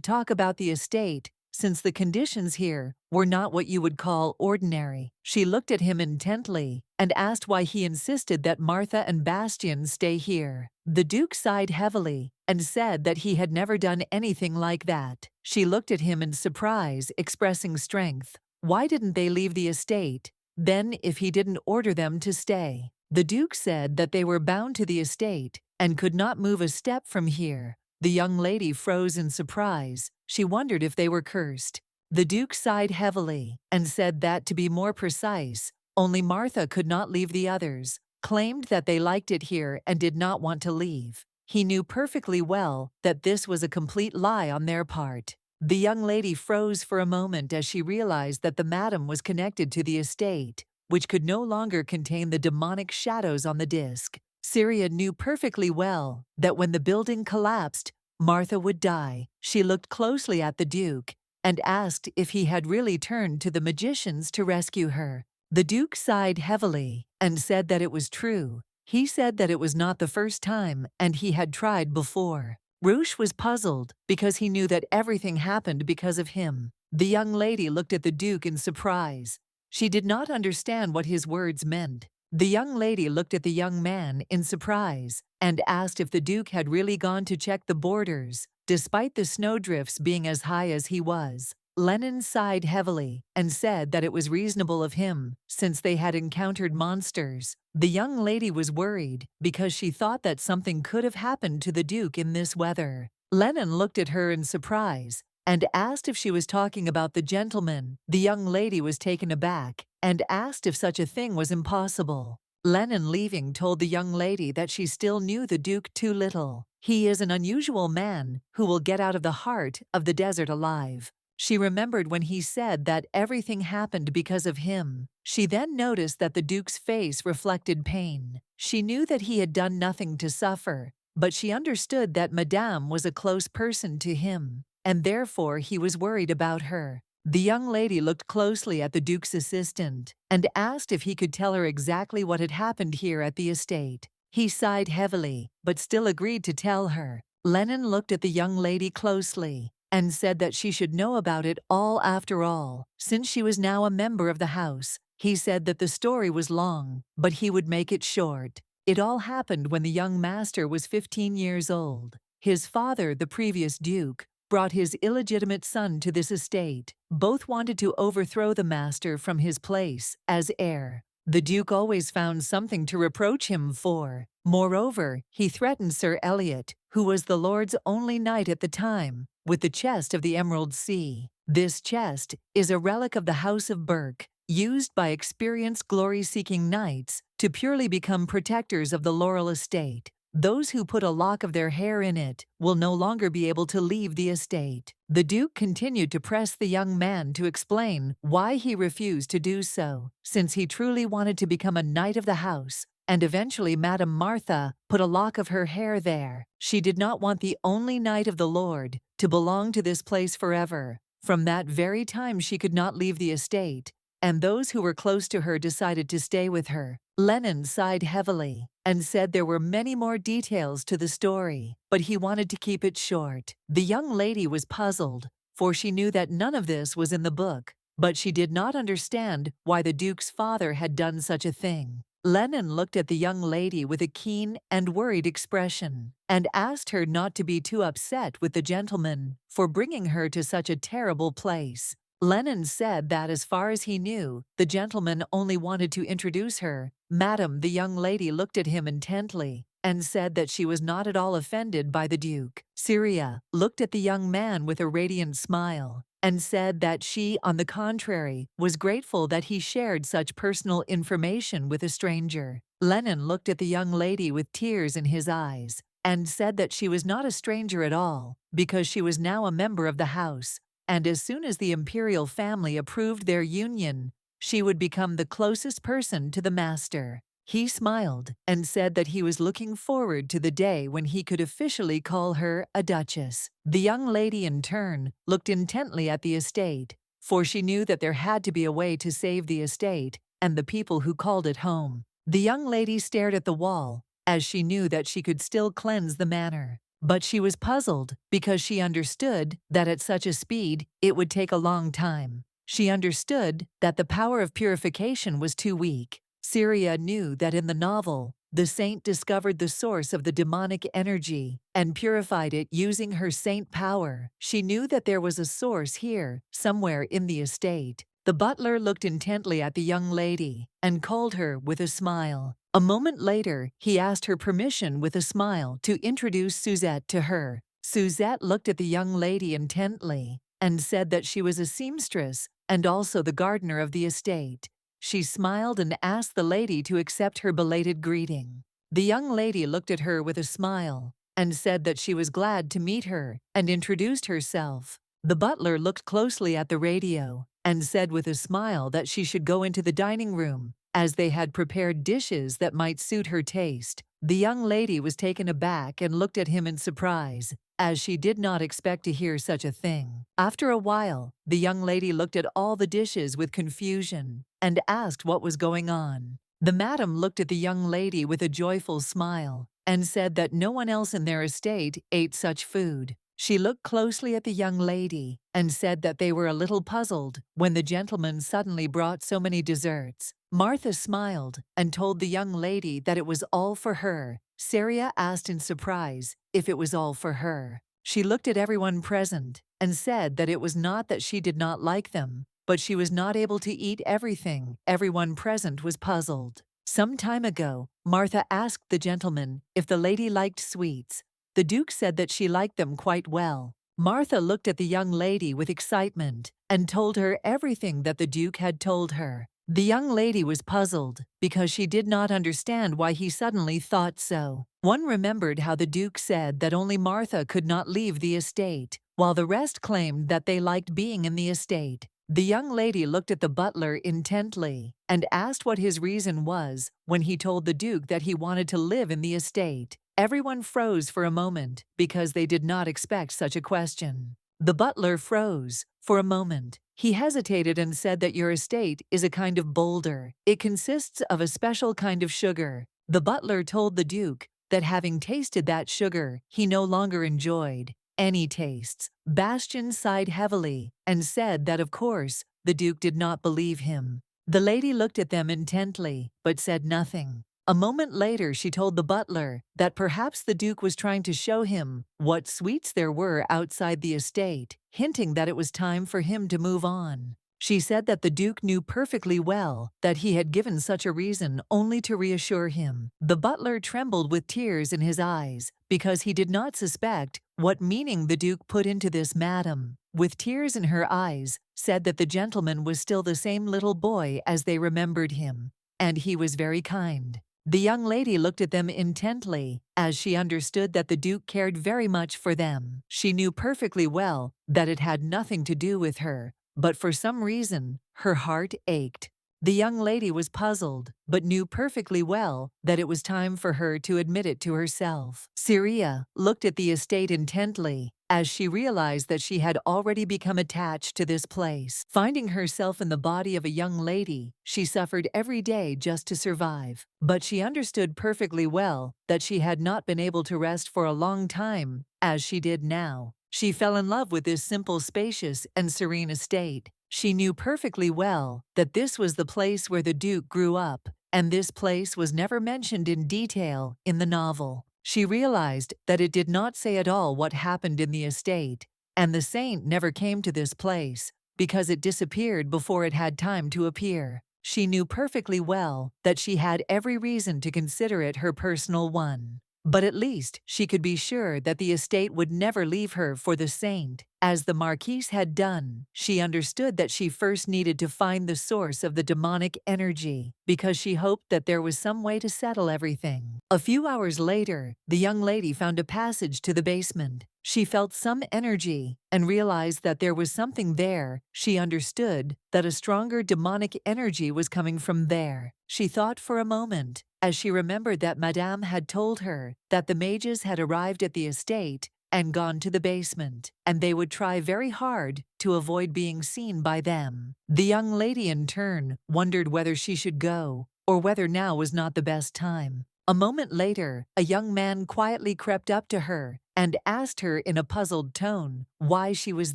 talk about the estate since the conditions here were not what you would call ordinary. She looked at him intently and asked why he insisted that Martha and Bastian stay here. The Duke sighed heavily and said that he had never done anything like that. She looked at him in surprise, expressing strength. Why didn't they leave the estate, then, if he didn't order them to stay? The Duke said that they were bound to the estate and could not move a step from here. The young lady froze in surprise. She wondered if they were cursed. The Duke sighed heavily and said that, to be more precise, only Martha could not leave. The others claimed that they liked it here and did not want to leave. He knew perfectly well that this was a complete lie on their part. The young lady froze for a moment as she realized that the madam was connected to the estate, which could no longer contain the demonic shadows on the disc. Syria knew perfectly well that when the building collapsed, Martha would die. She looked closely at the Duke and asked if he had really turned to the magicians to rescue her. The Duke sighed heavily and said that it was true. He said that it was not the first time and he had tried before. Rouge was puzzled because he knew that everything happened because of him. The young lady looked at the Duke in surprise. She did not understand what his words meant. The young lady looked at the young man in surprise and asked if the Duke had really gone to check the borders, despite the snowdrifts being as high as he was. Lena sighed heavily and said that it was reasonable of him, since they had encountered monsters. The young lady was worried because she thought that something could have happened to the Duke in this weather. Lena looked at her in surprise and asked if she was talking about the gentleman. The young lady was taken aback and asked if such a thing was impossible. Lena, leaving, told the young lady that she still knew the Duke too little. He is an unusual man who will get out of the heart of the desert alive. She remembered when he said that everything happened because of him. She then noticed that the Duke's face reflected pain. She knew that he had done nothing to suffer, but she understood that Madame was a close person to him, and therefore he was worried about her. The young lady looked closely at the Duke's assistant and asked if he could tell her exactly what had happened here at the estate. He sighed heavily, but still agreed to tell her. Lena looked at the young lady closely and said that she should know about it all after all, since she was now a member of the house. He said that the story was long, but he would make it short. It all happened when the young master was 15 years old. His father, the previous Duke, brought his illegitimate son to this estate. Both wanted to overthrow the master from his place as heir. The Duke always found something to reproach him for. Moreover, he threatened Sir Elliot, who was the Lord's only knight at the time, with the chest of the Emerald Sea. This chest is a relic of the House of Burke, used by experienced glory-seeking knights to purely become protectors of the Laurel estate. Those who put a lock of their hair in it will no longer be able to leave the estate. The Duke continued to press the young man to explain why he refused to do so, since he truly wanted to become a knight of the house, and eventually Madame Martha put a lock of her hair there. She did not want the only knight of the Lord to belong to this place forever. From that very time she could not leave the estate, and those who were close to her decided to stay with her. Lena sighed heavily and said there were many more details to the story, but he wanted to keep it short. The young lady was puzzled, for she knew that none of this was in the book, but she did not understand why the Duke's father had done such a thing. Lena looked at the young lady with a keen and worried expression and asked her not to be too upset with the gentleman for bringing her to such a terrible place. Lena said that as far as he knew, the gentleman only wanted to introduce her. Madam, the young lady looked at him intently and said that she was not at all offended by the Duke. Syria looked at the young man with a radiant smile and said that she, on the contrary, was grateful that he shared such personal information with a stranger. Lena looked at the young lady with tears in his eyes and said that she was not a stranger at all, because she was now a member of the house, and as soon as the imperial family approved their union, she would become the closest person to the master. He smiled and said that he was looking forward to the day when he could officially call her a duchess. The young lady, in turn, looked intently at the estate, for she knew that there had to be a way to save the estate and the people who called it home. The young lady stared at the wall, as she knew that she could still cleanse the manor. But she was puzzled because she understood that at such a speed it would take a long time. She understood that the power of purification was too weak. Syria knew that in the novel, the saint discovered the source of the demonic energy and purified it using her saint power. She knew that there was a source here, somewhere in the estate. The butler looked intently at the young lady and called her with a smile. A moment later, he asked her permission with a smile to introduce Suzette to her. Suzette looked at the young lady intently and said that she was a seamstress and also the gardener of the estate. She smiled and asked the lady to accept her belated greeting. The young lady looked at her with a smile and said that she was glad to meet her and introduced herself. The butler looked closely at the radio and said with a smile that she should go into the dining room, as they had prepared dishes that might suit her taste. The young lady was taken aback and looked at him in surprise, as she did not expect to hear such a thing. After a while, the young lady looked at all the dishes with confusion and asked what was going on. The madam looked at the young lady with a joyful smile and said that no one else in their estate ate such food. She looked closely at the young lady and said that they were a little puzzled when the gentleman suddenly brought so many desserts. Martha smiled and told the young lady that it was all for her. Syria asked in surprise if it was all for her. She looked at everyone present and said that it was not that she did not like them, but she was not able to eat everything. Everyone present was puzzled. Some time ago, Martha asked the gentleman if the lady liked sweets. The Duke said that she liked them quite well. Martha looked at the young lady with excitement and told her everything that the Duke had told her. The young lady was puzzled because she did not understand why he suddenly thought so. One remembered how the Duke said that only Martha could not leave the estate, while the rest claimed that they liked being in the estate. The young lady looked at the butler intently and asked what his reason was when he told the Duke that he wanted to live in the estate. Everyone froze for a moment because they did not expect such a question. The butler froze for a moment. He hesitated and said that your estate is a kind of boulder. It consists of a special kind of sugar. The butler told the Duke that having tasted that sugar, he no longer enjoyed any tastes. Bastian sighed heavily and said that of course the Duke did not believe him. The lady looked at them intently but said nothing. A moment later she told the butler that perhaps the Duke was trying to show him what sweets there were outside the estate, hinting that it was time for him to move on. She said that the Duke knew perfectly well that he had given such a reason only to reassure him. The butler trembled with tears in his eyes because he did not suspect what meaning the Duke put into this madam, with tears in her eyes, said that the gentleman was still the same little boy as they remembered him, and he was very kind. The young lady looked at them intently, as she understood that the Duke cared very much for them. She knew perfectly well that it had nothing to do with her, but for some reason, her heart ached. The young lady was puzzled, but knew perfectly well that it was time for her to admit it to herself. Syria looked at the estate intently, as she realized that she had already become attached to this place. Finding herself in the body of a young lady, she suffered every day just to survive. But she understood perfectly well that she had not been able to rest for a long time, as she did now. She fell in love with this simple, spacious, and serene estate. She knew perfectly well that this was the place where the Duke grew up, and this place was never mentioned in detail in the novel. She realized that it did not say at all what happened in the estate, and the saint never came to this place because it disappeared before it had time to appear. She knew perfectly well that she had every reason to consider it her personal one. But at least she could be sure that the estate would never leave her for the saint, as the Marquise had done. She understood that she first needed to find the source of the demonic energy, because she hoped that there was some way to settle everything. A few hours later, the young lady found a passage to the basement. She felt some energy and realized that there was something there. She understood that a stronger demonic energy was coming from there. She thought for a moment, as she remembered that Madame had told her that the mages had arrived at the estate and gone to the basement, and they would try very hard to avoid being seen by them. The young lady in turn wondered whether she should go, or whether now was not the best time. A moment later, a young man quietly crept up to her and asked her in a puzzled tone why she was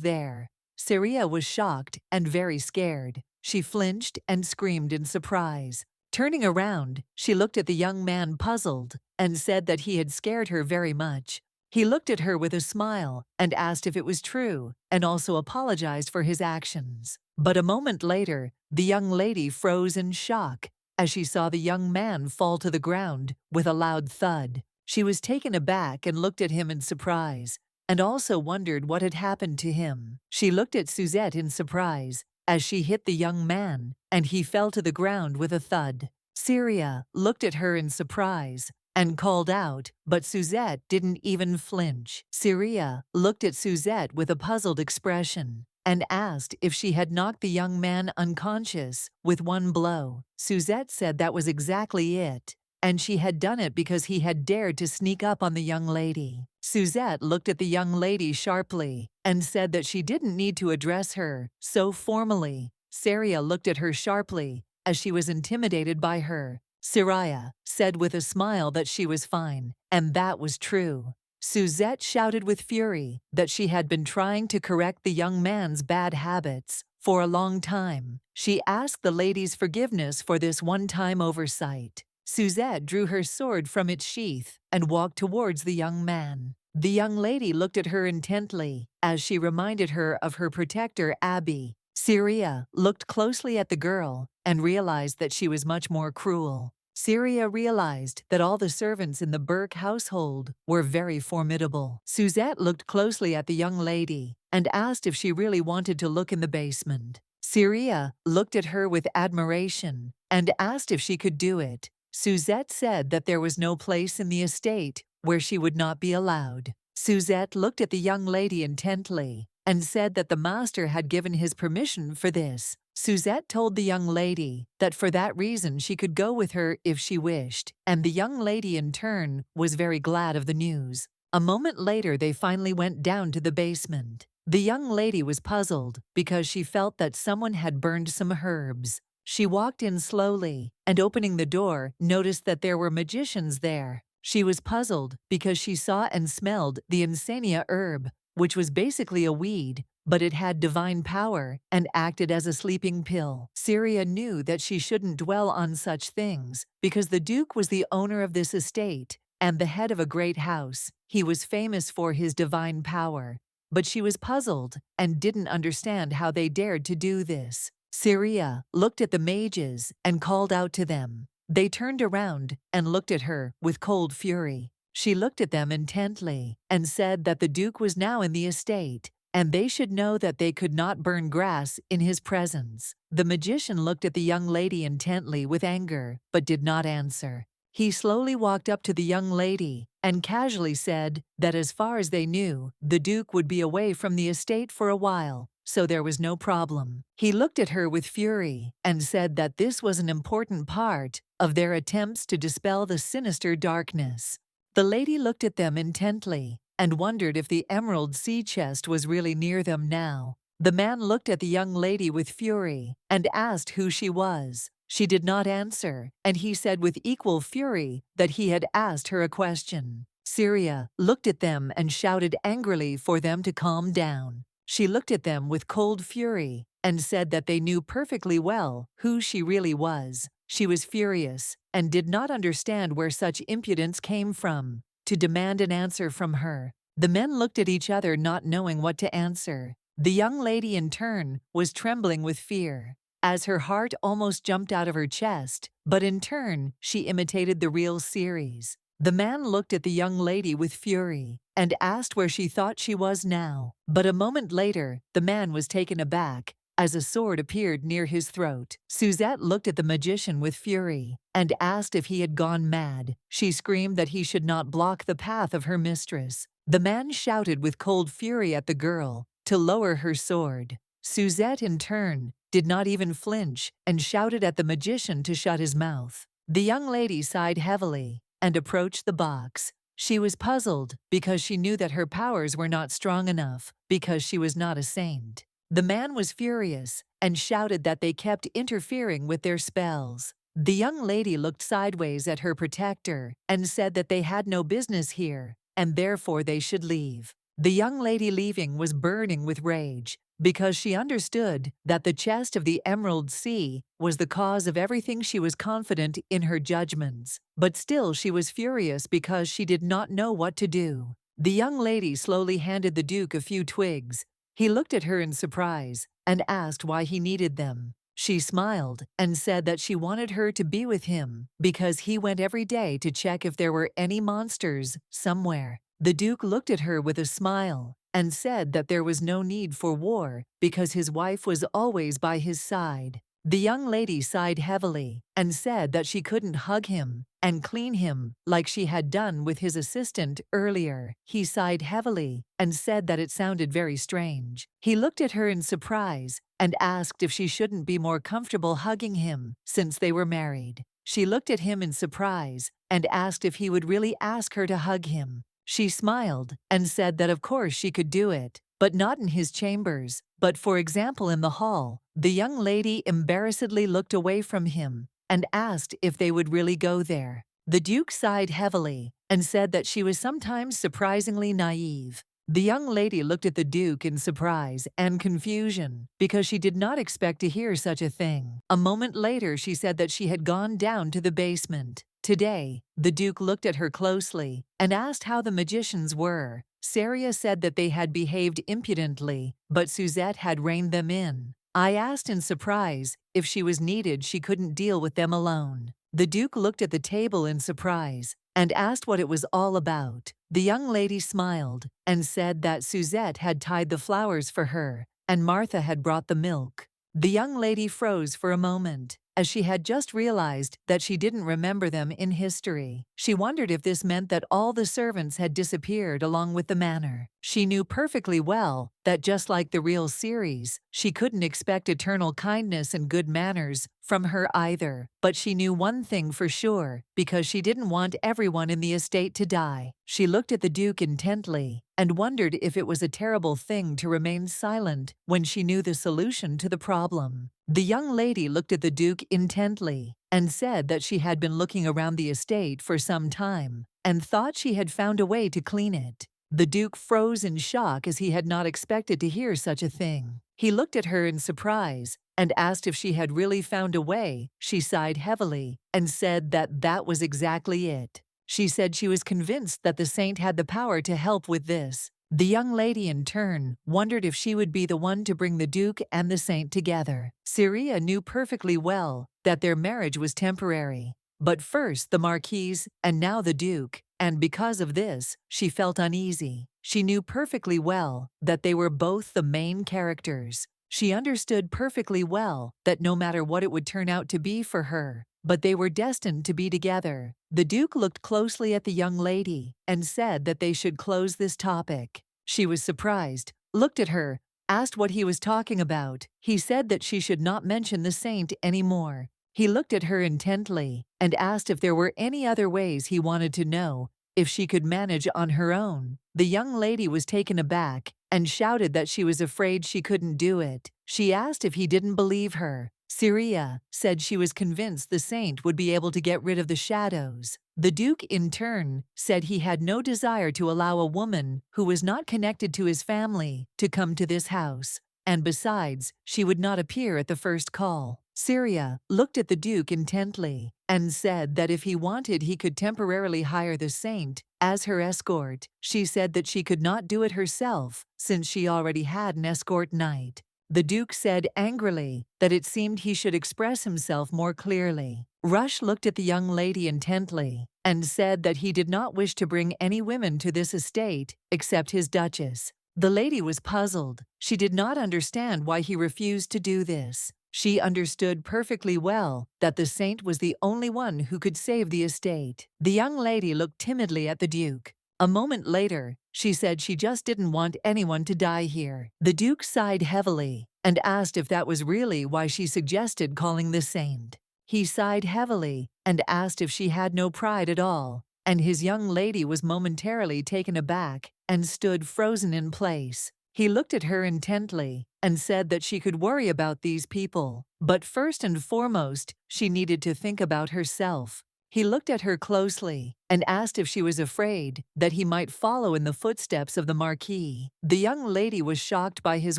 there. Syria was shocked and very scared. She flinched and screamed in surprise. Turning around, she looked at the young man puzzled and said that he had scared her very much. He looked at her with a smile and asked if it was true, and also apologized for his actions. But a moment later, the young lady froze in shock as she saw the young man fall to the ground with a loud thud. She was taken aback and looked at him in surprise, and also wondered what had happened to him. She looked at Suzette in surprise as she hit the young man, and he fell to the ground with a thud. Syria looked at her in surprise and called out, but Suzette didn't even flinch. Syria looked at Suzette with a puzzled expression and asked if she had knocked the young man unconscious with one blow. Suzette said that was exactly it, and she had done it because he had dared to sneak up on the young lady. Suzette looked at the young lady sharply and said that she didn't need to address her so formally. Syria looked at her sharply as she was intimidated by her. Syria said with a smile that she was fine, and that was true. Suzette shouted with fury that she had been trying to correct the young man's bad habits for a long time. She asked the lady's forgiveness for this one-time oversight. Suzette drew her sword from its sheath and walked towards the young man. The young lady looked at her intently as she reminded her of her protector, Abby. Syria looked closely at the girl and realized that she was much more cruel. Syria realized that all the servants in the Burke household were very formidable. Suzette looked closely at the young lady and asked if she really wanted to look in the basement. Syria looked at her with admiration and asked if she could do it. Suzette said that there was no place in the estate where she would not be allowed. Suzette looked at the young lady intently and said that the master had given his permission for this. Suzette told the young lady that for that reason she could go with her if she wished, and the young lady in turn was very glad of the news. A moment later they finally went down to the basement. The young lady was puzzled because she felt that someone had burned some herbs. She walked in slowly and, opening the door, noticed that there were magicians there. She was puzzled because she saw and smelled the insania herb, which was basically a weed, but it had divine power and acted as a sleeping pill. Syria knew that she shouldn't dwell on such things because the Duke was the owner of this estate and the head of a great house. He was famous for his divine power, but she was puzzled and didn't understand how they dared to do this. Syria looked at the mages and called out to them. They turned around and looked at her with cold fury. She looked at them intently and said that the Duke was now in the estate, and they should know that they could not burn grass in his presence. The magician looked at the young lady intently with anger, but did not answer. He slowly walked up to the young lady and casually said that as far as they knew, the Duke would be away from the estate for a while, so there was no problem. He looked at her with fury and said that this was an important part of their attempts to dispel the sinister darkness. The lady looked at them intently and wondered if the emerald sea chest was really near them now. The man looked at the young lady with fury and asked who she was. She did not answer, and he said with equal fury that he had asked her a question. Syria looked at them and shouted angrily for them to calm down. She looked at them with cold fury and said that they knew perfectly well who she really was. She was furious and did not understand where such impudence came from to demand an answer from her. The men looked at each other not knowing what to answer. The young lady in turn was trembling with fear, as her heart almost jumped out of her chest, but in turn she imitated the real Ceres. The man looked at the young lady with fury and asked where she thought she was now. But a moment later, the man was taken aback as a sword appeared near his throat. Suzette looked at the magician with fury and asked if he had gone mad. She screamed that he should not block the path of her mistress. The man shouted with cold fury at the girl to lower her sword. Suzette, in turn, did not even flinch and shouted at the magician to shut his mouth. The young lady sighed heavily and approached the box. She was puzzled because she knew that her powers were not strong enough because she was not a saint. The man was furious and shouted that they kept interfering with their spells. The young lady looked sideways at her protector and said that they had no business here, and therefore they should leave. The young lady leaving was burning with rage, because she understood that the chest of the Emerald Sea was the cause of everything. She was confident in her judgments, but still she was furious because she did not know what to do. The young lady slowly handed the Duke a few twigs. He looked at her in surprise and asked why he needed them. She smiled and said that she wanted her to be with him because he went every day to check if there were any monsters somewhere. The Duke looked at her with a smile and said that there was no need for war because his wife was always by his side. The young lady sighed heavily and said that she couldn't hug him and clean him like she had done with his assistant earlier. He sighed heavily and said that it sounded very strange. He looked at her in surprise and asked if she shouldn't be more comfortable hugging him since they were married. She looked at him in surprise and asked if he would really ask her to hug him. She smiled and said that of course she could do it, but not in his chambers, but for example in the hall. The young lady embarrassedly looked away from him and asked if they would really go there. The Duke sighed heavily and said that she was sometimes surprisingly naive. The young lady looked at the Duke in surprise and confusion because she did not expect to hear such a thing. A moment later, she said that she had gone down to the basement. Today, the Duke looked at her closely and asked how the magicians were. Saria said that they had behaved impudently, but Suzette had reined them in. I asked in surprise if she was needed. She couldn't deal with them alone. The Duke looked at the table in surprise and asked what it was all about. The young lady smiled and said that Suzette had tied the flowers for her and Martha had brought the milk. The young lady froze for a moment, as she had just realized that she didn't remember them in history. She wondered if this meant that all the servants had disappeared along with the manor. She knew perfectly well that just like the real series, she couldn't expect eternal kindness and good manners from her either. But she knew one thing for sure, because she didn't want everyone in the estate to die. She looked at the Duke intently and wondered if it was a terrible thing to remain silent when she knew the solution to the problem. The young lady looked at the Duke intently and said that she had been looking around the estate for some time and thought she had found a way to clean it. The Duke froze in shock as he had not expected to hear such a thing. He looked at her in surprise and asked if she had really found a way. She sighed heavily and said that that was exactly it. She said she was convinced that the saint had the power to help with this. The young lady in turn wondered if she would be the one to bring the Duke and the saint together. Saria knew perfectly well that their marriage was temporary. But first the Marquise and now the Duke, and because of this, she felt uneasy. She knew perfectly well that they were both the main characters. She understood perfectly well that no matter what it would turn out to be for her, but they were destined to be together. The Duke looked closely at the young lady and said that they should close this topic. She was surprised, looked at her, asked what he was talking about. He said that she should not mention the saint anymore. He looked at her intently and asked if there were any other ways. He wanted to know if she could manage on her own. The young lady was taken aback and shouted that she was afraid she couldn't do it. She asked if he didn't believe her. Saria said she was convinced the saint would be able to get rid of the shadows. The Duke, in turn, said he had no desire to allow a woman who was not connected to his family to come to this house, and besides, she would not appear at the first call. Saria looked at the Duke intently and said that if he wanted, he could temporarily hire the saint as her escort. She said that she could not do it herself since she already had an escort knight. The Duke said angrily that it seemed he should express himself more clearly. Rush looked at the young lady intently and said that he did not wish to bring any women to this estate except his duchess. The lady was puzzled. She did not understand why he refused to do this. She understood perfectly well that the saint was the only one who could save the estate. The young lady looked timidly at the Duke. A moment later, she said she just didn't want anyone to die here. The Duke sighed heavily and asked if that was really why she suggested calling the saint. He sighed heavily and asked if she had no pride at all, and his young lady was momentarily taken aback and stood frozen in place. He looked at her intently and said that she could worry about these people, but first and foremost, she needed to think about herself. He looked at her closely and asked if she was afraid that he might follow in the footsteps of the Marquis. The young lady was shocked by his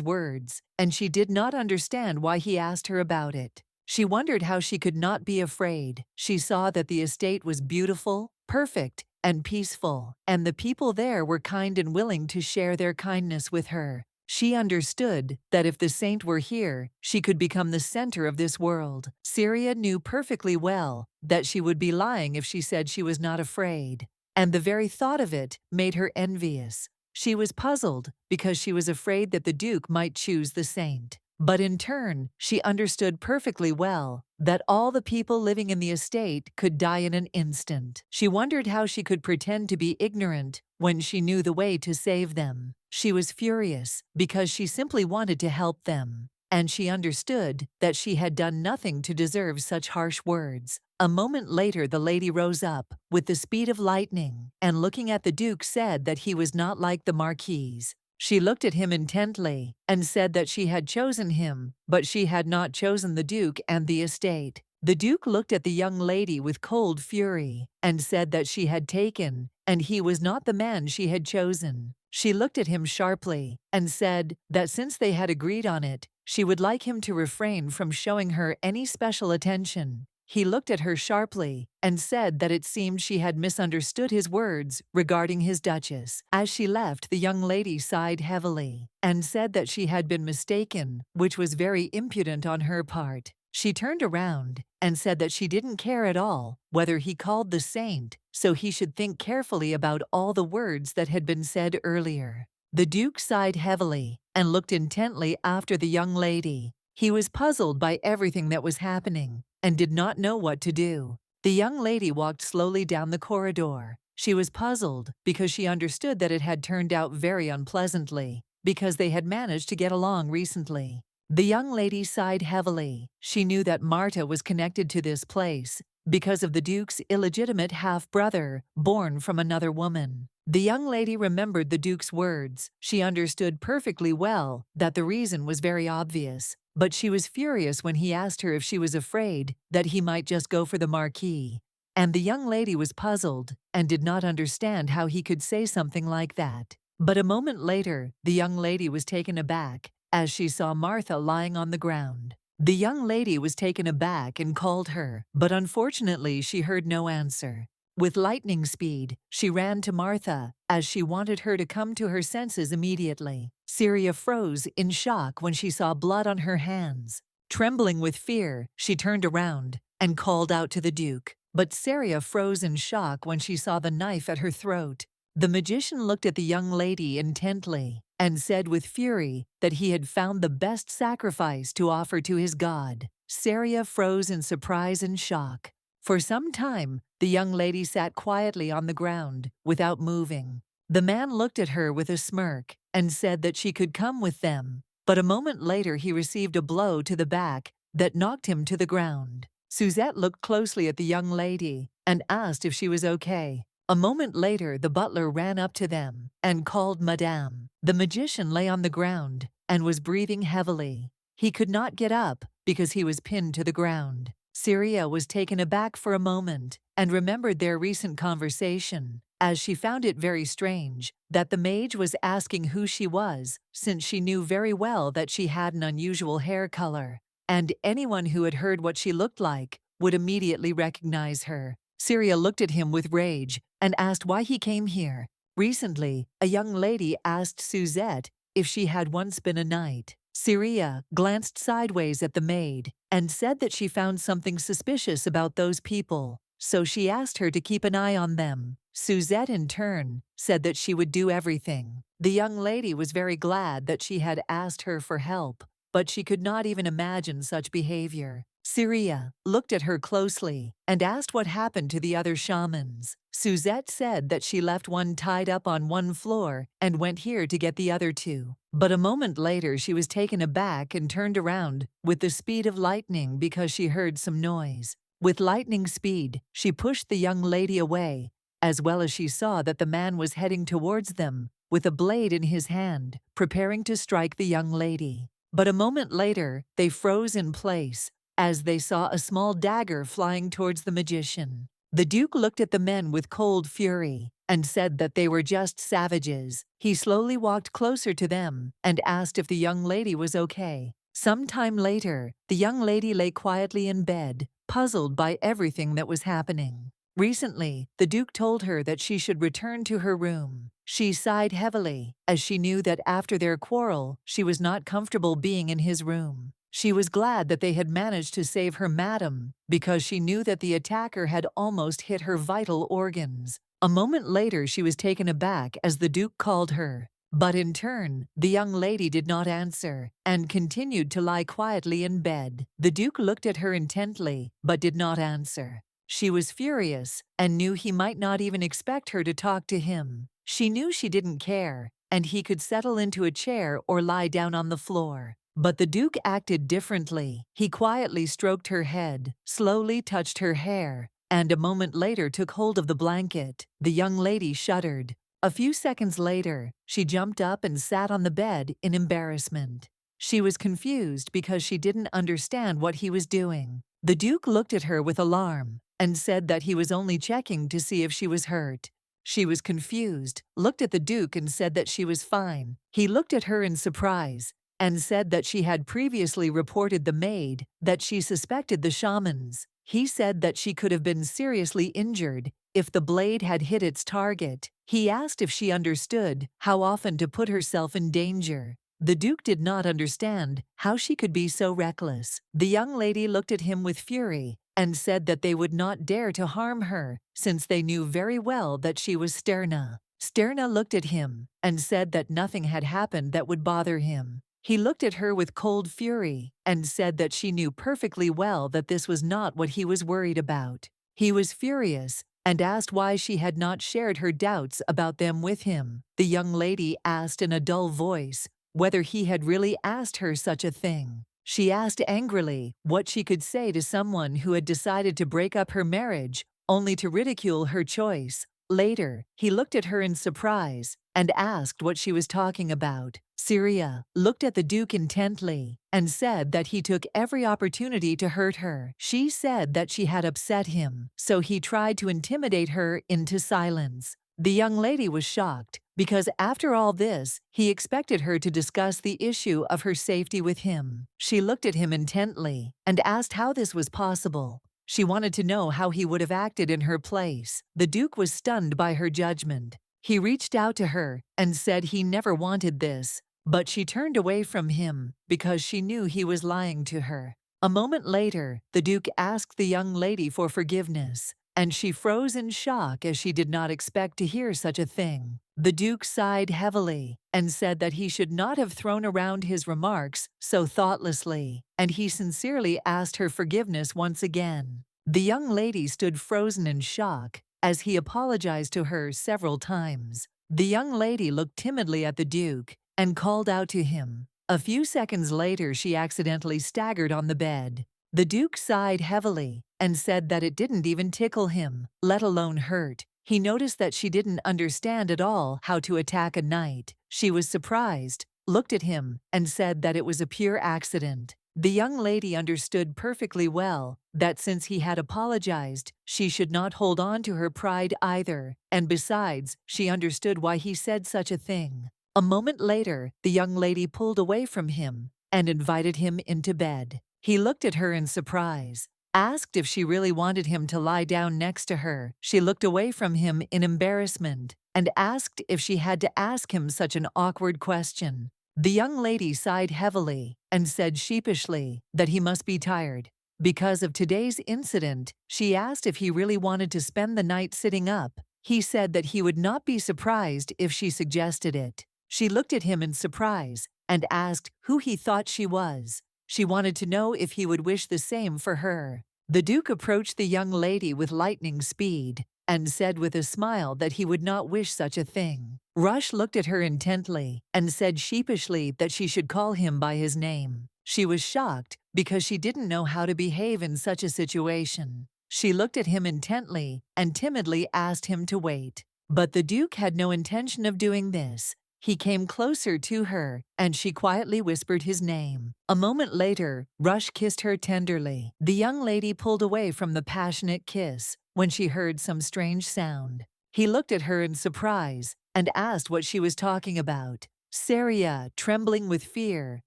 words, and she did not understand why he asked her about it. She wondered how she could not be afraid. She saw that the estate was beautiful, perfect, and peaceful, and the people there were kind and willing to share their kindness with her. She understood that if the saint were here, she could become the center of this world. Syria knew perfectly well that she would be lying if she said she was not afraid, and the very thought of it made her envious. She was puzzled because she was afraid that the Duke might choose the saint. But in turn, she understood perfectly well that all the people living in the estate could die in an instant. She wondered how she could pretend to be ignorant when she knew the way to save them. She was furious because she simply wanted to help them, and she understood that she had done nothing to deserve such harsh words. A moment later, the lady rose up with the speed of lightning, and looking at the Duke said that he was not like the Marquis. She looked at him intently and said that she had chosen him, but she had not chosen the Duke and the estate. The Duke looked at the young lady with cold fury and said that she had taken, and he was not the man she had chosen. She looked at him sharply and said that since they had agreed on it, she would like him to refrain from showing her any special attention. He looked at her sharply and said that it seemed she had misunderstood his words regarding his duchess. As she left, the young lady sighed heavily and said that she had been mistaken, which was very impudent on her part. She turned around and said that she didn't care at all whether he called the saint, so he should think carefully about all the words that had been said earlier. The Duke sighed heavily and looked intently after the young lady. He was puzzled by everything that was happening and did not know what to do. The young lady walked slowly down the corridor. She was puzzled because she understood that it had turned out very unpleasantly, because they had managed to get along recently. The young lady sighed heavily. She knew that Marta was connected to this place because of the Duke's illegitimate half-brother, born from another woman. The young lady remembered the Duke's words. She understood perfectly well that the reason was very obvious, but she was furious when he asked her if she was afraid that he might just go for the Marquis. And the young lady was puzzled and did not understand how he could say something like that. But a moment later, the young lady was taken aback as she saw Martha lying on the ground. The young lady was taken aback and called her, but unfortunately she heard no answer. With lightning speed, she ran to Martha as she wanted her to come to her senses immediately. Syria froze in shock when she saw blood on her hands. Trembling with fear, she turned around and called out to the Duke. But Syria froze in shock when she saw the knife at her throat. The magician looked at the young lady intently and said with fury that he had found the best sacrifice to offer to his god. Syria froze in surprise and shock. For some time, the young lady sat quietly on the ground without moving. The man looked at her with a smirk and said that she could come with them, but a moment later he received a blow to the back that knocked him to the ground. Suzette looked closely at the young lady and asked if she was okay. A moment later, the butler ran up to them and called Madame. The magician lay on the ground and was breathing heavily. He could not get up because he was pinned to the ground. Syria was taken aback for a moment and remembered their recent conversation, as she found it very strange that the mage was asking who she was, since she knew very well that she had an unusual hair color, and anyone who had heard what she looked like would immediately recognize her. Syria looked at him with rage and asked why he came here. Recently, a young lady asked Suzette if she had once been a knight. Syria glanced sideways at the maid and said that she found something suspicious about those people, so she asked her to keep an eye on them. Suzette, in turn, said that she would do everything. The young lady was very glad that she had asked her for help, but she could not even imagine such behavior. Syria looked at her closely and asked what happened to the other shamans. Suzette said that she left one tied up on one floor and went here to get the other two. But a moment later she was taken aback and turned around with the speed of lightning because she heard some noise. With lightning speed, she pushed the young lady away, as well as she saw that the man was heading towards them with a blade in his hand, preparing to strike the young lady. But a moment later, they froze in place as they saw a small dagger flying towards the magician. The Duke looked at the men with cold fury and said that they were just savages. He slowly walked closer to them and asked if the young lady was okay. Some time later, the young lady lay quietly in bed, puzzled by everything that was happening. Recently, the Duke told her that she should return to her room. She sighed heavily, as she knew that after their quarrel, she was not comfortable being in his room. She was glad that they had managed to save her madam, because she knew that the attacker had almost hit her vital organs. A moment later, she was taken aback as the Duke called her. But in turn, the young lady did not answer and continued to lie quietly in bed. The Duke looked at her intently, but did not answer. She was furious and knew he might not even expect her to talk to him. She knew she didn't care, and he could settle into a chair or lie down on the floor. But the Duke acted differently. He quietly stroked her head, slowly touched her hair, and a moment later took hold of the blanket. The young lady shuddered. A few seconds later, she jumped up and sat on the bed in embarrassment. She was confused because she didn't understand what he was doing. The Duke looked at her with alarm and said that he was only checking to see if she was hurt. She was confused, looked at the Duke and said that she was fine. He looked at her in surprise and said that she had previously reported the maid, that she suspected the shamans. He said that she could have been seriously injured if the blade had hit its target. He asked if she understood how often to put herself in danger. The Duke did not understand how she could be so reckless. The young lady looked at him with fury and said that they would not dare to harm her, since they knew very well that she was Sterna. Sterna looked at him and said that nothing had happened that would bother him. He looked at her with cold fury and said that she knew perfectly well that this was not what he was worried about. He was furious and asked why she had not shared her doubts about them with him. The young lady asked in a dull voice whether he had really asked her such a thing. She asked angrily what she could say to someone who had decided to break up her marriage only to ridicule her choice. Later, he looked at her in surprise and asked what she was talking about. Syria looked at the Duke intently and said that he took every opportunity to hurt her. She said that she had upset him, so he tried to intimidate her into silence. The young lady was shocked because after all this, he expected her to discuss the issue of her safety with him. She looked at him intently and asked how this was possible. She wanted to know how he would have acted in her place. The Duke was stunned by her judgment. He reached out to her and said he never wanted this, but she turned away from him because she knew he was lying to her. A moment later, the Duke asked the young lady for forgiveness, and she froze in shock as she did not expect to hear such a thing. The Duke sighed heavily and said that he should not have thrown around his remarks so thoughtlessly, and he sincerely asked her forgiveness once again. The young lady stood frozen in shock as he apologized to her several times. The young lady looked timidly at the Duke and called out to him. A few seconds later, she accidentally staggered on the bed. The Duke sighed heavily and said that it didn't even tickle him, let alone hurt. He noticed that she didn't understand at all how to attack a knight. She was surprised, looked at him, and said that it was a pure accident. The young lady understood perfectly well that since he had apologized, she should not hold on to her pride either, and besides, she understood why he said such a thing. A moment later, the young lady pulled away from him and invited him into bed. He looked at her in surprise, asked if she really wanted him to lie down next to her. She looked away from him in embarrassment and asked if she had to ask him such an awkward question. The young lady sighed heavily and said sheepishly that he must be tired. Because of today's incident, she asked if he really wanted to spend the night sitting up. He said that he would not be surprised if she suggested it. She looked at him in surprise and asked who he thought she was. She wanted to know if he would wish the same for her. The Duke approached the young lady with lightning speed and said with a smile that he would not wish such a thing. Rush looked at her intently and said sheepishly that she should call him by his name. She was shocked because she didn't know how to behave in such a situation. She looked at him intently and timidly asked him to wait. But the Duke had no intention of doing this. He came closer to her, and she quietly whispered his name. A moment later, Rush kissed her tenderly. The young lady pulled away from the passionate kiss when she heard some strange sound. He looked at her in surprise and asked what she was talking about. Saria, trembling with fear,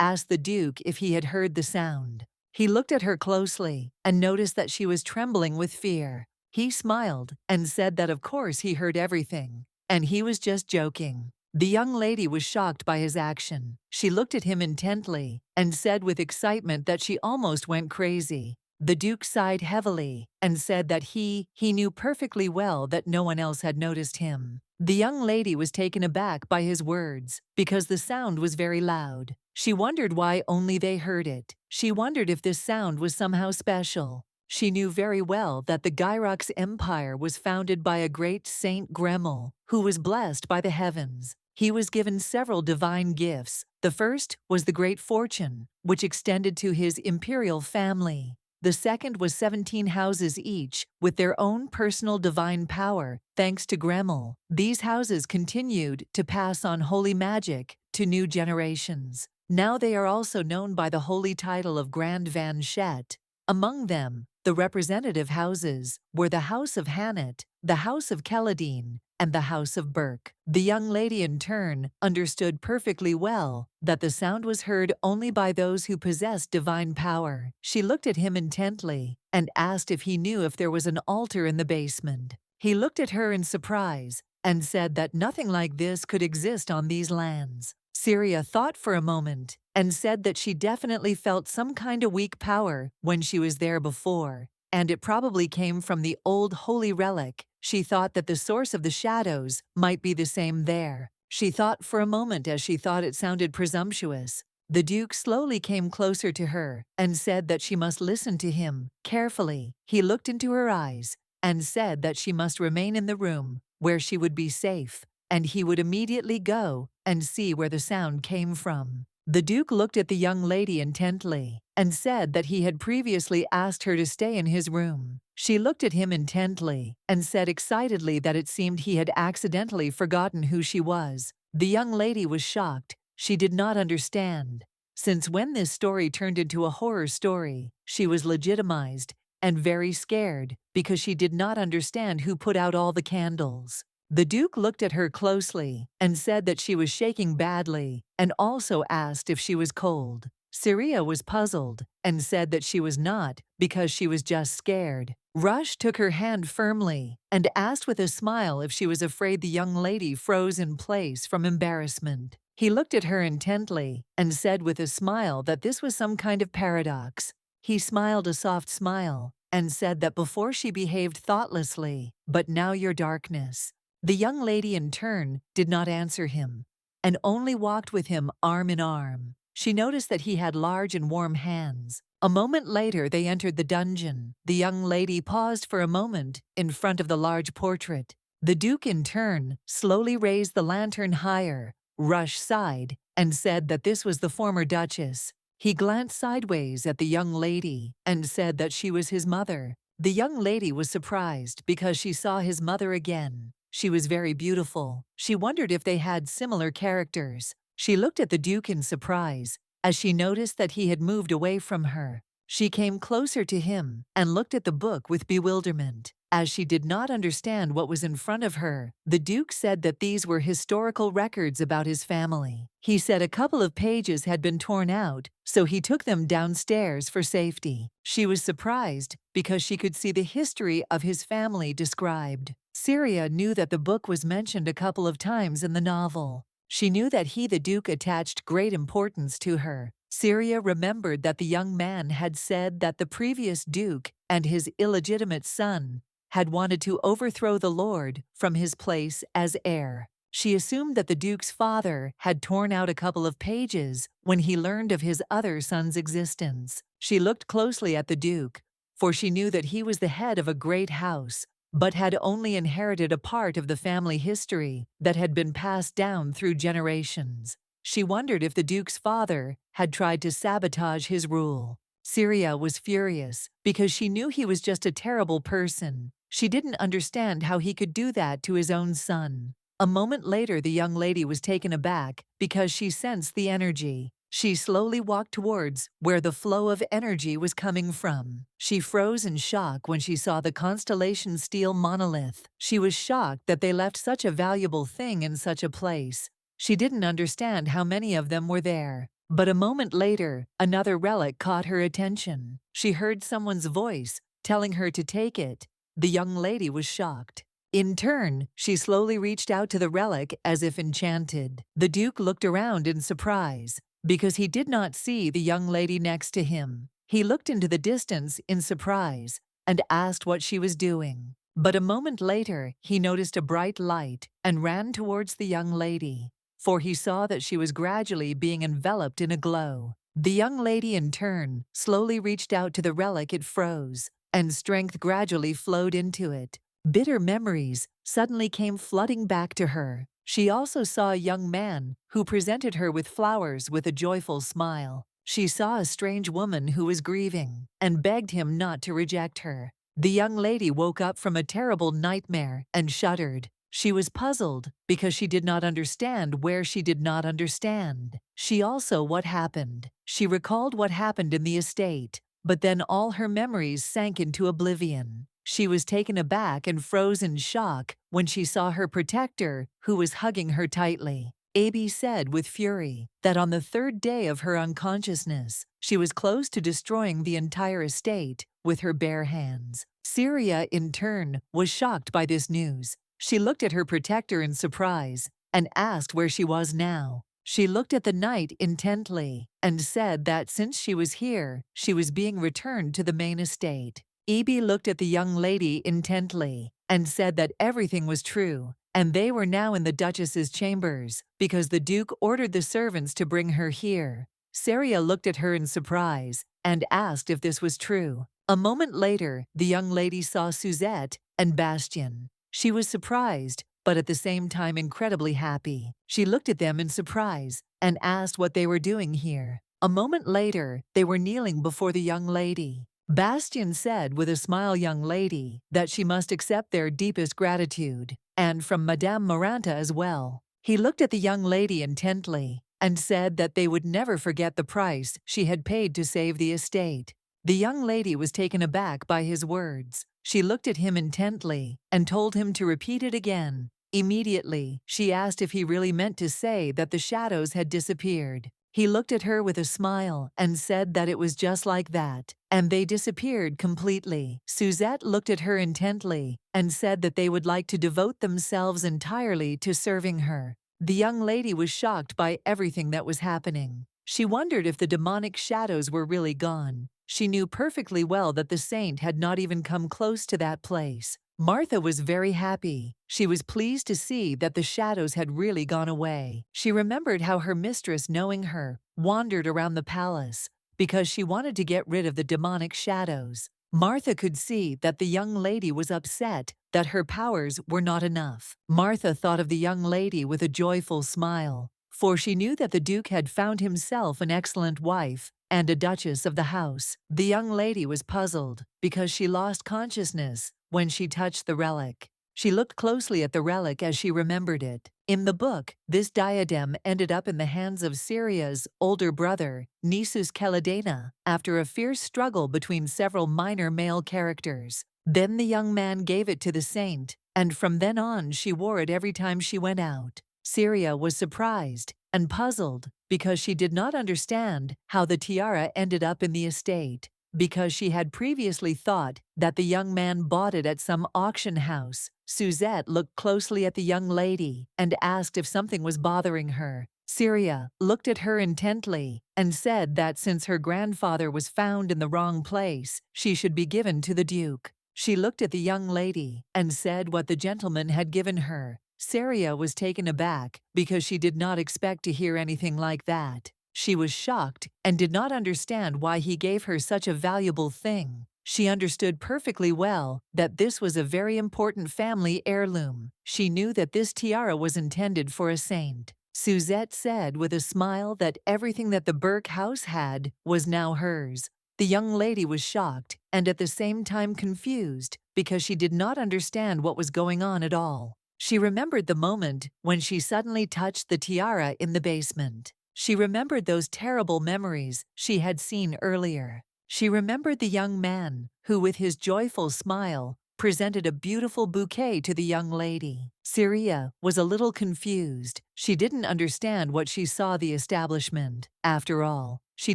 asked the Duke if he had heard the sound. He looked at her closely and noticed that she was trembling with fear. He smiled and said that of course he heard everything, and he was just joking. The young lady was shocked by his action. She looked at him intently and said with excitement that she almost went crazy. The Duke sighed heavily and said that he knew perfectly well that no one else had noticed him. The young lady was taken aback by his words because the sound was very loud. She wondered why only they heard it. She wondered if this sound was somehow special. She knew very well that the Gyrox Empire was founded by a great Saint Gremmel, who was blessed by the heavens. He was given several divine gifts. The first was the great fortune, which extended to his imperial family. The second was 17 houses each, with their own personal divine power, thanks to Gremmel. These houses continued to pass on holy magic to new generations. Now they are also known by the holy title of Grand Van Shet. Among them, the representative houses were the House of Hanet, the House of Keladine, and the House of Burke. The young lady in turn understood perfectly well that the sound was heard only by those who possessed divine power. She looked at him intently and asked if he knew if there was an altar in the basement. He looked at her in surprise and said that nothing like this could exist on these lands. Saria thought for a moment and said that she definitely felt some kind of weak power when she was there before, and it probably came from the old holy relic. She thought that the source of the shadows might be the same there. She thought for a moment as she thought it sounded presumptuous. The Duke slowly came closer to her and said that she must listen to him carefully. He looked into her eyes and said that she must remain in the room where she would be safe, and he would immediately go and see where the sound came from. The Duke looked at the young lady intently and said that he had previously asked her to stay in his room. She looked at him intently and said excitedly that it seemed he had accidentally forgotten who she was. The young lady was shocked. She did not understand. Since when this story turned into a horror story, she was legitimized and very scared because she did not understand who put out all the candles. The Duke looked at her closely and said that she was shaking badly and also asked if she was cold. Saria was puzzled and said that she was not because she was just scared. Rush took her hand firmly and asked with a smile if she was afraid the young lady froze in place from embarrassment. He looked at her intently and said with a smile that this was some kind of paradox. He smiled a soft smile and said that before she behaved thoughtlessly, but now your darkness. The young lady in turn did not answer him and only walked with him arm in arm. She noticed that he had large and warm hands. A moment later they entered the dungeon. The young lady paused for a moment in front of the large portrait. The Duke in turn slowly raised the lantern higher. Rush sighed and said that this was the former Duchess. He glanced sideways at the young lady and said that she was his mother. The young lady was surprised because she saw his mother again. She was very beautiful. She wondered if they had similar characters. She looked at the Duke in surprise as she noticed that he had moved away from her. She came closer to him and looked at the book with bewilderment. As she did not understand what was in front of her, the Duke said that these were historical records about his family. He said a couple of pages had been torn out, so he took them downstairs for safety. She was surprised because she could see the history of his family described. Saria knew that the book was mentioned a couple of times in the novel. She knew that he, the Duke, attached great importance to her. Saria remembered that the young man had said that the previous Duke and his illegitimate son had wanted to overthrow the Lord from his place as heir. She assumed that the Duke's father had torn out a couple of pages when he learned of his other son's existence. She looked closely at the Duke, for she knew that he was the head of a great house, but had only inherited a part of the family history that had been passed down through generations. She wondered if the Duke's father had tried to sabotage his rule. Saria was furious because she knew he was just a terrible person. She didn't understand how he could do that to his own son. A moment later, the young lady was taken aback because she sensed the energy. She slowly walked towards where the flow of energy was coming from. She froze in shock when she saw the constellation steel monolith. She was shocked that they left such a valuable thing in such a place. She didn't understand how many of them were there. But a moment later, another relic caught her attention. She heard someone's voice telling her to take it. The young lady was shocked. In turn, she slowly reached out to the relic as if enchanted. The Duke looked around in surprise because he did not see the young lady next to him. He looked into the distance in surprise and asked what she was doing. But a moment later, he noticed a bright light and ran towards the young lady, for he saw that she was gradually being enveloped in a glow. The young lady, in turn, slowly reached out to the relic. It froze, and strength gradually flowed into it. Bitter memories suddenly came flooding back to her. She also saw a young man who presented her with flowers with a joyful smile. She saw a strange woman who was grieving and begged him not to reject her. The young lady woke up from a terrible nightmare and shuddered. She was puzzled because she did not understand where she did not understand. She also what happened. She recalled what happened in the estate, but then all her memories sank into oblivion. She was taken aback and froze in shock when she saw her protector, who was hugging her tightly. Abby said with fury that on the third day of her unconsciousness, she was close to destroying the entire estate with her bare hands. Syria, in turn, was shocked by this news. She looked at her protector in surprise and asked where she was now. She looked at the knight intently and said that since she was here, she was being returned to the main estate. Abby looked at the young lady intently and said that everything was true, and they were now in the Duchess's chambers because the Duke ordered the servants to bring her here. Syria looked at her in surprise and asked if this was true. A moment later, the young lady saw Suzette and Bastien. She was surprised, but at the same time incredibly happy. She looked at them in surprise and asked what they were doing here. A moment later, they were kneeling before the young lady. Bastien said with a smile, young lady, that she must accept their deepest gratitude, and from Madame Miranda as well. He looked at the young lady intently and said that they would never forget the price she had paid to save the estate. The young lady was taken aback by his words. She looked at him intently and told him to repeat it again. Immediately, she asked if he really meant to say that the shadows had disappeared. He looked at her with a smile and said that it was just like that, and they disappeared completely. Suzette looked at her intently and said that they would like to devote themselves entirely to serving her. The young lady was shocked by everything that was happening. She wondered if the demonic shadows were really gone. She knew perfectly well that the saint had not even come close to that place. Martha was very happy. She was pleased to see that the shadows had really gone away. She remembered how her mistress, knowing her, wandered around the palace because she wanted to get rid of the demonic shadows. Martha could see that the young lady was upset that her powers were not enough. Martha thought of the young lady with a joyful smile, for she knew that the Duke had found himself an excellent wife and a duchess of the house. The young lady was puzzled because she lost consciousness when she touched the relic. She looked closely at the relic as she remembered it. In the book, this diadem ended up in the hands of Syria's older brother, Nisus Celadena, after a fierce struggle between several minor male characters. Then the young man gave it to the saint, and from then on she wore it every time she went out. Syria was surprised and puzzled because she did not understand how the tiara ended up in the estate, because she had previously thought that the young man bought it at some auction house. Suzette looked closely at the young lady and asked if something was bothering her. Syria looked at her intently and said that since her grandfather was found in the wrong place, she should be given to the Duke. She looked at the young lady and said what the gentleman had given her. Syria was taken aback because she did not expect to hear anything like that. She was shocked and did not understand why he gave her such a valuable thing. She understood perfectly well that this was a very important family heirloom. She knew that this tiara was intended for a saint. Suzette said with a smile that everything that the Burke house had was now hers. The young lady was shocked and at the same time confused because she did not understand what was going on at all. She remembered the moment when she suddenly touched the tiara in the basement. She remembered those terrible memories she had seen earlier. She remembered the young man who, with his joyful smile, presented a beautiful bouquet to the young lady. Syria was a little confused. She didn't understand what she saw the establishment. After all, she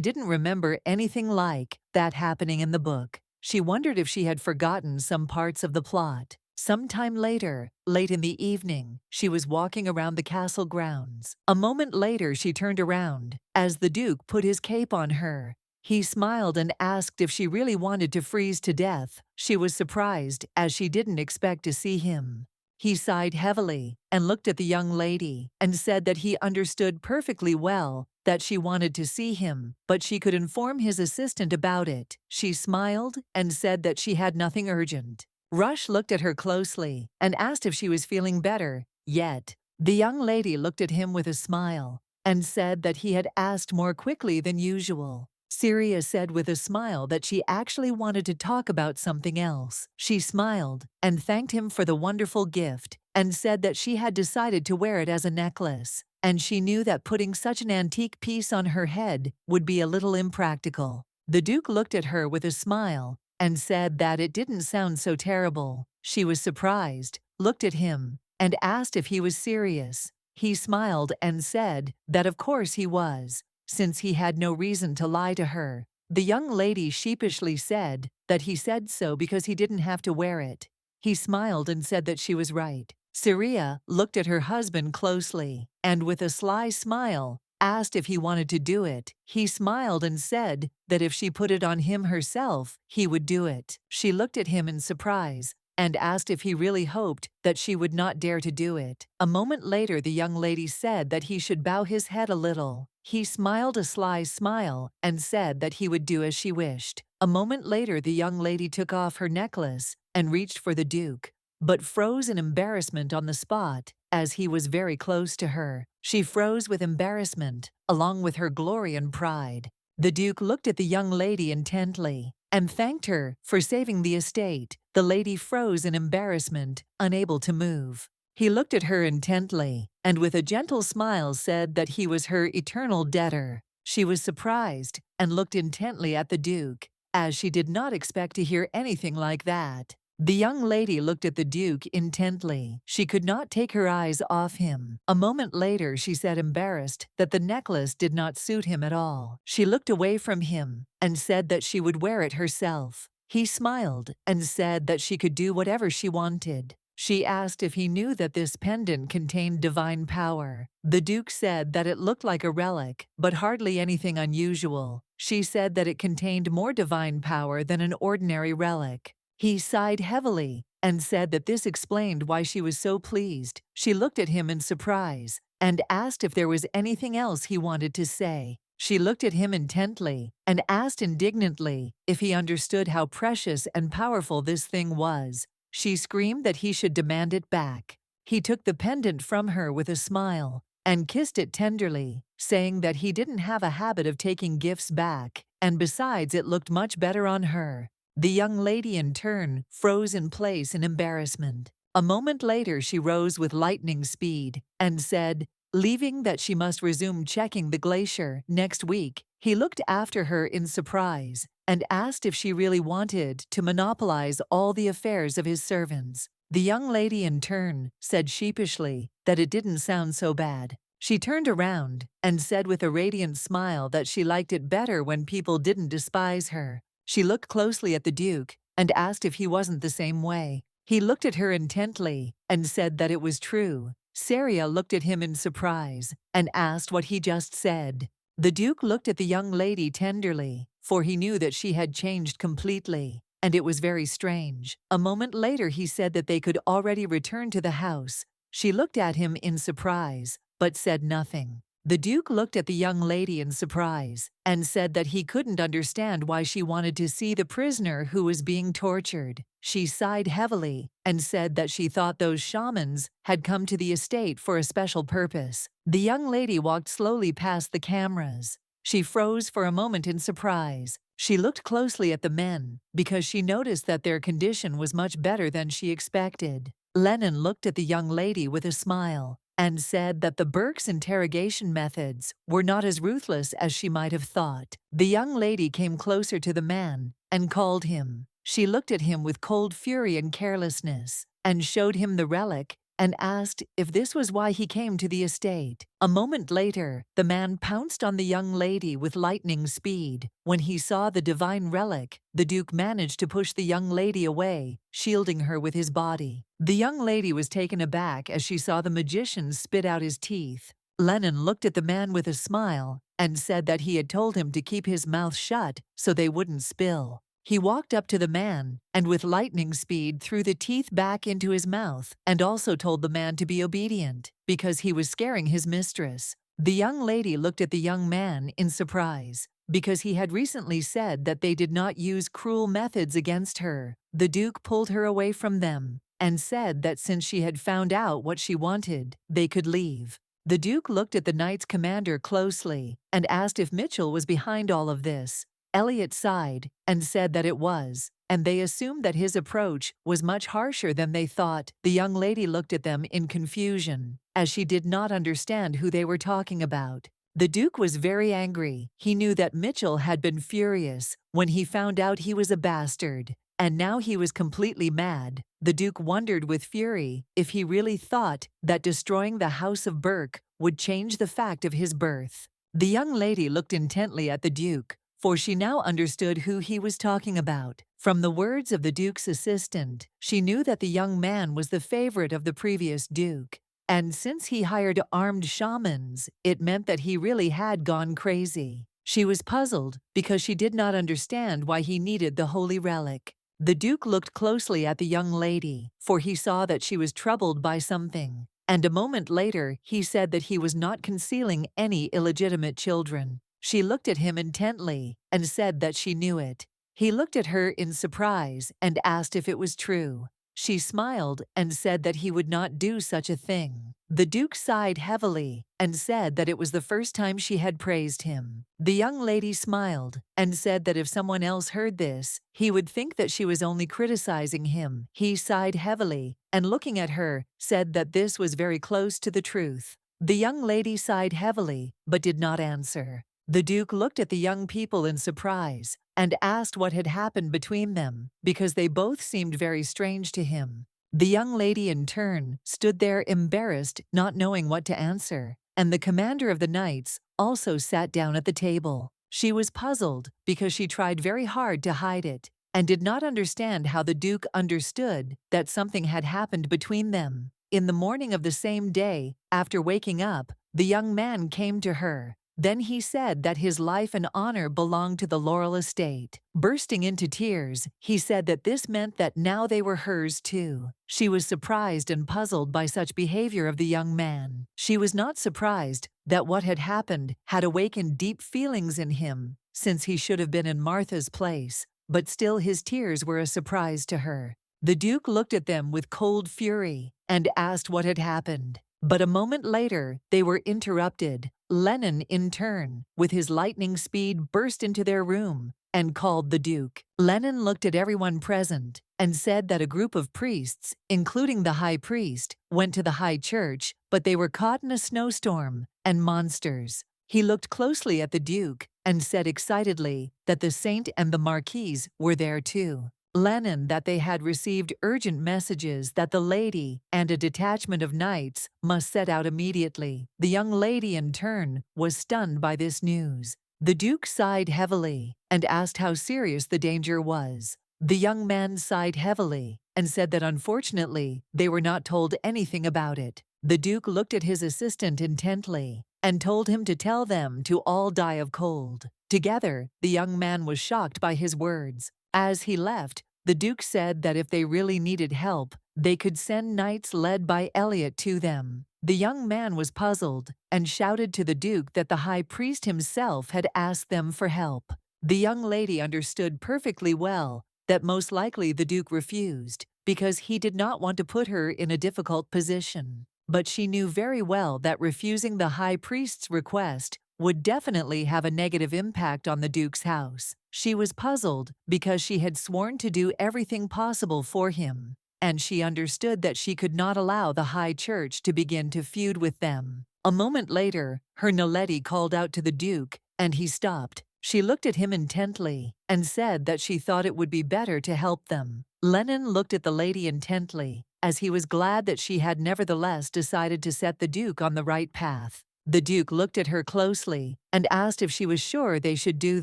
didn't remember anything like that happening in the book. She wondered if she had forgotten some parts of the plot. Sometime later, late in the evening, she was walking around the castle grounds. A moment later, she turned around as the Duke put his cape on her. He smiled and asked if she really wanted to freeze to death. She was surprised, as she didn't expect to see him. He sighed heavily and looked at the young lady and said that he understood perfectly well that she wanted to see him, but she could inform his assistant about it. She smiled and said that she had nothing urgent. Rush looked at her closely and asked if she was feeling better yet. The young lady looked at him with a smile and said that he had asked more quickly than usual. Syria said with a smile that she actually wanted to talk about something else. She smiled and thanked him for the wonderful gift and said that she had decided to wear it as a necklace, and she knew that putting such an antique piece on her head would be a little impractical. The Duke looked at her with a smile and said that it didn't sound so terrible. She was surprised, looked at him, and asked if he was serious. He smiled and said that of course he was, since he had no reason to lie to her. The young lady sheepishly said that he said so because he didn't have to wear it. He smiled and said that she was right. Syria looked at her husband closely and, with a sly smile, asked if he wanted to do it. He smiled and said that if she put it on him herself, he would do it. She looked at him in surprise and asked if he really hoped that she would not dare to do it. A moment later, the young lady said that he should bow his head a little. He smiled a sly smile and said that he would do as she wished. A moment later, the young lady took off her necklace and reached for the Duke, but froze in embarrassment on the spot as he was very close to her. She froze with embarrassment, along with her glory and pride. The Duke looked at the young lady intently and thanked her for saving the estate. The lady froze in embarrassment, unable to move. He looked at her intently and with a gentle smile said that he was her eternal debtor. She was surprised and looked intently at the Duke, as she did not expect to hear anything like that. The young lady looked at the Duke intently. She could not take her eyes off him. A moment later, she said, embarrassed, that the necklace did not suit him at all. She looked away from him and said that she would wear it herself. He smiled and said that she could do whatever she wanted. She asked if he knew that this pendant contained divine power. The Duke said that it looked like a relic, but hardly anything unusual. She said that it contained more divine power than an ordinary relic. He sighed heavily and said that this explained why she was so pleased. She looked at him in surprise and asked if there was anything else he wanted to say. She looked at him intently and asked indignantly if he understood how precious and powerful this thing was. She screamed that he should demand it back. He took the pendant from her with a smile and kissed it tenderly, saying that he didn't have a habit of taking gifts back, and besides, it looked much better on her. The young lady, in turn, froze in place in embarrassment. A moment later, she rose with lightning speed and said, leaving that she must resume checking the glacier next week. He looked after her in surprise and asked if she really wanted to monopolize all the affairs of his servants. The young lady, in turn, said sheepishly that it didn't sound so bad. She turned around and said with a radiant smile that she liked it better when people didn't despise her. She looked closely at the Duke and asked if he wasn't the same way. He looked at her intently and said that it was true. Syria looked at him in surprise and asked what he just said. The Duke looked at the young lady tenderly, for he knew that she had changed completely, and it was very strange. A moment later, he said that they could already return to the house. She looked at him in surprise, but said nothing. The Duke looked at the young lady in surprise and said that he couldn't understand why she wanted to see the prisoner who was being tortured. She sighed heavily and said that she thought those shamans had come to the estate for a special purpose. The young lady walked slowly past the cameras. She froze for a moment in surprise She looked closely at the men because she noticed that their condition was much better than she expected. Lennon looked at the young lady with a smile and said that the Burke's interrogation methods were not as ruthless as she might have thought. The young lady came closer to the man and called him. She looked at him with cold fury and carelessness and showed him the relic and asked if this was why he came to the estate. A moment later, the man pounced on the young lady with lightning speed. When he saw the divine relic, the Duke managed to push the young lady away, shielding her with his body. The young lady was taken aback as she saw the magician spit out his teeth. Lennon looked at the man with a smile and said that he had told him to keep his mouth shut so they wouldn't spill. He walked up to the man and with lightning speed threw the teeth back into his mouth and also told the man to be obedient because he was scaring his mistress. The young lady looked at the young man in surprise because he had recently said that they did not use cruel methods against her. The Duke pulled her away from them and said that since she had found out what she wanted, they could leave. The Duke looked at the Knights commander closely and asked if Mitchell was behind all of this. Elliot sighed and said that it was, and they assumed that his approach was much harsher than they thought. The young lady looked at them in confusion, as she did not understand who they were talking about. The Duke was very angry. He knew that Mitchell had been furious when he found out he was a bastard, and now he was completely mad. The Duke wondered with fury if he really thought that destroying the House of Burke would change the fact of his birth. The young lady looked intently at the Duke, for she now understood who he was talking about. From the words of the Duke's assistant, she knew that the young man was the favorite of the previous Duke. And since he hired armed shamans, it meant that he really had gone crazy. She was puzzled because she did not understand why he needed the holy relic. The Duke looked closely at the young lady, for he saw that she was troubled by something. And a moment later, he said that he was not concealing any illegitimate children. She looked at him intently and said that she knew it. He looked at her in surprise and asked if it was true. She smiled and said that he would not do such a thing. The Duke sighed heavily and said that it was the first time she had praised him. The young lady smiled and said that if someone else heard this, he would think that she was only criticizing him. He sighed heavily and looking at her, said that this was very close to the truth. The young lady sighed heavily but did not answer. The Duke looked at the young people in surprise and asked what had happened between them because they both seemed very strange to him. The young lady in turn stood there embarrassed, not knowing what to answer, and the commander of the Knights also sat down at the table. She was puzzled because she tried very hard to hide it and did not understand how the Duke understood that something had happened between them. In the morning of the same day, after waking up, the young man came to her. Then he said that his life and honor belonged to the Laurel estate. Bursting into tears, he said that this meant that now they were hers too. She was surprised and puzzled by such behavior of the young man. She was not surprised that what had happened had awakened deep feelings in him, since he should have been in Martha's place, but still his tears were a surprise to her. The Duke looked at them with cold fury and asked what had happened. But a moment later, they were interrupted. Lennon, in turn, with his lightning speed, burst into their room and called the Duke. Lennon looked at everyone present and said that a group of priests, including the high priest, went to the high church, but they were caught in a snowstorm and monsters. He looked closely at the Duke and said excitedly that the saint and the marquise were there too. Lennon that they had received urgent messages that the lady and a detachment of knights must set out immediately. The young lady, in turn, was stunned by this news. The Duke sighed heavily and asked how serious the danger was. The young man sighed heavily and said that unfortunately they were not told anything about it. The Duke looked at his assistant intently and told him to tell them to all die of cold. Together, the young man was shocked by his words. As he left, the Duke said that if they really needed help, they could send knights led by Elliot to them. The young man was puzzled and shouted to the Duke that the high priest himself had asked them for help. The young lady understood perfectly well that most likely the Duke refused because he did not want to put her in a difficult position. But she knew very well that refusing the high priest's request would definitely have a negative impact on the Duke's house. She was puzzled because she had sworn to do everything possible for him, and she understood that she could not allow the High Church to begin to feud with them. A moment later, her Naledi called out to the Duke, and he stopped. She looked at him intently and said that she thought it would be better to help them. Lennon looked at the lady intently, as he was glad that she had nevertheless decided to set the Duke on the right path. The Duke looked at her closely and asked if she was sure they should do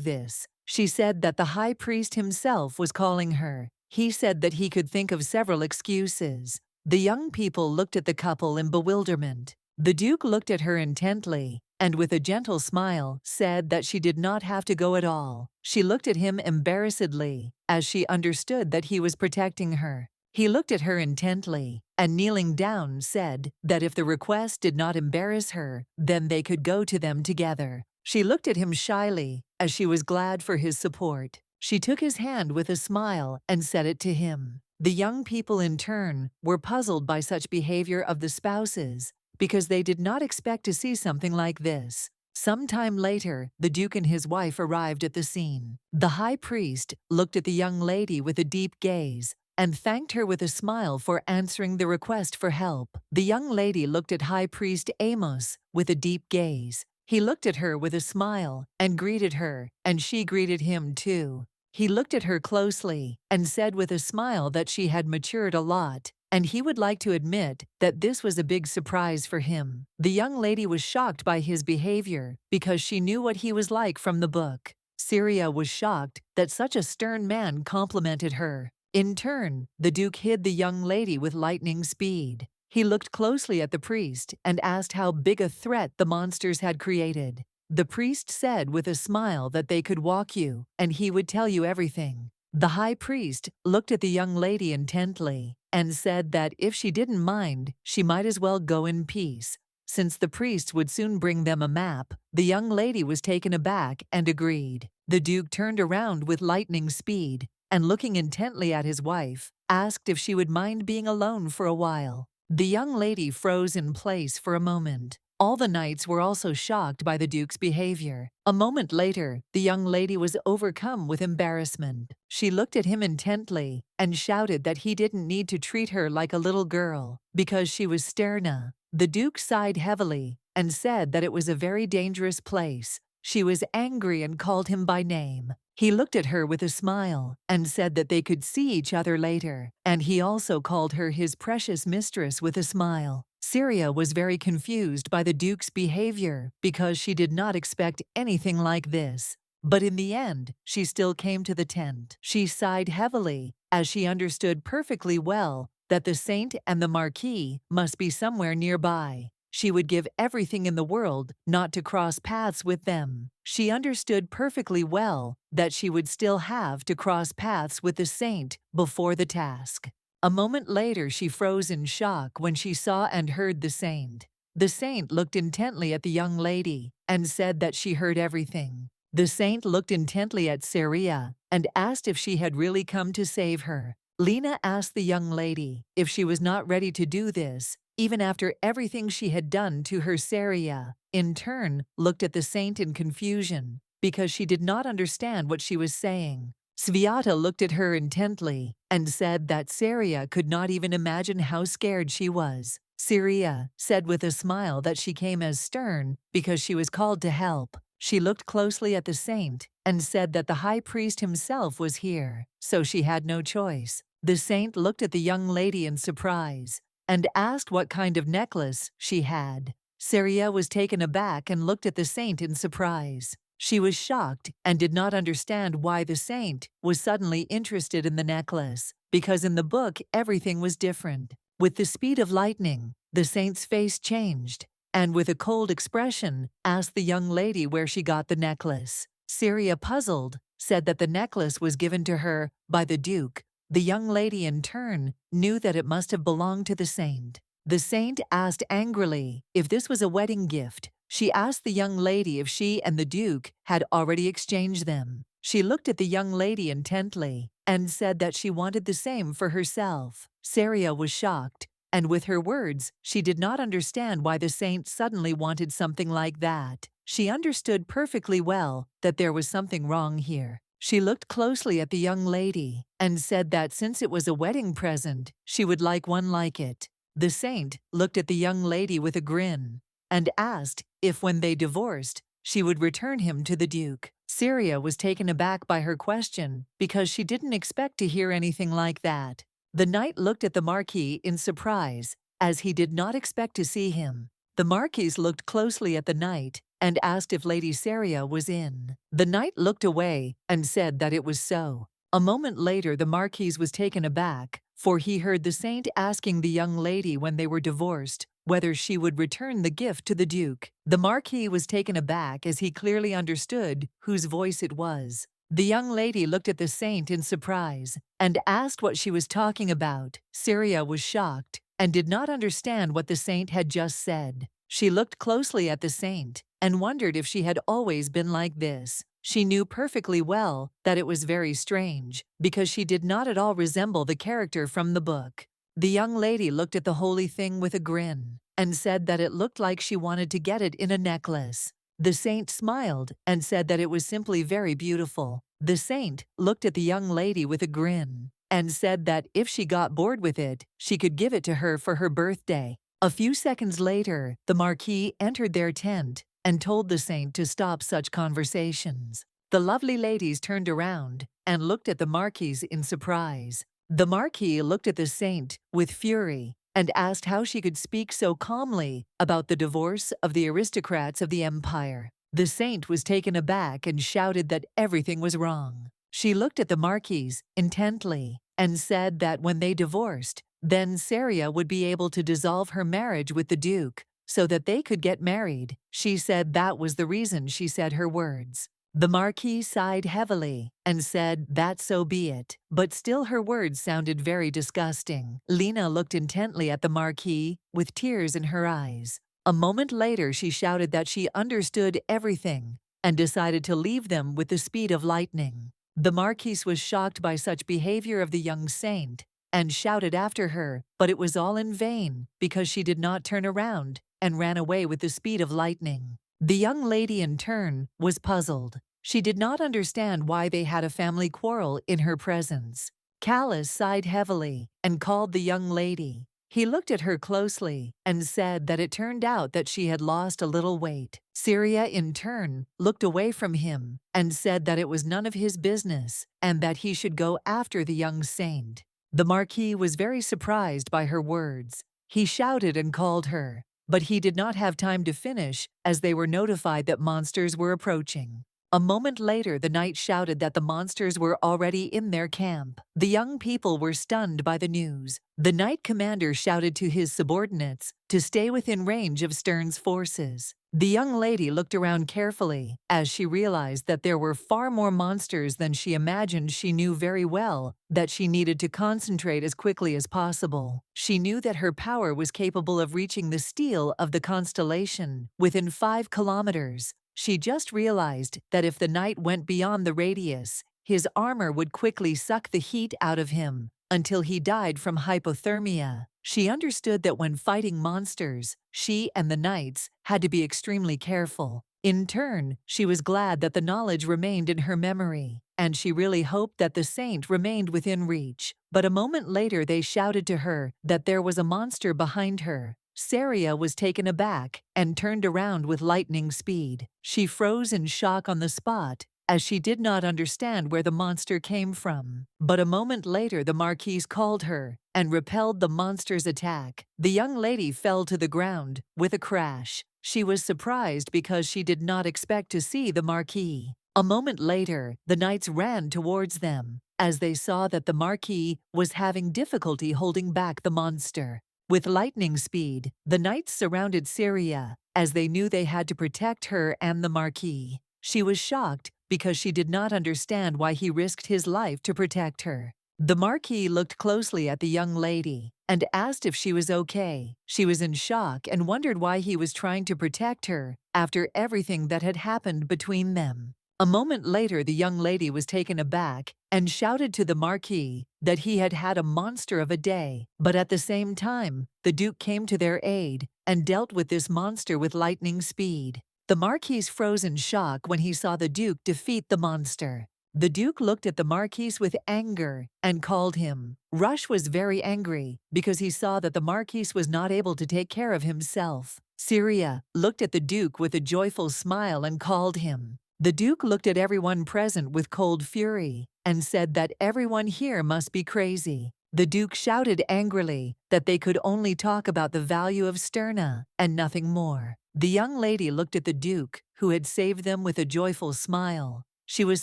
this. She said that the High Priest himself was calling her. He said that he could think of several excuses. The young people looked at the couple in bewilderment. The Duke looked at her intently and with a gentle smile said that she did not have to go at all. She looked at him embarrassedly, as she understood that he was protecting her. He looked at her intently and kneeling down said that if the request did not embarrass her, then they could go to them together. She looked at him shyly, as she was glad for his support. She took his hand with a smile and set it to him. The young people in turn were puzzled by such behavior of the spouses, because they did not expect to see something like this. Some time later, the Duke and his wife arrived at the scene. The High Priest looked at the young lady with a deep gaze and thanked her with a smile for answering the request for help. The young lady looked at High Priest Amos with a deep gaze. He looked at her with a smile and greeted her, and she greeted him too. He looked at her closely and said with a smile that she had matured a lot, and he would like to admit that this was a big surprise for him. The young lady was shocked by his behavior because she knew what he was like from the book. Syria was shocked that such a stern man complimented her. In turn, the Duke hid the young lady with lightning speed. He looked closely at the priest and asked how big a threat the monsters had created. The priest said with a smile that they could walk you, and he would tell you everything. The High Priest looked at the young lady intently and said that if she didn't mind, she might as well go in peace. Since the priest would soon bring them a map, the young lady was taken aback and agreed. The Duke turned around with lightning speed and, looking intently at his wife, asked if she would mind being alone for a while. The young lady froze in place for a moment. All the knights were also shocked by the Duke's behavior. A moment later, the young lady was overcome with embarrassment. She looked at him intently and shouted that he didn't need to treat her like a little girl because she was Sterna. The Duke sighed heavily and said that it was a very dangerous place. She was angry and called him by name. He looked at her with a smile and said that they could see each other later, and he also called her his precious mistress with a smile. Syria was very confused by the Duke's behavior because she did not expect anything like this. But in the end, she still came to the tent. She sighed heavily as she understood perfectly well that the Saint and the Marquis must be somewhere nearby. She would give everything in the world not to cross paths with them. She understood perfectly well that she would still have to cross paths with the Saint before the task. A moment later, she froze in shock when she saw and heard the Saint. The Saint looked intently at the young lady and said that she heard everything. The Saint looked intently at Syria and asked if she had really come to save her. Lena asked the young lady if she was not ready to do this, even after everything she had done to her. Syria, in turn, looked at the Saint in confusion because she did not understand what she was saying. Sviata looked at her intently and said that Syria could not even imagine how scared she was. Syria said with a smile that she came as stern because she was called to help. She looked closely at the Saint and said that the High Priest himself was here, so she had no choice. The Saint looked at the young lady in surprise and asked what kind of necklace she had. Syria was taken aback and looked at the Saint in surprise. She was shocked and did not understand why the Saint was suddenly interested in the necklace, because in the book everything was different. With the speed of lightning, the Saint's face changed, and with a cold expression, asked the young lady where she got the necklace. Syria, puzzled, said that the necklace was given to her by the Duke. The young lady, in turn, knew that it must have belonged to the Saint. The Saint asked angrily if this was a wedding gift. She asked the young lady if she and the Duke had already exchanged them. She looked at the young lady intently and said that she wanted the same for herself. Syria was shocked, and with her words, she did not understand why the Saint suddenly wanted something like that. She understood perfectly well that there was something wrong here. She looked closely at the young lady and said that since it was a wedding present, she would like one like it. The saint looked at the young lady with a grin and asked if when they divorced, she would return him to the Duke. Syria was taken aback by her question because she didn't expect to hear anything like that. The knight looked at the Marquis in surprise, as he did not expect to see him. The Marquis looked closely at the knight and asked if Lady Syria was in. The knight looked away and said that it was so. A moment later the Marquis was taken aback, for he heard the saint asking the young lady when they were divorced whether she would return the gift to the Duke. The Marquis was taken aback as he clearly understood whose voice it was. The young lady looked at the saint in surprise and asked what she was talking about. Syria was shocked and did not understand what the saint had just said. She looked closely at the saint and wondered if she had always been like this. She knew perfectly well that it was very strange, because she did not at all resemble the character from the book. The young lady looked at the holy thing with a grin and said that it looked like she wanted to get it in a necklace. The saint smiled and said that it was simply very beautiful. The saint looked at the young lady with a grin and said that if she got bored with it, she could give it to her for her birthday. A few seconds later, the Marquis entered their tent and told the saint to stop such conversations. The lovely ladies turned around and looked at the Marquis in surprise. The Marquis looked at the saint with fury and asked how she could speak so calmly about the divorce of the aristocrats of the empire. The saint was taken aback and shouted that everything was wrong. She looked at the Marquis intently and said that when they divorced, then Syria would be able to dissolve her marriage with the Duke so that they could get married. She said that was the reason she said her words. The Marquis sighed heavily and said that so be it, but still her words sounded very disgusting. Lena looked intently at the Marquis with tears in her eyes. A moment later she shouted that she understood everything and decided to leave them with the speed of lightning. The Marquis was shocked by such behavior of the young saint and shouted after her, but it was all in vain because she did not turn around and ran away with the speed of lightning. The young lady in turn was puzzled. She did not understand why they had a family quarrel in her presence. Callus sighed heavily and called the young lady. He looked at her closely and said that it turned out that she had lost a little weight. Syria in turn looked away from him and said that it was none of his business and that he should go after the young saint. The Marquis was very surprised by her words. He shouted and called her, but he did not have time to finish as they were notified that monsters were approaching. A moment later, the knight shouted that the monsters were already in their camp. The young people were stunned by the news. The knight commander shouted to his subordinates to stay within range of Stern's forces. The young lady looked around carefully as she realized that there were far more monsters than she imagined. She knew very well that she needed to concentrate as quickly as possible. She knew that her power was capable of reaching the steel of the constellation within 5 kilometers. She just realized that if the knight went beyond the radius, his armor would quickly suck the heat out of him until he died from hypothermia. She understood that when fighting monsters, she and the knights had to be extremely careful. In turn, she was glad that the knowledge remained in her memory, and she really hoped that the saint remained within reach. But a moment later they shouted to her that there was a monster behind her. Syria was taken aback and turned around with lightning speed. She froze in shock on the spot as she did not understand where the monster came from. But a moment later the Marquis called her and repelled the monster's attack. The young lady fell to the ground with a crash. She was surprised because she did not expect to see the Marquis. A moment later, the knights ran towards them as they saw that the Marquis was having difficulty holding back the monster. With lightning speed, the knights surrounded Syria as they knew they had to protect her and the Marquis. She was shocked because she did not understand why he risked his life to protect her. The Marquis looked closely at the young lady and asked if she was okay. She was in shock and wondered why he was trying to protect her after everything that had happened between them. A moment later, the young lady was taken aback and shouted to the Marquis that he had had a monster of a day. But at the same time, the Duke came to their aid and dealt with this monster with lightning speed. The Marquis froze in shock when he saw the Duke defeat the monster. The Duke looked at the Marquis with anger and called him. Rush was very angry because he saw that the Marquis was not able to take care of himself. Syria looked at the Duke with a joyful smile and called him. The Duke looked at everyone present with cold fury and said that everyone here must be crazy. The Duke shouted angrily that they could only talk about the value of sterna and nothing more. The young lady looked at the Duke, who had saved them, with a joyful smile. She was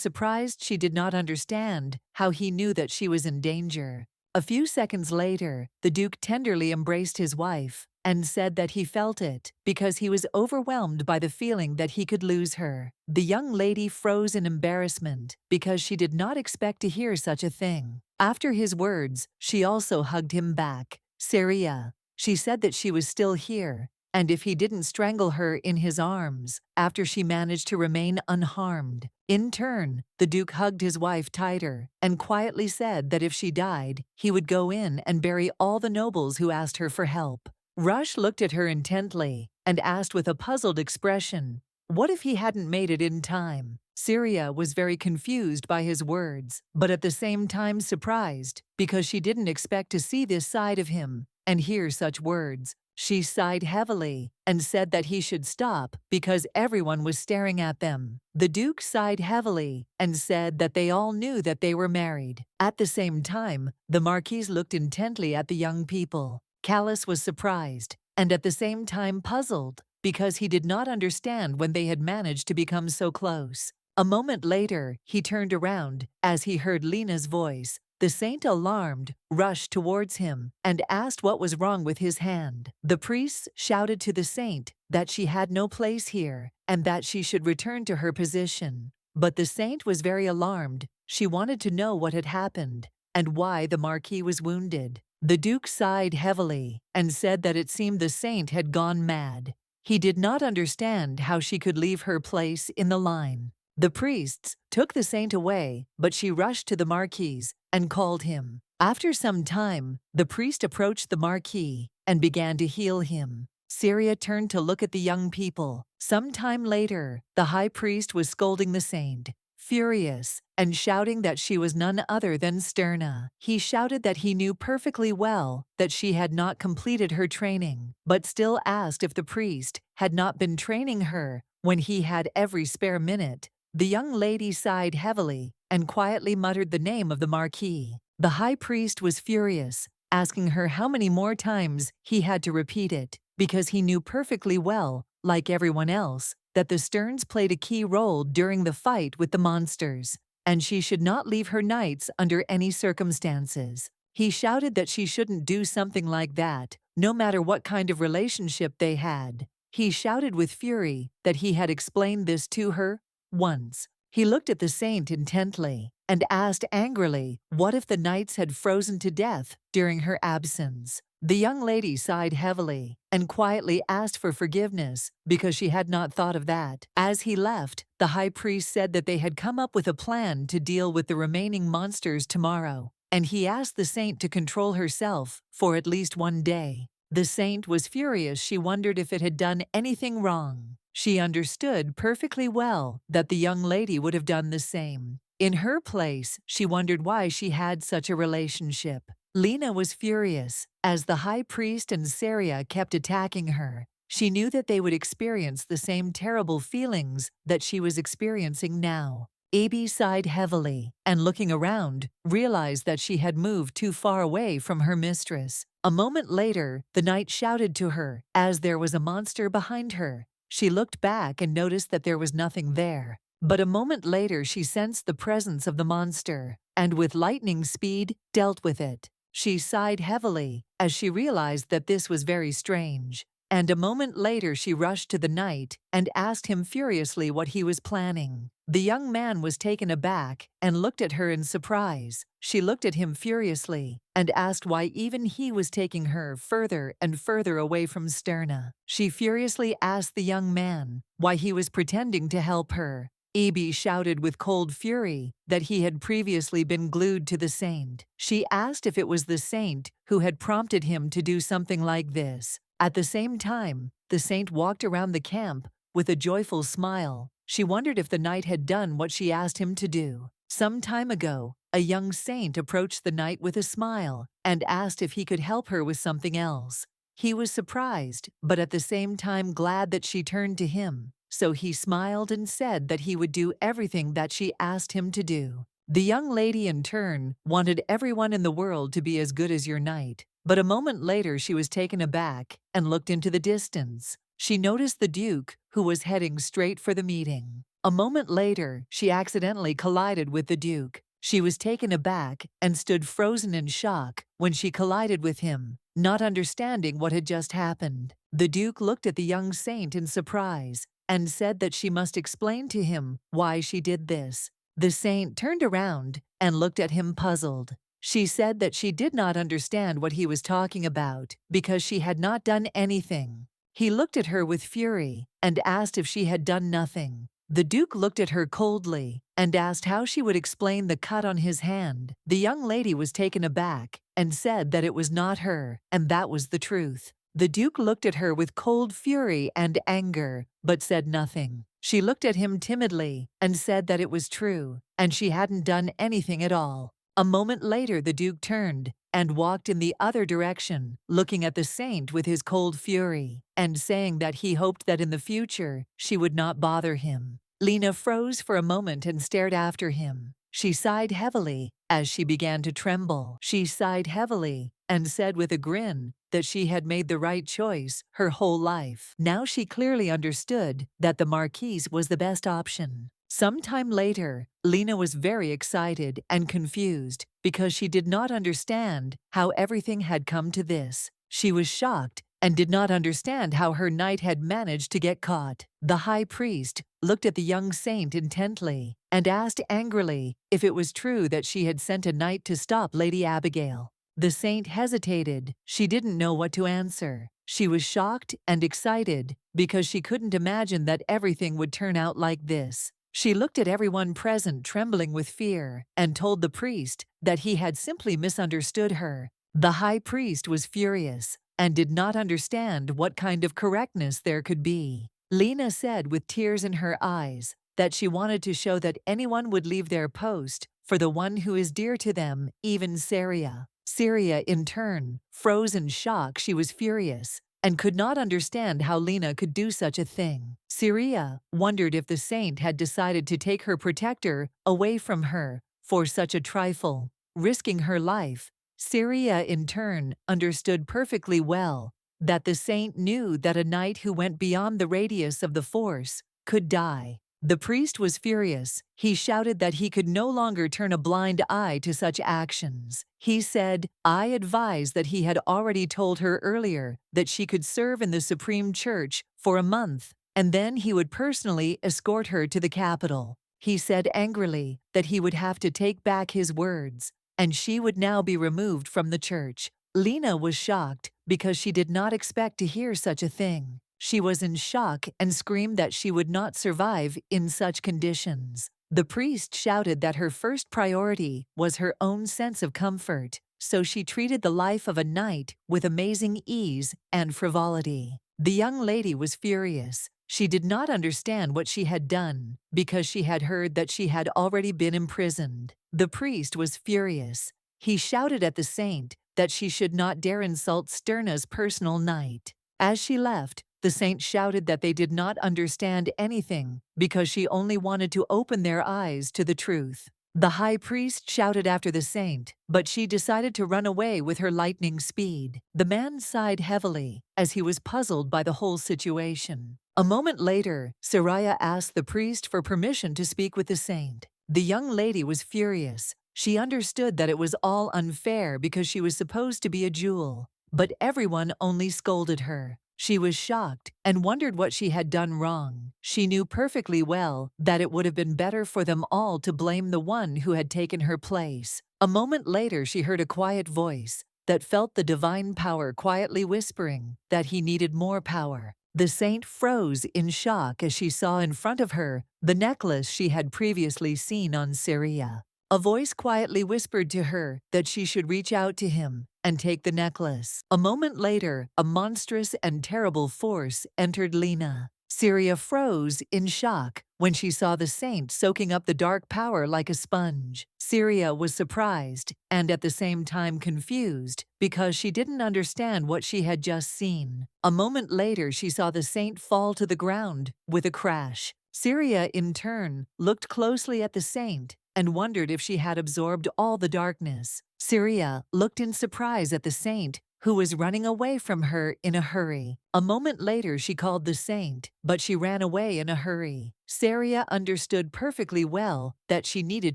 surprised she did not understand how he knew that she was in danger. A few seconds later, the Duke tenderly embraced his wife and said that he felt it because he was overwhelmed by the feeling that he could lose her. The young lady froze in embarrassment because she did not expect to hear such a thing. After his words, she also hugged him back. Syria, she said that she was still here, and if he didn't strangle her in his arms, after she managed to remain unharmed. In turn, the Duke hugged his wife tighter and quietly said that if she died, he would go in and bury all the nobles who asked her for help. Rush looked at her intently and asked with a puzzled expression, what if he hadn't made it in time? Syria was very confused by his words, but at the same time surprised because she didn't expect to see this side of him and hear such words. She sighed heavily and said that he should stop because everyone was staring at them. The Duke sighed heavily and said that they all knew that they were married. At the same time, the Marquis looked intently at the young people. Callus was surprised and at the same time puzzled because he did not understand when they had managed to become so close. A moment later, he turned around as he heard Lena's voice. The saint, alarmed, rushed towards him and asked what was wrong with his hand. The priests shouted to the saint that she had no place here and that she should return to her position. But the saint was very alarmed. She wanted to know what had happened and why the Marquis was wounded. The Duke sighed heavily and said that it seemed the saint had gone mad. He did not understand how she could leave her place in the line. The priests took the saint away, but she rushed to the Marquis and called him. After some time, the priest approached the Marquis and began to heal him. Syria turned to look at the young people. Some time later, the high priest was scolding the saint, furious, and shouting that she was none other than sterna. He shouted that he knew perfectly well that she had not completed her training, but still asked if the priest had not been training her when he had every spare minute. The young lady sighed heavily and quietly muttered the name of the Marquis. The high priest was furious, asking her how many more times he had to repeat it, because he knew perfectly well, like everyone else, that the Sterns played a key role during the fight with the monsters, and she should not leave her knights under any circumstances. He shouted that she shouldn't do something like that, no matter what kind of relationship they had. He shouted with fury that he had explained this to her once. He looked at the saint intently and asked angrily what if the knights had frozen to death during her absence. The young lady sighed heavily and quietly asked for forgiveness because she had not thought of that. As he left, the high priest said that they had come up with a plan to deal with the remaining monsters tomorrow, and he asked the saint to control herself for at least one day. The saint was furious. She wondered if it had done anything wrong. She understood perfectly well that the young lady would have done the same. In her place, she wondered why she had such a relationship. Lena was furious as the high priest and Syria kept attacking her. She knew that they would experience the same terrible feelings that she was experiencing now. Abby sighed heavily and, looking around, realized that she had moved too far away from her mistress. A moment later, the knight shouted to her as there was a monster behind her. She looked back and noticed that there was nothing there. But a moment later she sensed the presence of the monster, and with lightning speed dealt with it. She sighed heavily as she realized that this was very strange. And a moment later she rushed to the knight and asked him furiously what he was planning. The young man was taken aback and looked at her in surprise. She looked at him furiously and asked why even he was taking her further and further away from Sterna. She furiously asked the young man why he was pretending to help her. Abby shouted with cold fury that he had previously been glued to the saint. She asked if it was the saint who had prompted him to do something like this. At the same time, the saint walked around the camp with a joyful smile. She wondered if the knight had done what she asked him to do. Some time ago, a young saint approached the knight with a smile and asked if he could help her with something else. He was surprised, but at the same time glad that she turned to him, so he smiled and said that he would do everything that she asked him to do. The young lady in turn wanted everyone in the world to be as good as your knight, but a moment later she was taken aback and looked into the distance. She noticed the Duke, who was heading straight for the meeting. A moment later, she accidentally collided with the Duke. She was taken aback and stood frozen in shock when she collided with him, not understanding what had just happened. The Duke looked at the young saint in surprise and said that she must explain to him why she did this. The saint turned around and looked at him puzzled. She said that she did not understand what he was talking about because she had not done anything. He looked at her with fury and asked if she had done nothing. The Duke looked at her coldly and asked how she would explain the cut on his hand. The young lady was taken aback and said that it was not her, and that was the truth. The Duke looked at her with cold fury and anger, but said nothing. She looked at him timidly and said that it was true, and she hadn't done anything at all. A moment later, the Duke turned and walked in the other direction, looking at the saint with his cold fury, and saying that he hoped that in the future she would not bother him. Lena froze for a moment and stared after him. She sighed heavily as she began to tremble. She sighed heavily and said with a grin that she had made the right choice her whole life. Now she clearly understood that the Marquise was the best option. Sometime later, Lena was very excited and confused because she did not understand how everything had come to this. She was shocked and did not understand how her knight had managed to get caught. The high priest looked at the young saint intently and asked angrily if it was true that she had sent a knight to stop Lady Abigail. The saint hesitated. She didn't know what to answer. She was shocked and excited because she couldn't imagine that everything would turn out like this. She looked at everyone present trembling with fear and told the priest that he had simply misunderstood her. The high priest was furious and did not understand what kind of correctness there could be. Lena said with tears in her eyes that she wanted to show that anyone would leave their post for the one who is dear to them, even Syria. Syria, in turn, froze in shock. She was furious and could not understand how Lena could do such a thing. Syria wondered if the saint had decided to take her protector away from her for such a trifle, risking her life. Syria, in turn, understood perfectly well that the saint knew that a knight who went beyond the radius of the force could die. The priest was furious. He shouted that he could no longer turn a blind eye to such actions. He said, "I advise that he had already told her earlier that she could serve in the Supreme Church for a month, and then he would personally escort her to the capital." He said angrily that he would have to take back his words, and she would now be removed from the church. Lena was shocked because she did not expect to hear such a thing. She was in shock and screamed that she would not survive in such conditions. The priest shouted that her first priority was her own sense of comfort, so she treated the life of a knight with amazing ease and frivolity. The young lady was furious. She did not understand what she had done because she had heard that she had already been imprisoned. The priest was furious. He shouted at the saint that she should not dare insult Sterna's personal knight. As she left, the saint shouted that they did not understand anything because she only wanted to open their eyes to the truth. The high priest shouted after the saint, but she decided to run away with her lightning speed. The man sighed heavily as he was puzzled by the whole situation. A moment later, Saraya asked the priest for permission to speak with the saint. The young lady was furious. She understood that it was all unfair because she was supposed to be a jewel, but everyone only scolded her. She was shocked and wondered what she had done wrong. She knew perfectly well that it would have been better for them all to blame the one who had taken her place. A moment later, she heard a quiet voice that felt the divine power quietly whispering that he needed more power. The saint froze in shock as she saw in front of her the necklace she had previously seen on Syria. A voice quietly whispered to her that she should reach out to him and take the necklace. A moment later, a monstrous and terrible force entered Lena. Syria froze in shock when she saw the saint soaking up the dark power like a sponge. Syria was surprised and at the same time confused because she didn't understand what she had just seen. A moment later, she saw the saint fall to the ground with a crash. Syria, in turn, looked closely at the saint and wondered if she had absorbed all the darkness. Syria looked in surprise at the saint, who was running away from her in a hurry. A moment later, she called the saint, but she ran away in a hurry. Syria understood perfectly well that she needed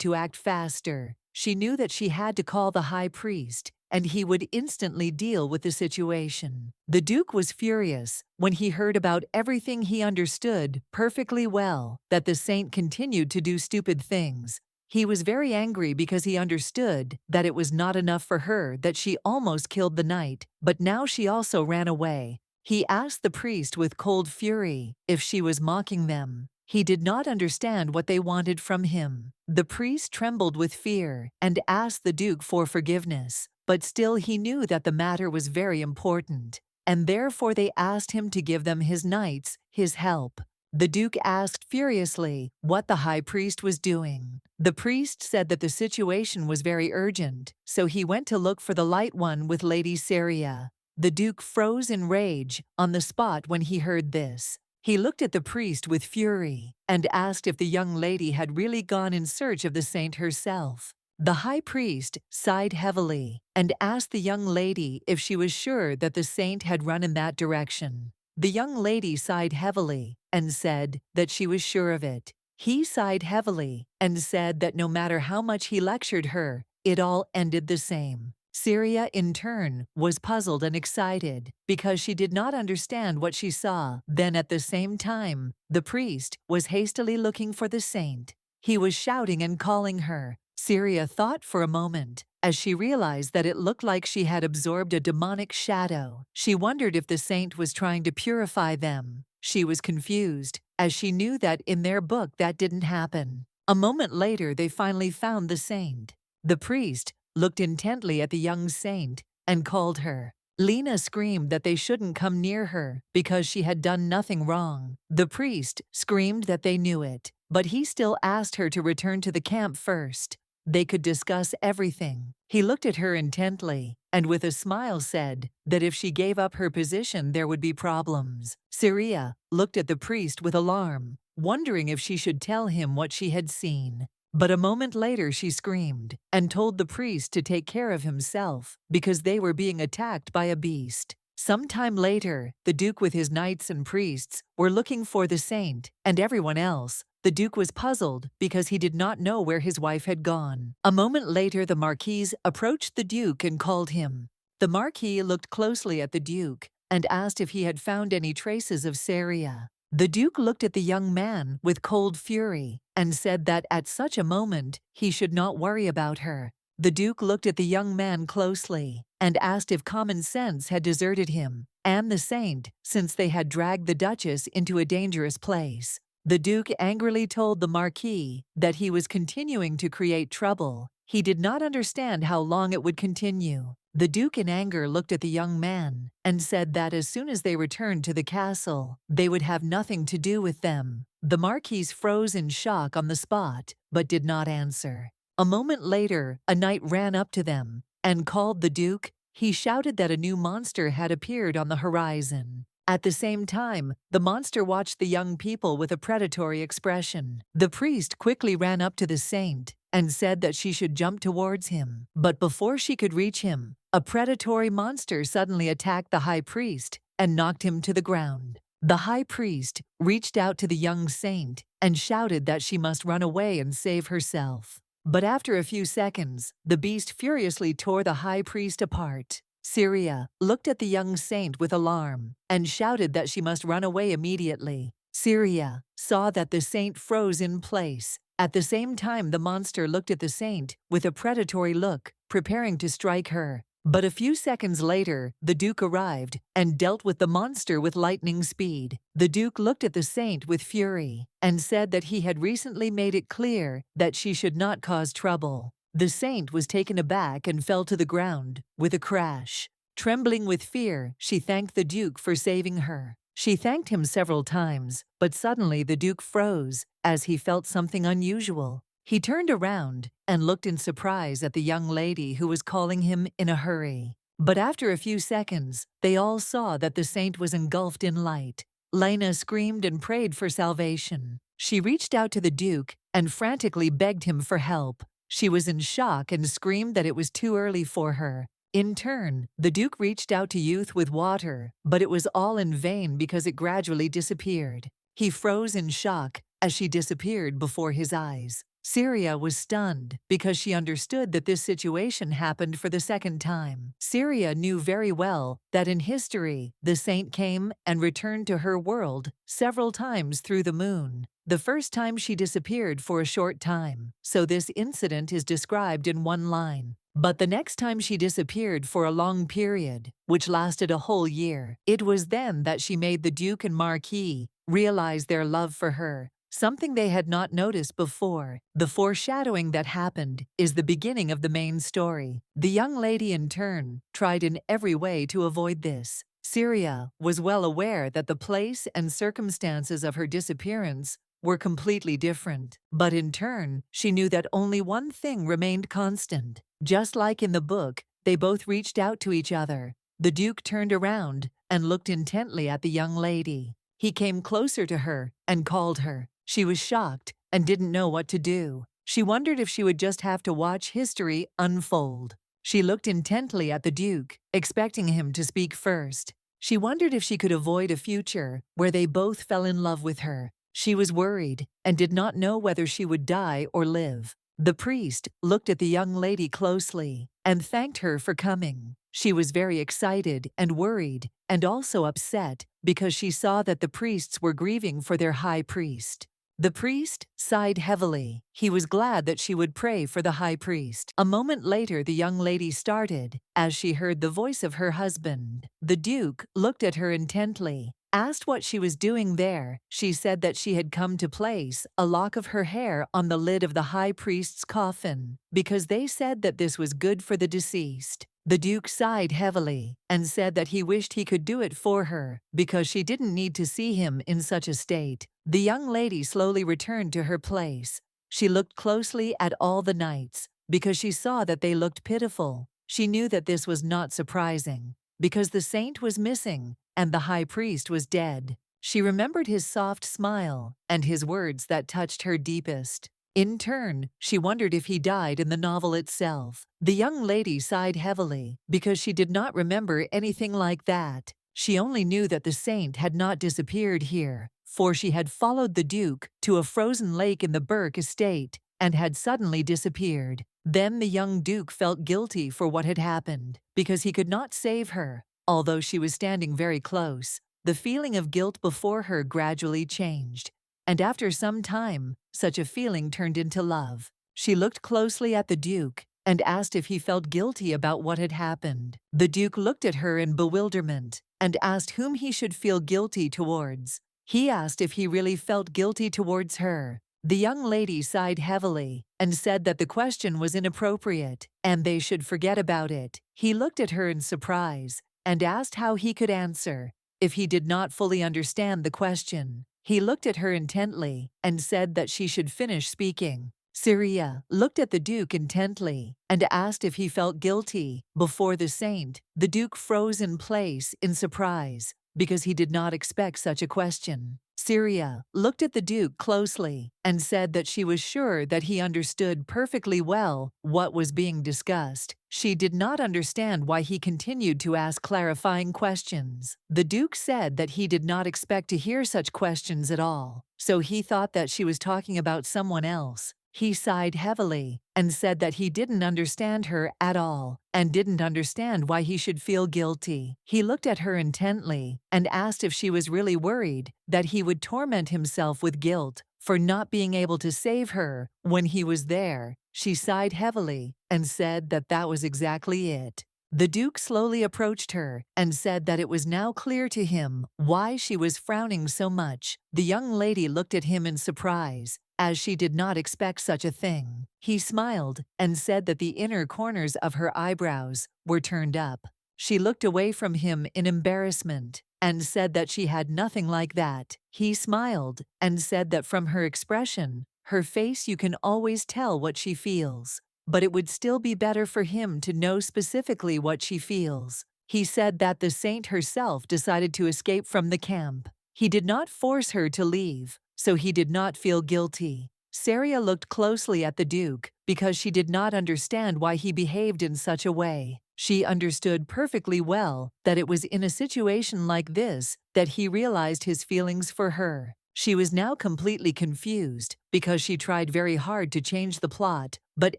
to act faster. She knew that she had to call the high priest, and he would instantly deal with the situation. The Duke was furious when he heard about everything. He understood perfectly well that the saint continued to do stupid things. He was very angry because he understood that it was not enough for her that she almost killed the knight, but now she also ran away. He asked the priest with cold fury if she was mocking them. He did not understand what they wanted from him. The priest trembled with fear and asked the Duke for forgiveness, but still he knew that the matter was very important, and therefore they asked him to give them his knights, his help. The Duke asked furiously what the high priest was doing. The priest said that the situation was very urgent, so he went to look for the light one with Lady Syria. The Duke froze in rage on the spot when he heard this. He looked at the priest with fury and asked if the young lady had really gone in search of the saint herself. The high priest sighed heavily and asked the young lady if she was sure that the saint had run in that direction. The young lady sighed heavily and said that she was sure of it. He sighed heavily and said that no matter how much he lectured her, it all ended the same. Syria, in turn, was puzzled and excited because she did not understand what she saw. Then at the same time, the priest was hastily looking for the saint. He was shouting and calling her. Syria thought for a moment as she realized that it looked like she had absorbed a demonic shadow. She wondered if the saint was trying to purify them. She was confused, as she knew that in their book that didn't happen. A moment later, they finally found the saint. The priest looked intently at the young saint and called her. Lena screamed that they shouldn't come near her because she had done nothing wrong. The priest screamed that they knew it, but he still asked her to return to the camp first. They could discuss everything. He looked at her intently and with a smile said that if she gave up her position there would be problems. Syria looked at the priest with alarm, wondering if she should tell him what she had seen. But a moment later she screamed and told the priest to take care of himself because they were being attacked by a beast. Some time later, the Duke with his knights and priests were looking for the saint and everyone else. The Duke was puzzled because he did not know where his wife had gone. A moment later, the Marquise approached the Duke and called him. The Marquis looked closely at the Duke and asked if he had found any traces of Syria. The Duke looked at the young man with cold fury and said that at such a moment he should not worry about her. The Duke looked at the young man closely and asked if common sense had deserted him and the saint since they had dragged the Duchess into a dangerous place. The Duke angrily told the Marquis that he was continuing to create trouble. He did not understand how long it would continue. The Duke in anger looked at the young man and said that as soon as they returned to the castle, they would have nothing to do with them. The Marquis froze in shock on the spot, but did not answer. A moment later, a knight ran up to them and called the Duke. He shouted that a new monster had appeared on the horizon. At the same time, the monster watched the young people with a predatory expression. The priest quickly ran up to the saint and said that she should jump towards him. But before she could reach him, a predatory monster suddenly attacked the high priest and knocked him to the ground. The high priest reached out to the young saint and shouted that she must run away and save herself. But after a few seconds, the beast furiously tore the high priest apart. Syria looked at the young saint with alarm and shouted that she must run away immediately. Syria saw that the saint froze in place. At the same time, the monster looked at the saint with a predatory look, preparing to strike her. But a few seconds later, the Duke arrived and dealt with the monster with lightning speed. The Duke looked at the saint with fury and said that he had recently made it clear that she should not cause trouble. The saint was taken aback and fell to the ground with a crash. Trembling with fear, she thanked the Duke for saving her. She thanked him several times, but suddenly the Duke froze as he felt something unusual. He turned around and looked in surprise at the young lady who was calling him in a hurry. But after a few seconds, they all saw that the saint was engulfed in light. Lena screamed and prayed for salvation. She reached out to the Duke and frantically begged him for help. She was in shock and screamed that it was too early for her. In turn, the Duke reached out to Youth with water, but it was all in vain because it gradually disappeared. He froze in shock as she disappeared before his eyes. Syria was stunned because she understood that this situation happened for the second time. Syria knew very well that in history, the saint came and returned to her world several times through the moon. The first time she disappeared for a short time, so this incident is described in one line. But the next time she disappeared for a long period, which lasted a whole year, it was then that she made the Duke and Marquis realize their love for her, something they had not noticed before. The foreshadowing that happened is the beginning of the main story. The young lady, in turn, tried in every way to avoid this. Syria was well aware that the place and circumstances of her disappearance were completely different, but in turn, she knew that only one thing remained constant. Just like in the book, they both reached out to each other. The Duke turned around and looked intently at the young lady. He came closer to her and called her. She was shocked and didn't know what to do. She wondered if she would just have to watch history unfold. She looked intently at the Duke, expecting him to speak first. She wondered if she could avoid a future where they both fell in love with her. She was worried and did not know whether she would die or live. The priest looked at the young lady closely and thanked her for coming. She was very excited and worried and also upset because she saw that the priests were grieving for their high priest. The priest sighed heavily. He was glad that she would pray for the high priest. A moment later, the young lady started as she heard the voice of her husband. The Duke looked at her intently. Asked what she was doing there, she said that she had come to place a lock of her hair on the lid of the high priest's coffin because they said that this was good for the deceased. The Duke sighed heavily and said that he wished he could do it for her because she didn't need to see him in such a state. The young lady slowly returned to her place. She looked closely at all the knights because she saw that they looked pitiful. She knew that this was not surprising because the saint was missing and the high priest was dead. She remembered his soft smile and his words that touched her deepest. In turn, she wondered if he died in the novel itself. The young lady sighed heavily because she did not remember anything like that. She only knew that the saint had not disappeared here, for she had followed the Duke to a frozen lake in the Burke estate and had suddenly disappeared. Then the young Duke felt guilty for what had happened because he could not save her. Although she was standing very close, the feeling of guilt before her gradually changed, and after some time, such a feeling turned into love. She looked closely at the Duke and asked if he felt guilty about what had happened. The Duke looked at her in bewilderment and asked whom he should feel guilty towards. He asked if he really felt guilty towards her. The young lady sighed heavily and said that the question was inappropriate and they should forget about it. He looked at her in surprise and asked how he could answer if he did not fully understand the question. He looked at her intently and said that she should finish speaking. Syria looked at the Duke intently and asked if he felt guilty before the saint. The Duke froze in place in surprise because he did not expect such a question. Syria looked at the Duke closely and said that she was sure that he understood perfectly well what was being discussed. She did not understand why he continued to ask clarifying questions. The Duke said that he did not expect to hear such questions at all, so he thought that she was talking about someone else. He sighed heavily and said that he didn't understand her at all and didn't understand why he should feel guilty. He looked at her intently and asked if she was really worried that he would torment himself with guilt for not being able to save her when he was there. She sighed heavily and said that that was exactly it. The Duke slowly approached her and said that it was now clear to him why she was frowning so much. The young lady looked at him in surprise, as she did not expect such a thing. He smiled and said that the inner corners of her eyebrows were turned up. She looked away from him in embarrassment and said that she had nothing like that. He smiled and said that from her expression, her face, you can always tell what she feels, but it would still be better for him to know specifically what she feels. He said that the saint herself decided to escape from the camp. He did not force her to leave, so he did not feel guilty. Saria looked closely at the Duke because she did not understand why he behaved in such a way. She understood perfectly well that it was in a situation like this that he realized his feelings for her. She was now completely confused because she tried very hard to change the plot, but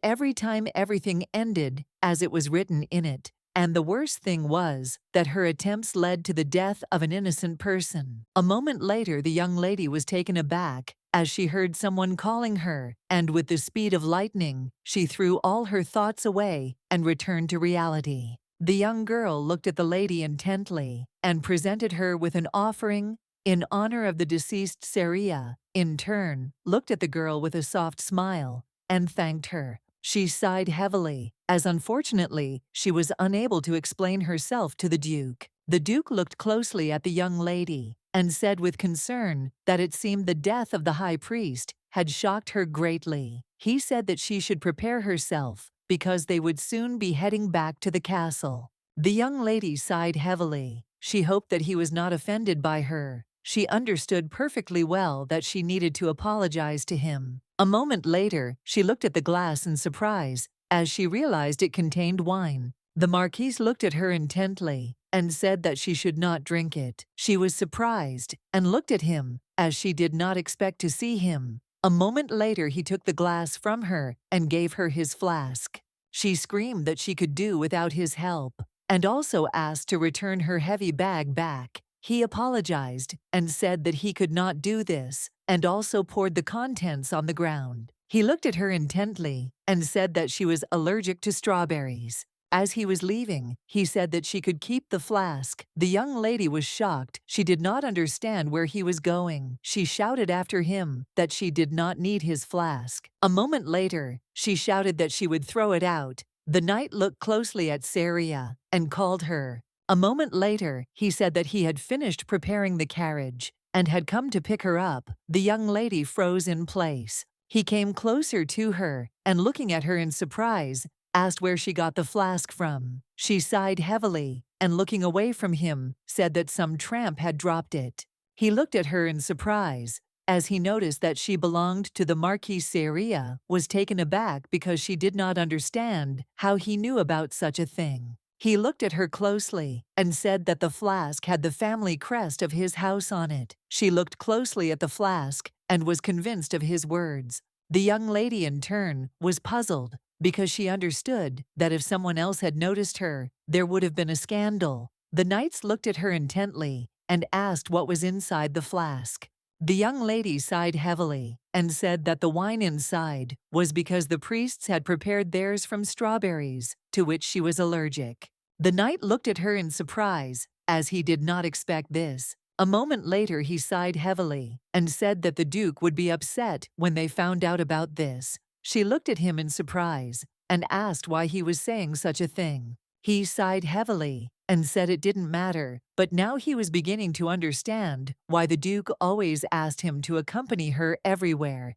every time everything ended as it was written in it. And the worst thing was that her attempts led to the death of an innocent person. A moment later, the young lady was taken aback as she heard someone calling her, and with the speed of lightning, she threw all her thoughts away and returned to reality. The young girl looked at the lady intently and presented her with an offering in honor of the deceased Saria. In turn, looked at the girl with a soft smile and thanked her. She sighed heavily, as unfortunately, she was unable to explain herself to the Duke. The Duke looked closely at the young lady and said with concern that it seemed the death of the high priest had shocked her greatly. He said that she should prepare herself because they would soon be heading back to the castle. The young lady sighed heavily. She hoped that he was not offended by her. She understood perfectly well that she needed to apologize to him. A moment later, she looked at the glass in surprise as she realized it contained wine. The Marquise looked at her intently and said that she should not drink it. She was surprised and looked at him as she did not expect to see him. A moment later, he took the glass from her and gave her his flask. She screamed that she could do without his help and also asked to return her heavy bag back. He apologized and said that he could not do this and also poured the contents on the ground. He looked at her intently and said that she was allergic to strawberries. As he was leaving, he said that she could keep the flask. The young lady was shocked. She did not understand where he was going. She shouted after him that she did not need his flask. A moment later, she shouted that she would throw it out. The knight looked closely at Saria and called her. A moment later, he said that he had finished preparing the carriage and had come to pick her up. The young lady froze in place. He came closer to her and, looking at her in surprise, asked where she got the flask from. She sighed heavily and, looking away from him, said that some tramp had dropped it. He looked at her in surprise as he noticed that she belonged to the Marquis. Saria was taken aback because she did not understand how he knew about such a thing. He looked at her closely and said that the flask had the family crest of his house on it. She looked closely at the flask and was convinced of his words. The young lady, in turn, was puzzled because she understood that if someone else had noticed her, there would have been a scandal. The knights looked at her intently and asked what was inside the flask. The young lady sighed heavily and said that the wine inside was because the priests had prepared theirs from strawberries, to which she was allergic. The knight looked at her in surprise, as he did not expect this. A moment later, he sighed heavily and said that the Duke would be upset when they found out about this. She looked at him in surprise and asked why he was saying such a thing. He sighed heavily and said it didn't matter, but now he was beginning to understand why the Duke always asked him to accompany her everywhere.